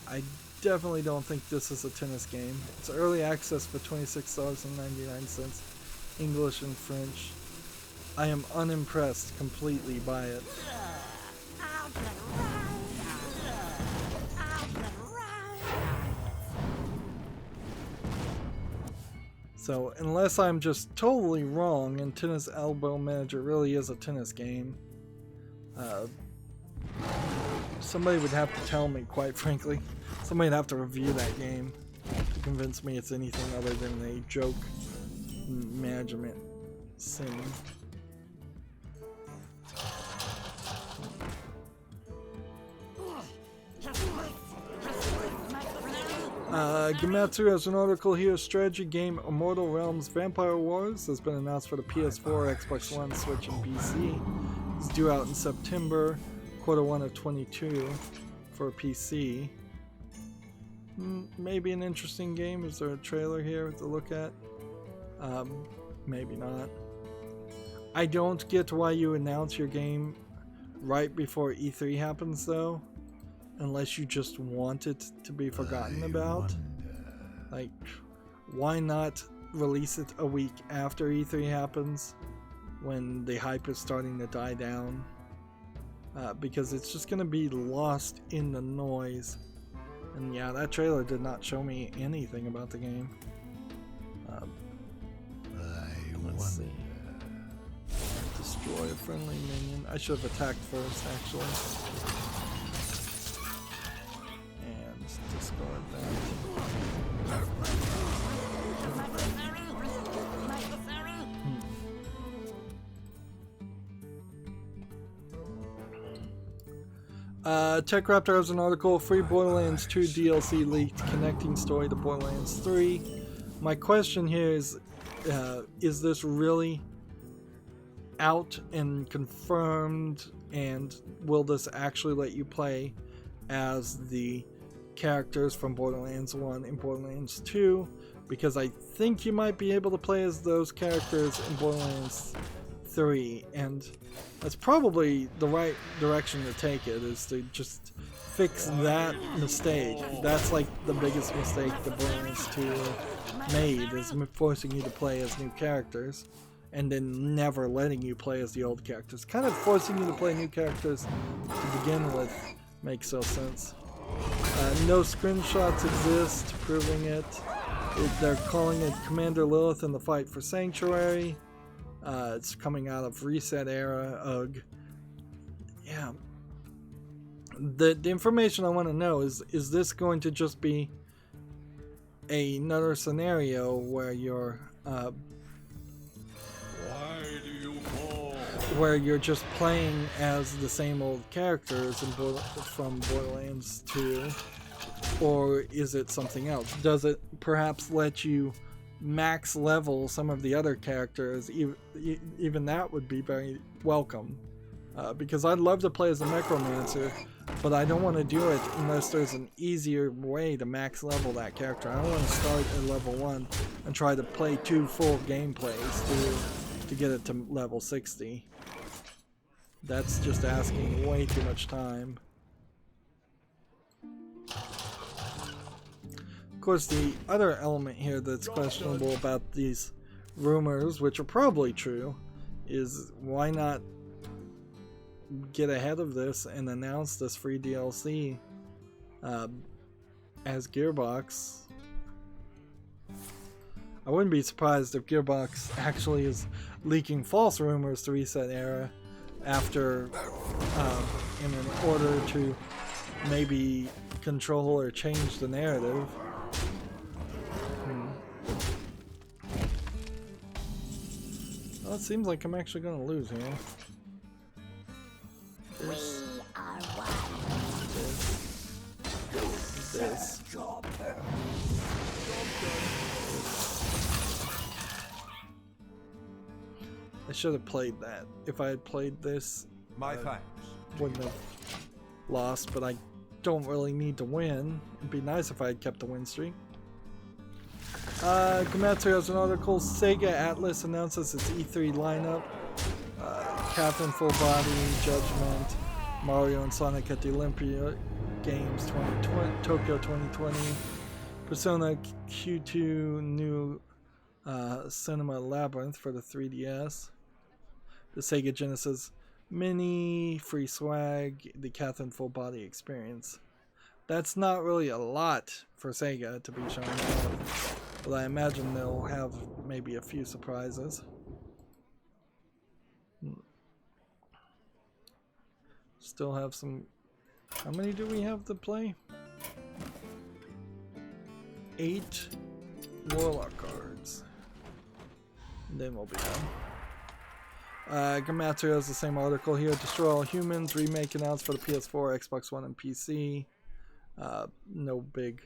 I definitely don't think this is a tennis game. It's early access for $26.99, English and French. I am unimpressed completely by it. So, unless I'm just totally wrong and Tennis Elbow Manager really is a tennis game, somebody would have to tell me, quite frankly. Somebody would have to review that game to convince me it's anything other than a joke management sim. Gematsu has an article here. Strategy game Immortal Realms Vampire Wars has been announced for the PS4, Xbox One, Switch, and PC. It's due out in September, Q1 of 22 for PC. Maybe an interesting game. Is there a trailer here to look at? Maybe not. I don't get why you announce your game right before E3 happens, though. Unless you just want it to be forgotten about. Like, why not release it a week after E3 happens when the hype is starting to die down? Because it's just going to be lost in the noise. And yeah, that trailer did not show me anything about the game. Let's see. Destroy a friendly minion. I should have attacked first, actually. Discard that. TechRaptor has an article, Free Borderlands 2 DLC leaked, connecting story to Borderlands 3. My question here is this really out and confirmed, and will this actually let you play as the characters from Borderlands 1 and Borderlands 2? Because I think you might be able to play as those characters in Borderlands 3, and that's probably the right direction to take it, is to just fix that mistake. That's like the biggest mistake that Borderlands 2 made, is forcing you to play as new characters and then never letting you play as the old characters. Kind of forcing you to play new characters to begin with makes no sense. No screenshots exist proving it. They're calling it Commander Lilith in the Fight for Sanctuary. It's coming out of Reset Era. Ugh. Yeah. The information I want to know is this going to just be another scenario where you're just playing as the same old characters from Borderlands 2, or is it something else? Does it perhaps let you max level some of the other characters? Even that would be very welcome, because I'd love to play as a Necromancer, but I don't want to do it unless there's an easier way to max level that character. I don't want to start at level 1 and try to play 2 full gameplays to get it to level 60. That's just asking way too much time. Of course, the other element here that's questionable about these rumors, which are probably true, is why not get ahead of this and announce this free DLC as Gearbox? I wouldn't be surprised if Gearbox actually is leaking false rumors to Reset Era after, in order to maybe control or change the narrative. Well, it seems like I'm actually going to lose here. This. I should have played that. If I had played this, My thanks. wouldn't have lost, but I don't really need to win. It'd be nice if I had kept the win streak. Komatsu has an article. Sega Atlas announces its E3 lineup. Catherine Full Body, Judgment, Mario and Sonic at the Olympia Games 2020, Tokyo 2020, Persona Q2 new Cinema Labyrinth for the 3DS, the Sega Genesis Mini, free swag, the Catherine Full Body Experience. That's not really a lot for Sega to be showing off, but I imagine they'll have maybe a few surprises. Still have some. How many do we have to play? 8 Warlock cards. And then we'll be done. Gamatsu has the same article here. Destroy All Humans remake announced for the PS4, Xbox One, and PC. No big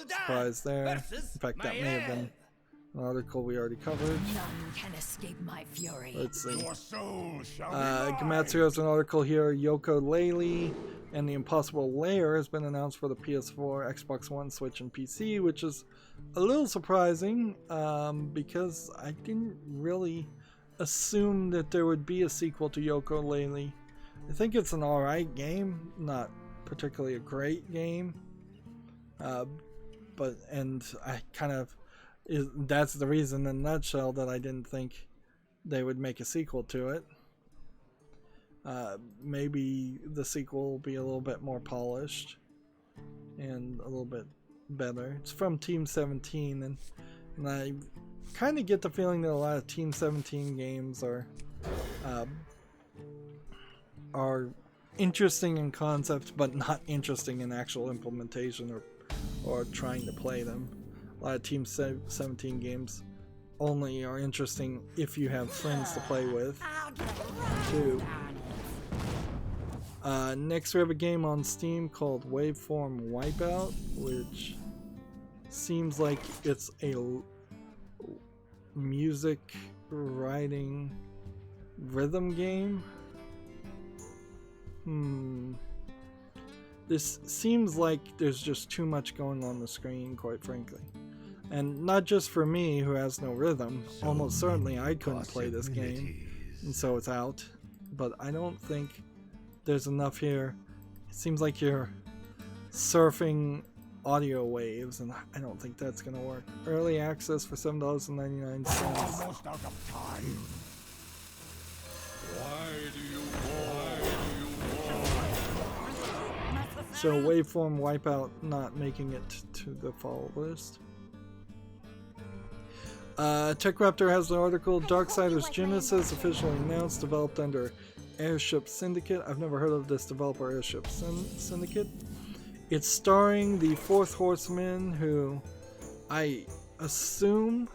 surprise there. In fact, that may have been an article we already covered. None can escape my fury. Let's see. Your soul shall be mine. Gamatsu has an article here. Yooka-Laylee and the Impossible Lair has been announced for the PS4, Xbox One, Switch, and PC, which is a little surprising because I didn't really assume that there would be a sequel to Yooka-Laylee. I think it's an alright game, not particularly a great game, but I kind of that's the reason in a nutshell that I didn't think they would make a sequel to it. Maybe the sequel will be a little bit more polished and a little bit better. It's from Team 17, and I kind of get the feeling that a lot of Team 17 games are interesting in concept but not interesting in actual implementation or trying to play them. A lot of Team 17 games only are interesting if you have friends to play with, too. Next we have a game on Steam called Waveform Wipeout, which seems like it's a music writing rhythm game. This seems like there's just too much going on the screen, quite frankly. And not just for me, who has no rhythm. Almost certainly I couldn't play this game, and so it's out. But I don't think there's enough here. It seems like you're surfing audio waves, and I don't think that's gonna work. Early access for $7.99. Almost out of time. So Waveform Wipeout not making it to the fall list. TechRaptor has an article. Darksiders Genesis officially announced, developed under Airship Syndicate. I've never heard of this developer, Airship Syndicate. It's starring the Fourth Horseman, who I assume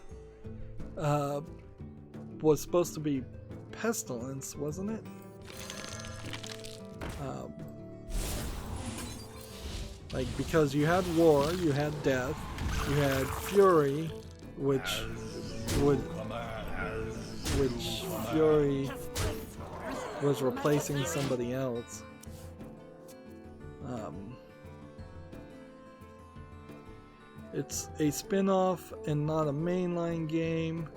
was supposed to be Pestilence, wasn't it? Like, because you had War, you had Death, you had Fury, which Fury was replacing somebody else. It's a spin-off and not a mainline game.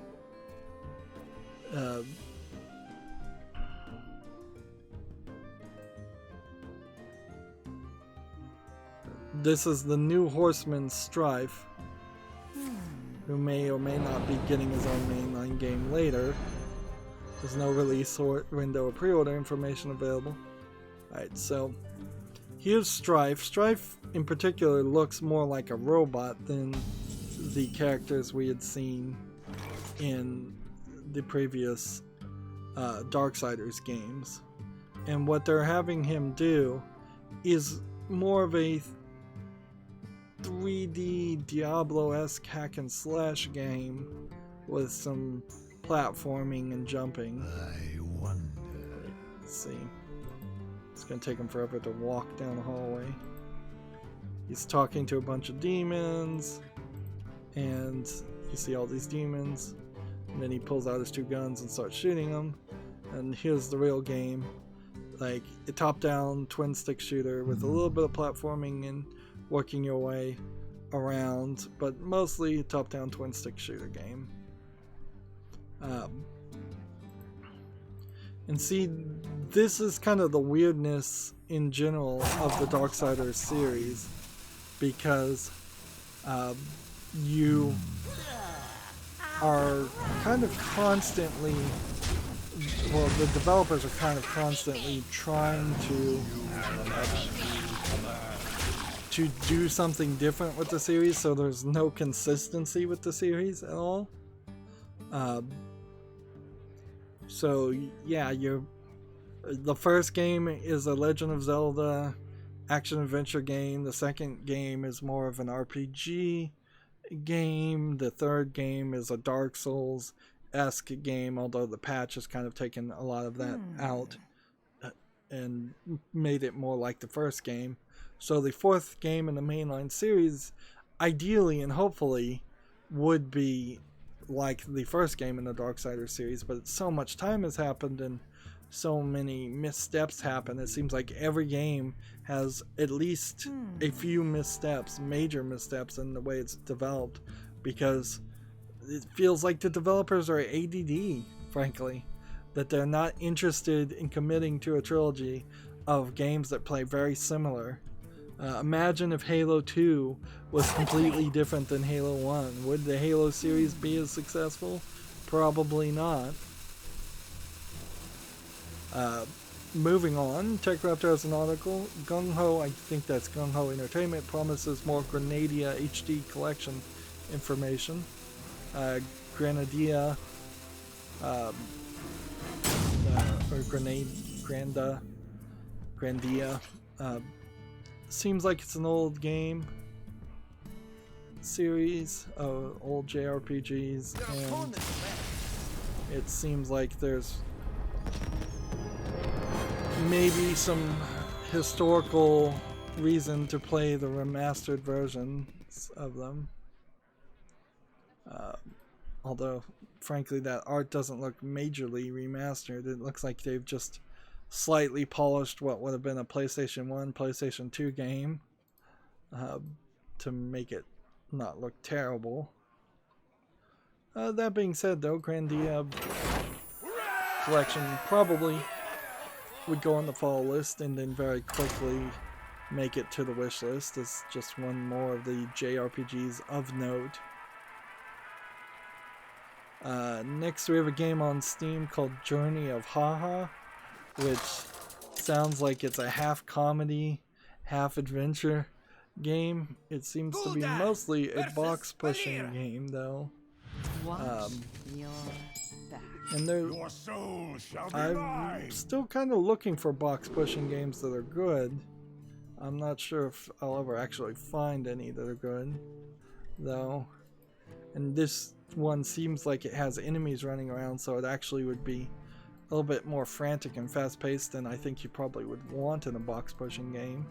This is the new Horseman Strife, who may or may not be getting his own mainline game later. There's no release or window or pre-order information available. Alright, so here's Strife. Strife in particular looks more like a robot than the characters we had seen in the previous Darksiders games. And what they're having him do is more of a 3D Diablo-esque hack and slash game with some platforming and jumping. I wonder. Let's see. It's gonna take him forever to walk down the hallway. He's talking to a bunch of demons, and you see all these demons, and then he pulls out his 2 guns and starts shooting them. And here's the real game, like a top-down twin-stick shooter with a little bit of platforming and working your way around, but mostly a top-down twin-stick shooter game. And see, this is kind of the weirdness in general of the Darksiders series, because you are kind of constantly, well, the developers are kind of constantly trying to do something different with the series, so there's no consistency with the series at all. So yeah, the first game is a Legend of Zelda action-adventure game. The second game is more of an RPG game. The third game is a Dark Souls-esque game, although the patch has kind of taken a lot of that out and made it more like the first game. So the fourth game in the mainline series, ideally and hopefully, would be like the first game in the Darksiders series, but so much time has happened and so many missteps happen. It seems like every game has at least a few missteps, major missteps in the way it's developed, because it feels like the developers are ADD, frankly, that they're not interested in committing to a trilogy of games that play very similar. Imagine if Halo 2 was completely different than Halo 1. Would the Halo series be as successful? Probably not. Moving on, TechRaptor has an article. Gung Ho, I think that's Gung Ho Entertainment, promises more Granadia HD collection information. Granadia, or Grandia, seems like it's an old game series of old JRPGs, and it seems like there's maybe some historical reason to play the remastered versions of them. Although, frankly, that art doesn't look majorly remastered. It looks like they've just slightly polished what would have been a PlayStation 1, PlayStation 2 game to make it not look terrible. That being said, though, Grandia collection probably would go on the fall list and then very quickly make it to the wish list as just one more of the JRPGs of note. Next we have a game on Steam called Journey of Haha, which sounds like it's a half comedy, half adventure game. It seems to be mostly a box pushing game though. Watch your back. And Your soul shall be I'm mine. still kind of looking for box pushing games that are good. I'm not sure if I'll ever actually find any that are good though. And this one seems like it has enemies running around, so it actually would be a little bit more frantic and fast-paced than I think you probably would want in a box-pushing game.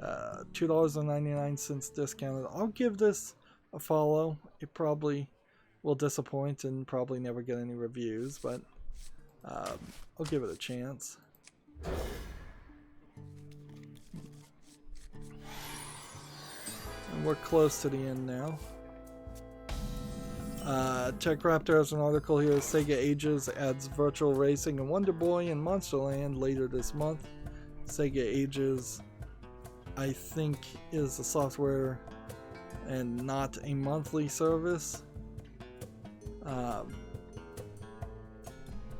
$2.99 discounted. I'll give this a follow. It probably will disappoint and probably never get any reviews, but I'll give it a chance. And we're close to the end now. TechRaptor has an article here. Sega Ages adds virtual racing in Wonder Boy and Monsterland later this month. Sega Ages, I think, is a software and not a monthly service.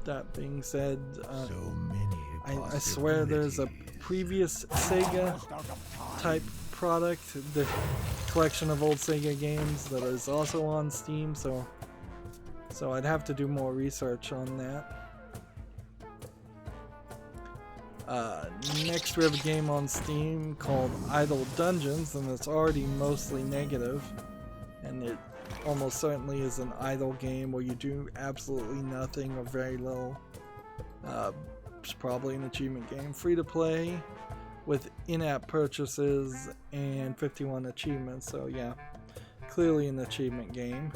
That being said, So many I swear there's a previous Sega type product that collection of old Sega games that is also on Steam, so I'd have to do more research on that. Next we have a game on Steam called Idle Dungeons, and it's already mostly negative, and it almost certainly is an idle game where you do absolutely nothing or very little. It's probably an achievement game. Free to play with in-app purchases and 51 achievements, so yeah, clearly an achievement game.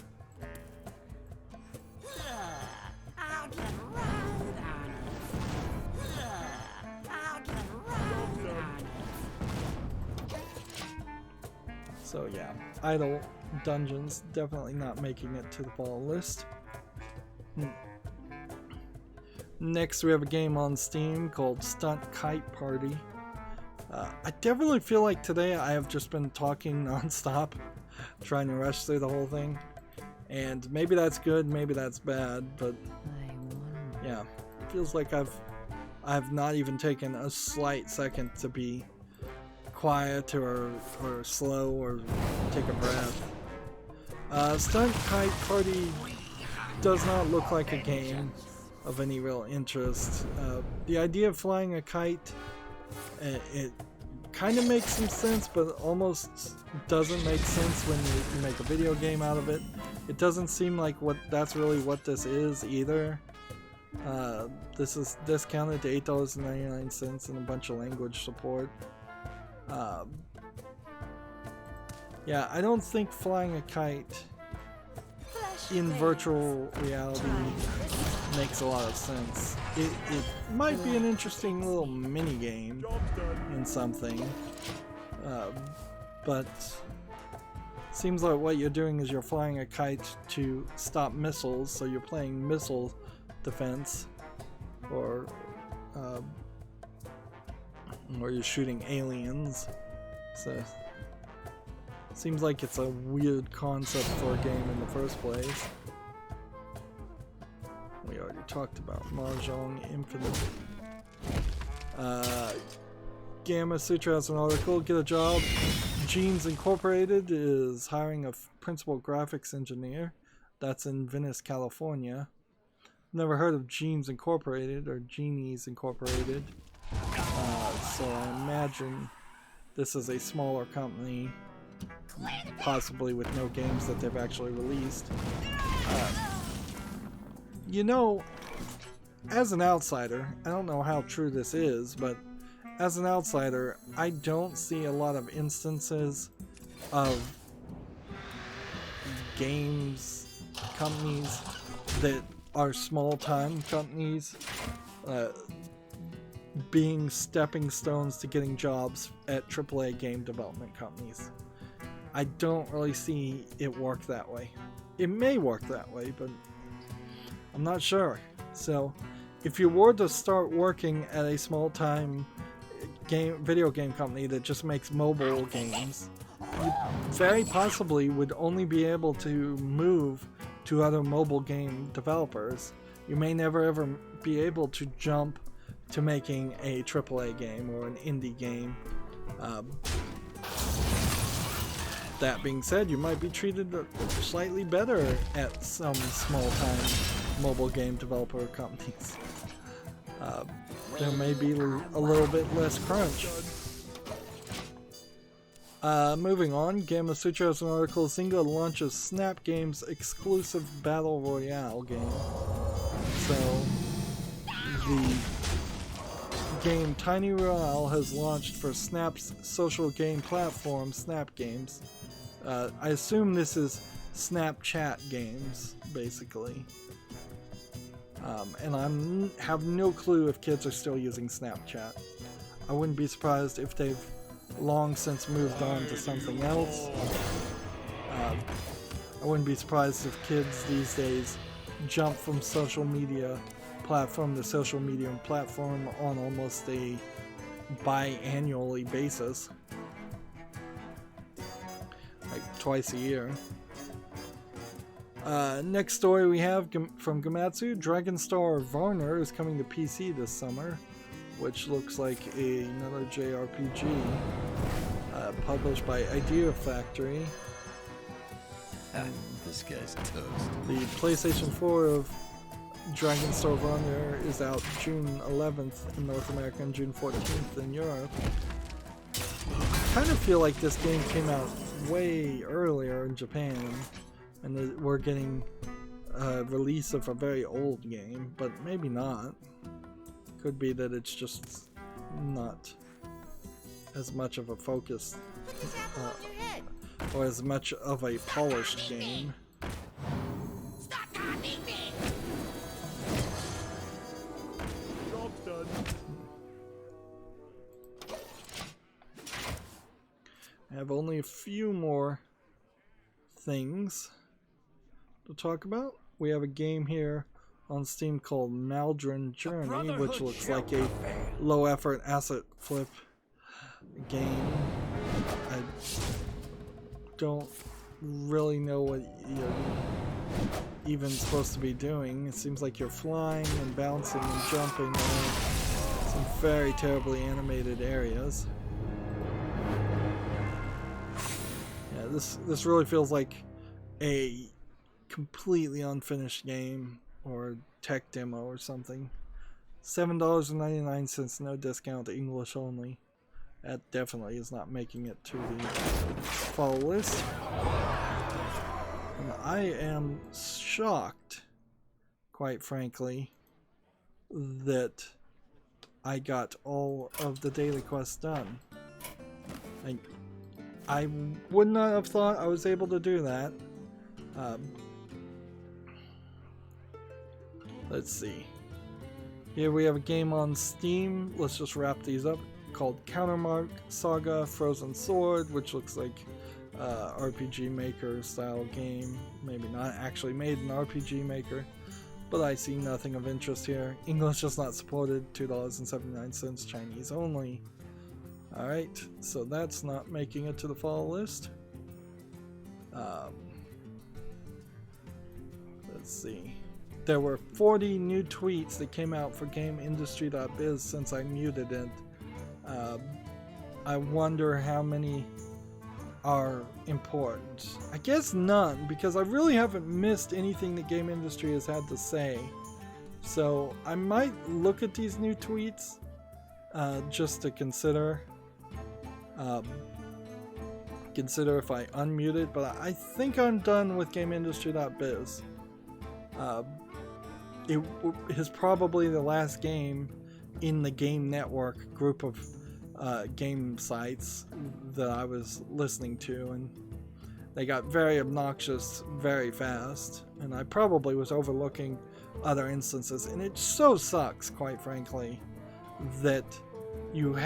So yeah, Idle Dungeons definitely not making it to the ball list. Next we have a game on Steam called Stunt Kite Party. I definitely feel like today I have just been talking non-stop, trying to rush through the whole thing. And maybe that's good, maybe that's bad, but yeah, feels like I've not even taken a slight second to be quiet or slow or take a breath. Stunt Kite Party does not look like a game of any real interest. The idea of flying a kite, it kind of makes some sense, but almost doesn't make sense when you make a video game out of it. It doesn't seem like that's really what this is either. This is discounted to $8.99 and a bunch of language support. Yeah, I don't think flying a kite in virtual reality makes a lot of sense. It might be an interesting little mini game in something, but seems like what you're doing is you're flying a kite to stop missiles, so you're playing missile defense, or you're shooting aliens. So seems like it's a weird concept for a game in the first place. We already talked about Mahjong Infinite. Gamma Sutra has an article. Get a job. Genes Incorporated is hiring a principal graphics engineer. That's in Venice, California. Never heard of Genes Incorporated or Genies Incorporated. So I imagine this is a smaller company, possibly with no games that they've actually released. You know, as an outsider, I don't know how true this is, but as an outsider, I don't see a lot of instances of games companies that are small-time companies being stepping stones to getting jobs at AAA game development companies. I don't really see it work that way. It may work that way, but I'm not sure. So if you were to start working at a small-time video game company that just makes mobile games, you very possibly would only be able to move to other mobile game developers. You may never ever be able to jump to making a AAA game or an indie game. That being said, you might be treated slightly better at some small-time mobile game developer companies. There may be a little bit less crunch. Moving on, Gamma Sutra has an article. Zynga launches Snap Games exclusive Battle Royale game. So, the game Tiny Royale has launched for Snap's social game platform, Snap Games. I assume this is Snapchat games, basically. And I have no clue if kids are still using Snapchat. I wouldn't be surprised if they've long since moved on to something else. I wouldn't be surprised if kids these days jump from social media platform to social media platform on almost a biannually basis. Like twice a year. Next story we have from Gamatsu. Dragonstar Varner is coming to PC this summer, which looks like another JRPG. published by Idea Factory. This guy's toast. The PlayStation 4 of Dragon's Sword of Honor is out June 11th in North America and June 14th in Europe. I kind of feel like this game came out way earlier in Japan, and that we're getting a release of a very old game, but maybe not. Could be that it's just not as much of a focus or as much of a polished game. Stop copying me! Job's done. I have only a few more things to talk about. We have a game here on Steam called Maldron Journey, which looks like a low-effort asset flip game. I don't really know what you're even supposed to be doing. It seems like you're flying and bouncing and jumping around some very terribly animated areas. Yeah, this really feels like a completely unfinished game or tech demo or something. $7.99, no discount, English only. That definitely is not making it to the fall list. And I am shocked, quite frankly, that I got all of the daily quests done. I would not have thought I was able to do that. Let's see. Here we have a game on Steam. Let's just wrap these up. Called Countermark Saga Frozen Sword, which looks like RPG Maker style game. Maybe not actually made in RPG Maker, but I see nothing of interest here. English is not supported, $2.79, Chinese only. Alright, so that's not making it to the fall list. Let's see. There were 40 new tweets that came out for GameIndustry.biz since I muted it. I wonder how many are important. I guess none, because I really haven't missed anything the game industry has had to say. So I might look at these new tweets just to consider if I unmute it, but I think I'm done with GameIndustry.biz. It is probably the last game in the Game Network group of game sites that I was listening to, and they got very obnoxious very fast, and I probably was overlooking other instances, and it so sucks, quite frankly, that you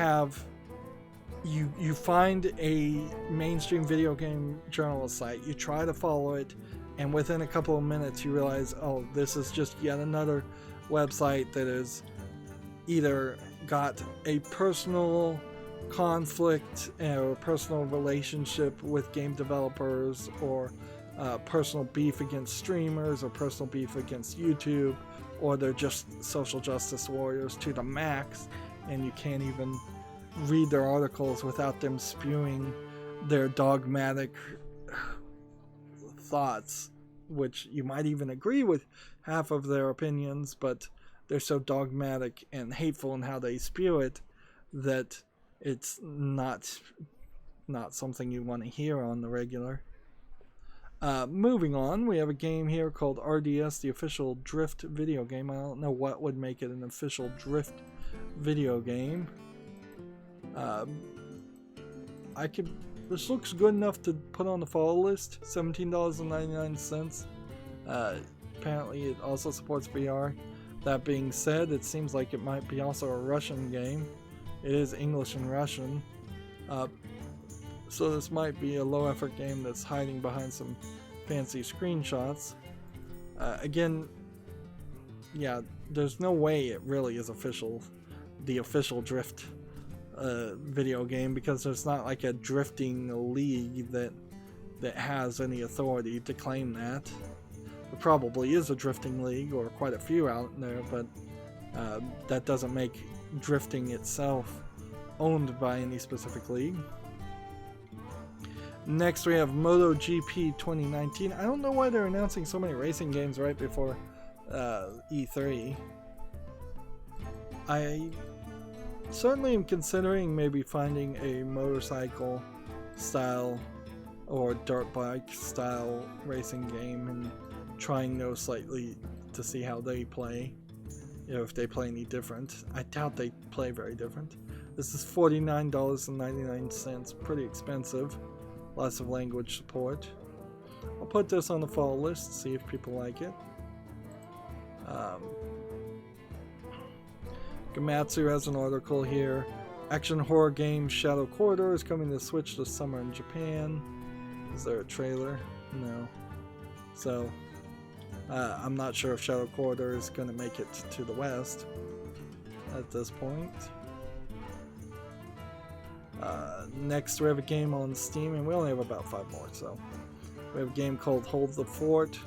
find a mainstream video game journalist site, you try to follow it, and within a couple of minutes you realize, oh, this is just yet another website that is either got a personal conflict or a personal relationship with game developers, or personal beef against streamers, or personal beef against YouTube, or they're just social justice warriors to the max, and you can't even read their articles without them spewing their dogmatic thoughts, which you might even agree with half of their opinions, but they're so dogmatic and hateful in how they spew it that it's not something you want to hear on the regular. Moving on, we have a game here called RDS, the official Drift video game. I don't know what would make it an official Drift video game. This looks good enough to put on the fall list. $17.99. Apparently it also supports VR. That being said, it seems like it might be also a Russian game. It is English and Russian. So this might be a low effort game that's hiding behind some fancy screenshots. Again, yeah, there's no way it really is the official Drift video game, because there's not like a drifting league that has any authority to claim that. There probably is a drifting league, or quite a few out there, but that doesn't make drifting itself owned by any specific league. Next we have MotoGP 2019. I don't know why they're announcing so many racing games right before E3. I certainly am considering maybe finding a motorcycle style or dirt bike style racing game and trying those slightly to see how they play, if they play any different. I doubt they play very different. This is $49.99, pretty expensive. Lots of language support. I'll put this on the follow list, see if people like it. Gamatsu has an article here. Action horror game Shadow Corridor is coming to Switch this summer in Japan. Is there a trailer? No. So, I'm not sure if Shadow Corridor is going to make it to the West at this point. Next we have a game on Steam, and we only have about 5 more, so we have a game called Hold the Fort,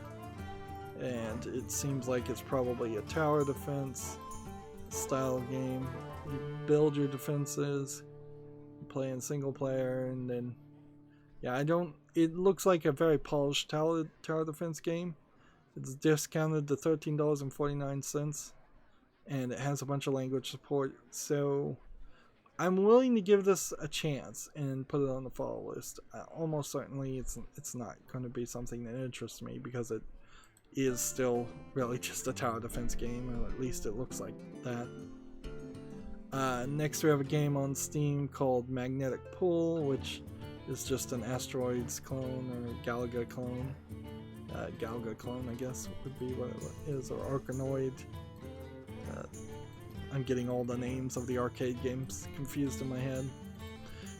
and it seems like it's probably a tower defense style game. You build your defenses, you play in single player, and then it looks like a very polished tower defense game. It's discounted to $13.49, and it has a bunch of language support, so I'm willing to give this a chance and put it on the follow list. Almost certainly it's not going to be something that interests me, because it is still really just a tower defense game, or at least it looks like that. Next we have a game on Steam called Magnetic Pull, which is just an Asteroids clone or Galaga clone. Galaga clone, I guess would be what it is, or Arkanoid. I'm getting all the names of the arcade games confused in my head.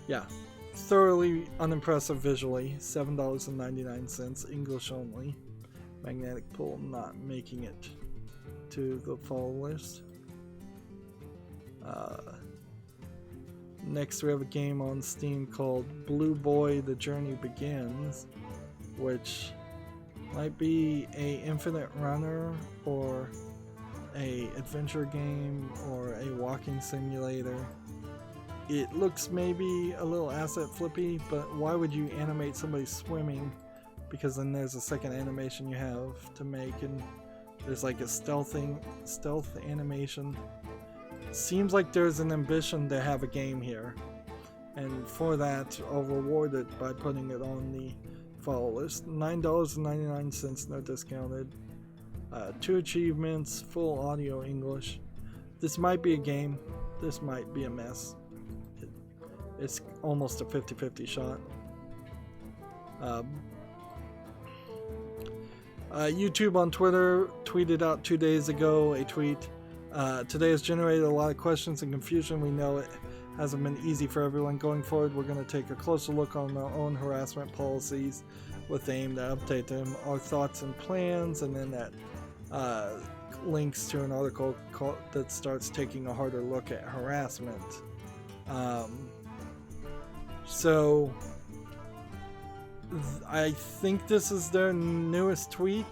Yeah, thoroughly unimpressive visually. $7.99, English only. Magnetic Pull not making it to the follow list. Next we have a game on Steam called Blue Boy The Journey Begins, which might be a infinite runner or a adventure game or a walking simulator. It looks maybe a little asset flippy, but why would you animate somebody swimming? Because then there's a second animation you have to make, and there's like a stealth animation. Seems like there's an ambition to have a game here, and for that I'll reward it by putting it on the follow list. $9.99, no discounted. 2 achievements, full audio English. This might be a game, this might be a mess. It's almost a 50-50 shot. YouTube on Twitter tweeted out 2 days ago a tweet. Today has generated a lot of questions and confusion. We know it hasn't been easy for everyone. Going forward, we're going to take a closer look on our own harassment policies with the aim to update them, our thoughts and plans, and then that links to an article that starts taking a harder look at harassment. So I think this is their newest tweet,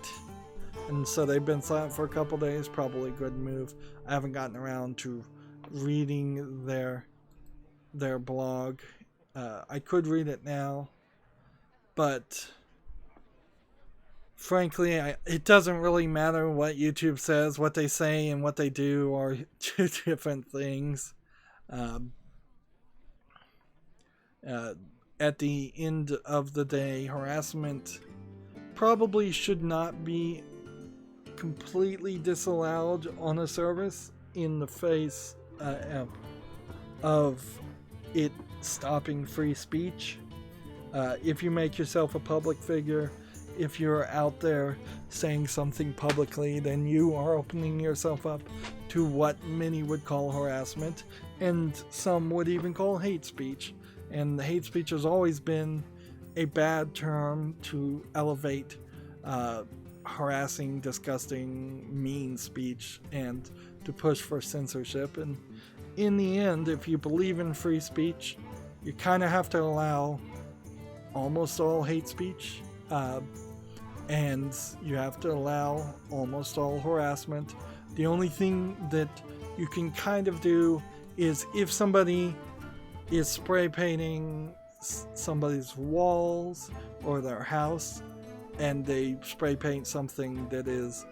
and so they've been silent for a couple days. Probably a good move. I haven't gotten around to reading their blog. I could read it now, but frankly, it doesn't really matter what YouTube says. What they say and what they do are 2 different things. At the end of the day, harassment probably should not be completely disallowed on a service in the face of it stopping free speech. If you make yourself a public figure, if you're out there saying something publicly, then you are opening yourself up to what many would call harassment, and some would even call hate speech. And hate speech has always been a bad term to elevate harassing, disgusting, mean speech and to push for censorship. And in the end, if you believe in free speech, you kind of have to allow almost all hate speech, and you have to allow almost all harassment. The only thing that you can kind of do is if somebody is spray painting somebody's walls or their house, and they spray paint something that is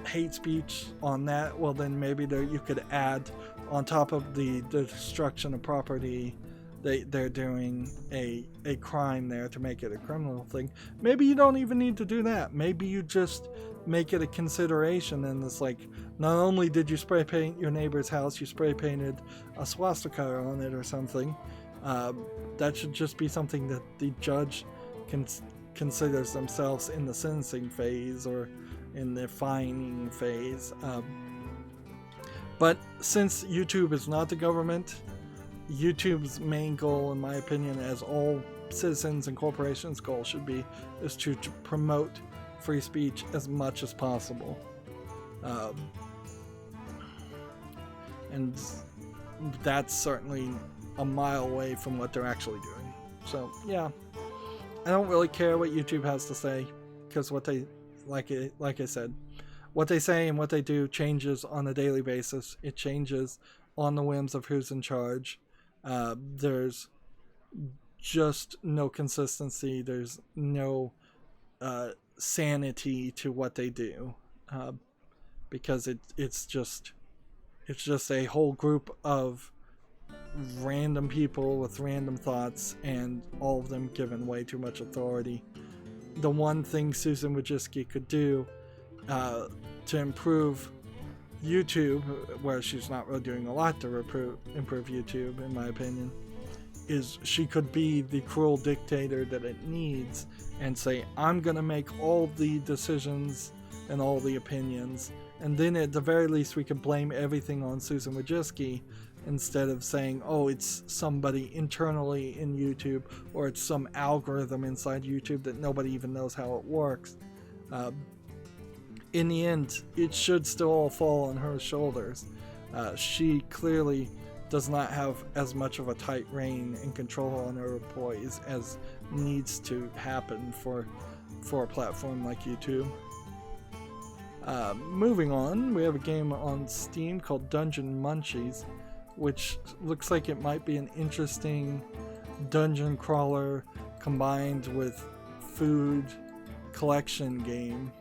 hate speech on that, well then maybe you could add on top of the destruction of property, they're doing a crime there to make it a criminal thing. Maybe you don't even need to do that. Maybe you just make it a consideration, and it's like, not only did you spray paint your neighbor's house, you spray painted a swastika on it or something. That should just be something that the judge considers themselves in the sentencing phase or in the fining phase. But since YouTube is not the government, YouTube's main goal, in my opinion, as all citizens and corporations' goal should be, is to promote free speech as much as possible. And that's certainly a mile away from what they're actually doing. So yeah, I don't really care what YouTube has to say, because what they, like I said, what they say and what they do changes on a daily basis. It changes on the whims of who's in charge. There's just no consistency. There's no sanity to what they do, because it's just a whole group of random people with random thoughts, and all of them given way too much authority. The one thing Susan Wojcicki could do to improve YouTube, where she's not really doing a lot to improve YouTube, in my opinion, is she could be the cruel dictator that it needs and say, I'm gonna make all the decisions and all the opinions, and then at the very least we can blame everything on Susan Wojcicki, instead of saying, oh, it's somebody internally in YouTube, or it's some algorithm inside YouTube that nobody even knows how it works. In the end, it should still all fall on her shoulders. She clearly does not have as much of a tight rein and control on her employees as needs to happen for a platform like YouTube. Moving on, we have a game on Steam called Dungeon Munchies, which looks like it might be an interesting dungeon crawler combined with food collection game.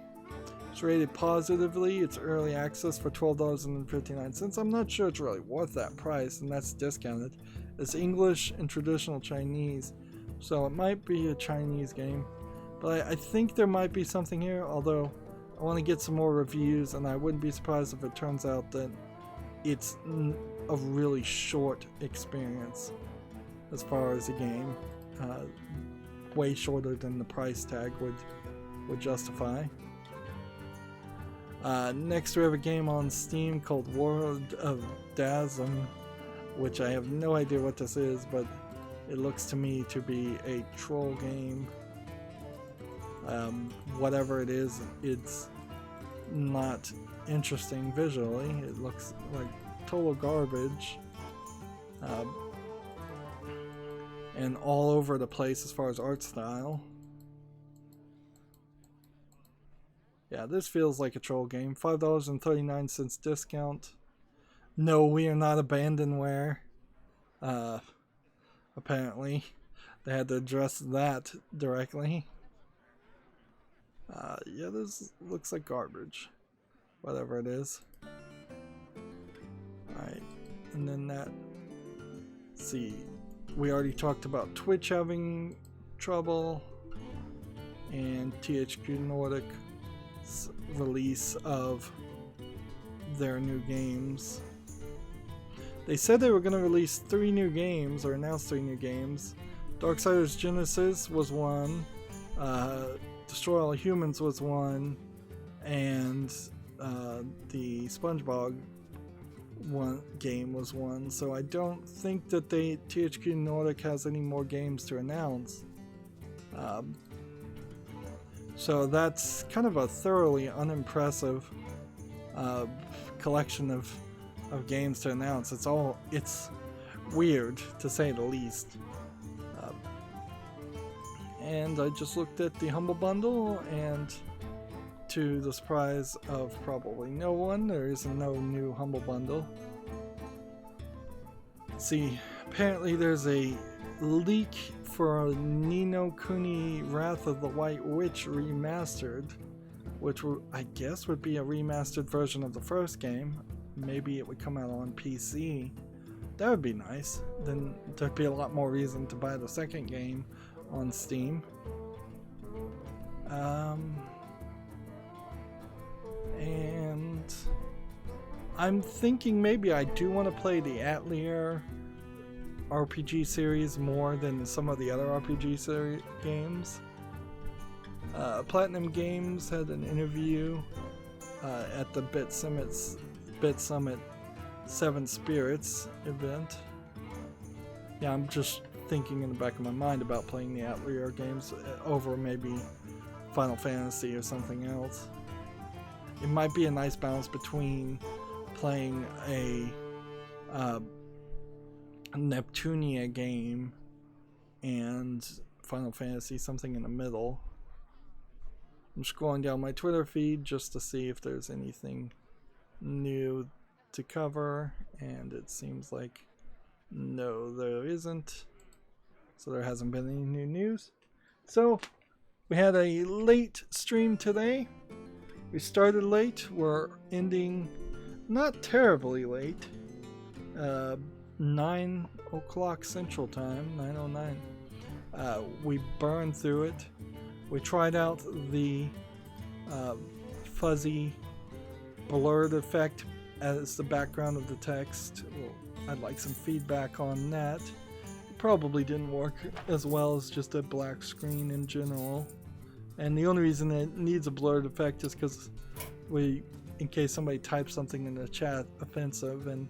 It's rated positively. It's early access for $12.59. I'm not sure it's really worth that price, and that's discounted. It's English and traditional Chinese, so it might be a Chinese game. But I think there might be something here, although I want to get some more reviews, and I wouldn't be surprised if it turns out that it's a really short experience as far as a game. Way shorter than the price tag would justify. Next we have a game on Steam called World of Dazzum, which I have no idea what this is, but it looks to me to be a troll game. Whatever it is, it's not interesting visually. It looks like total garbage, and all over the place as far as art style. Yeah, this feels like a troll game. $5.39 discount. No, we are not abandonware. Apparently, they had to address that directly. Yeah, this looks like garbage. Whatever it is. Alright, and then that. Let's see. We already talked about Twitch having trouble, and THQ Nordic release of their new games. They said they were going to release 3 new games, or announce 3 new games. Darksiders Genesis was one, Destroy All Humans was one, and the SpongeBob game was one. So I don't think that THQ Nordic has any more games to announce. So that's kind of a thoroughly unimpressive collection of games to announce. It's weird, to say the least. And I just looked at the Humble Bundle, and to the surprise of probably no one, there is no new Humble Bundle. See, apparently there's a leak for Ni no Kuni Wrath of the White Witch remastered, which I guess would be a remastered version of the first game. Maybe it would come out on PC. That would be nice. Then there'd be a lot more reason to buy the second game on Steam. And I'm thinking maybe I do want to play the Atelier RPG series more than some of the other RPG series games. Platinum Games had an interview at the Bit Summit 7 Spirits event. Yeah, I'm just thinking in the back of my mind about playing the Atelier games over maybe Final Fantasy or something else. It might be a nice balance between playing a Neptunia game and Final Fantasy, something in the middle. I'm scrolling down my Twitter feed just to see if there's anything new to cover, and it seems like no, there isn't. So there hasn't been any new news. So we had a late stream today. We started late. We're ending not terribly late. 9 o'clock Central Time, 9:09. We burned through it. We tried out the fuzzy blurred effect as the background of the text. Well, I'd like some feedback on that. It probably didn't work as well as just a black screen in general. And the only reason it needs a blurred effect is because in case somebody types something in the chat offensive, and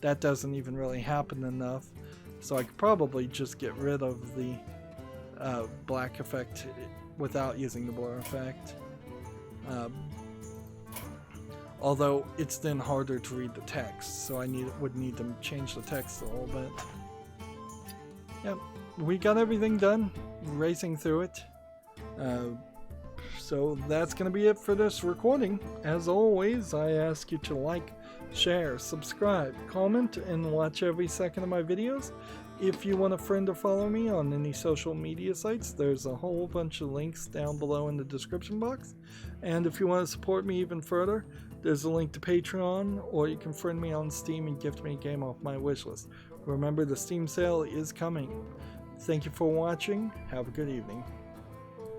that doesn't even really happen enough. So I could probably just get rid of the black effect without using the blur effect. Although it's then harder to read the text, so I would need to change the text a little bit. Yep, we got everything done, racing through it. So that's going to be it for this recording. As always, I ask you to like, share, subscribe, comment, and watch every second of my videos. If you want a friend or follow me on any social media sites, there's a whole bunch of links down below in the description box. And if you want to support me even further, there's a link to Patreon, or you can friend me on Steam and gift me a game off my wishlist. Remember, the Steam sale is coming. Thank you for watching. Have a good evening.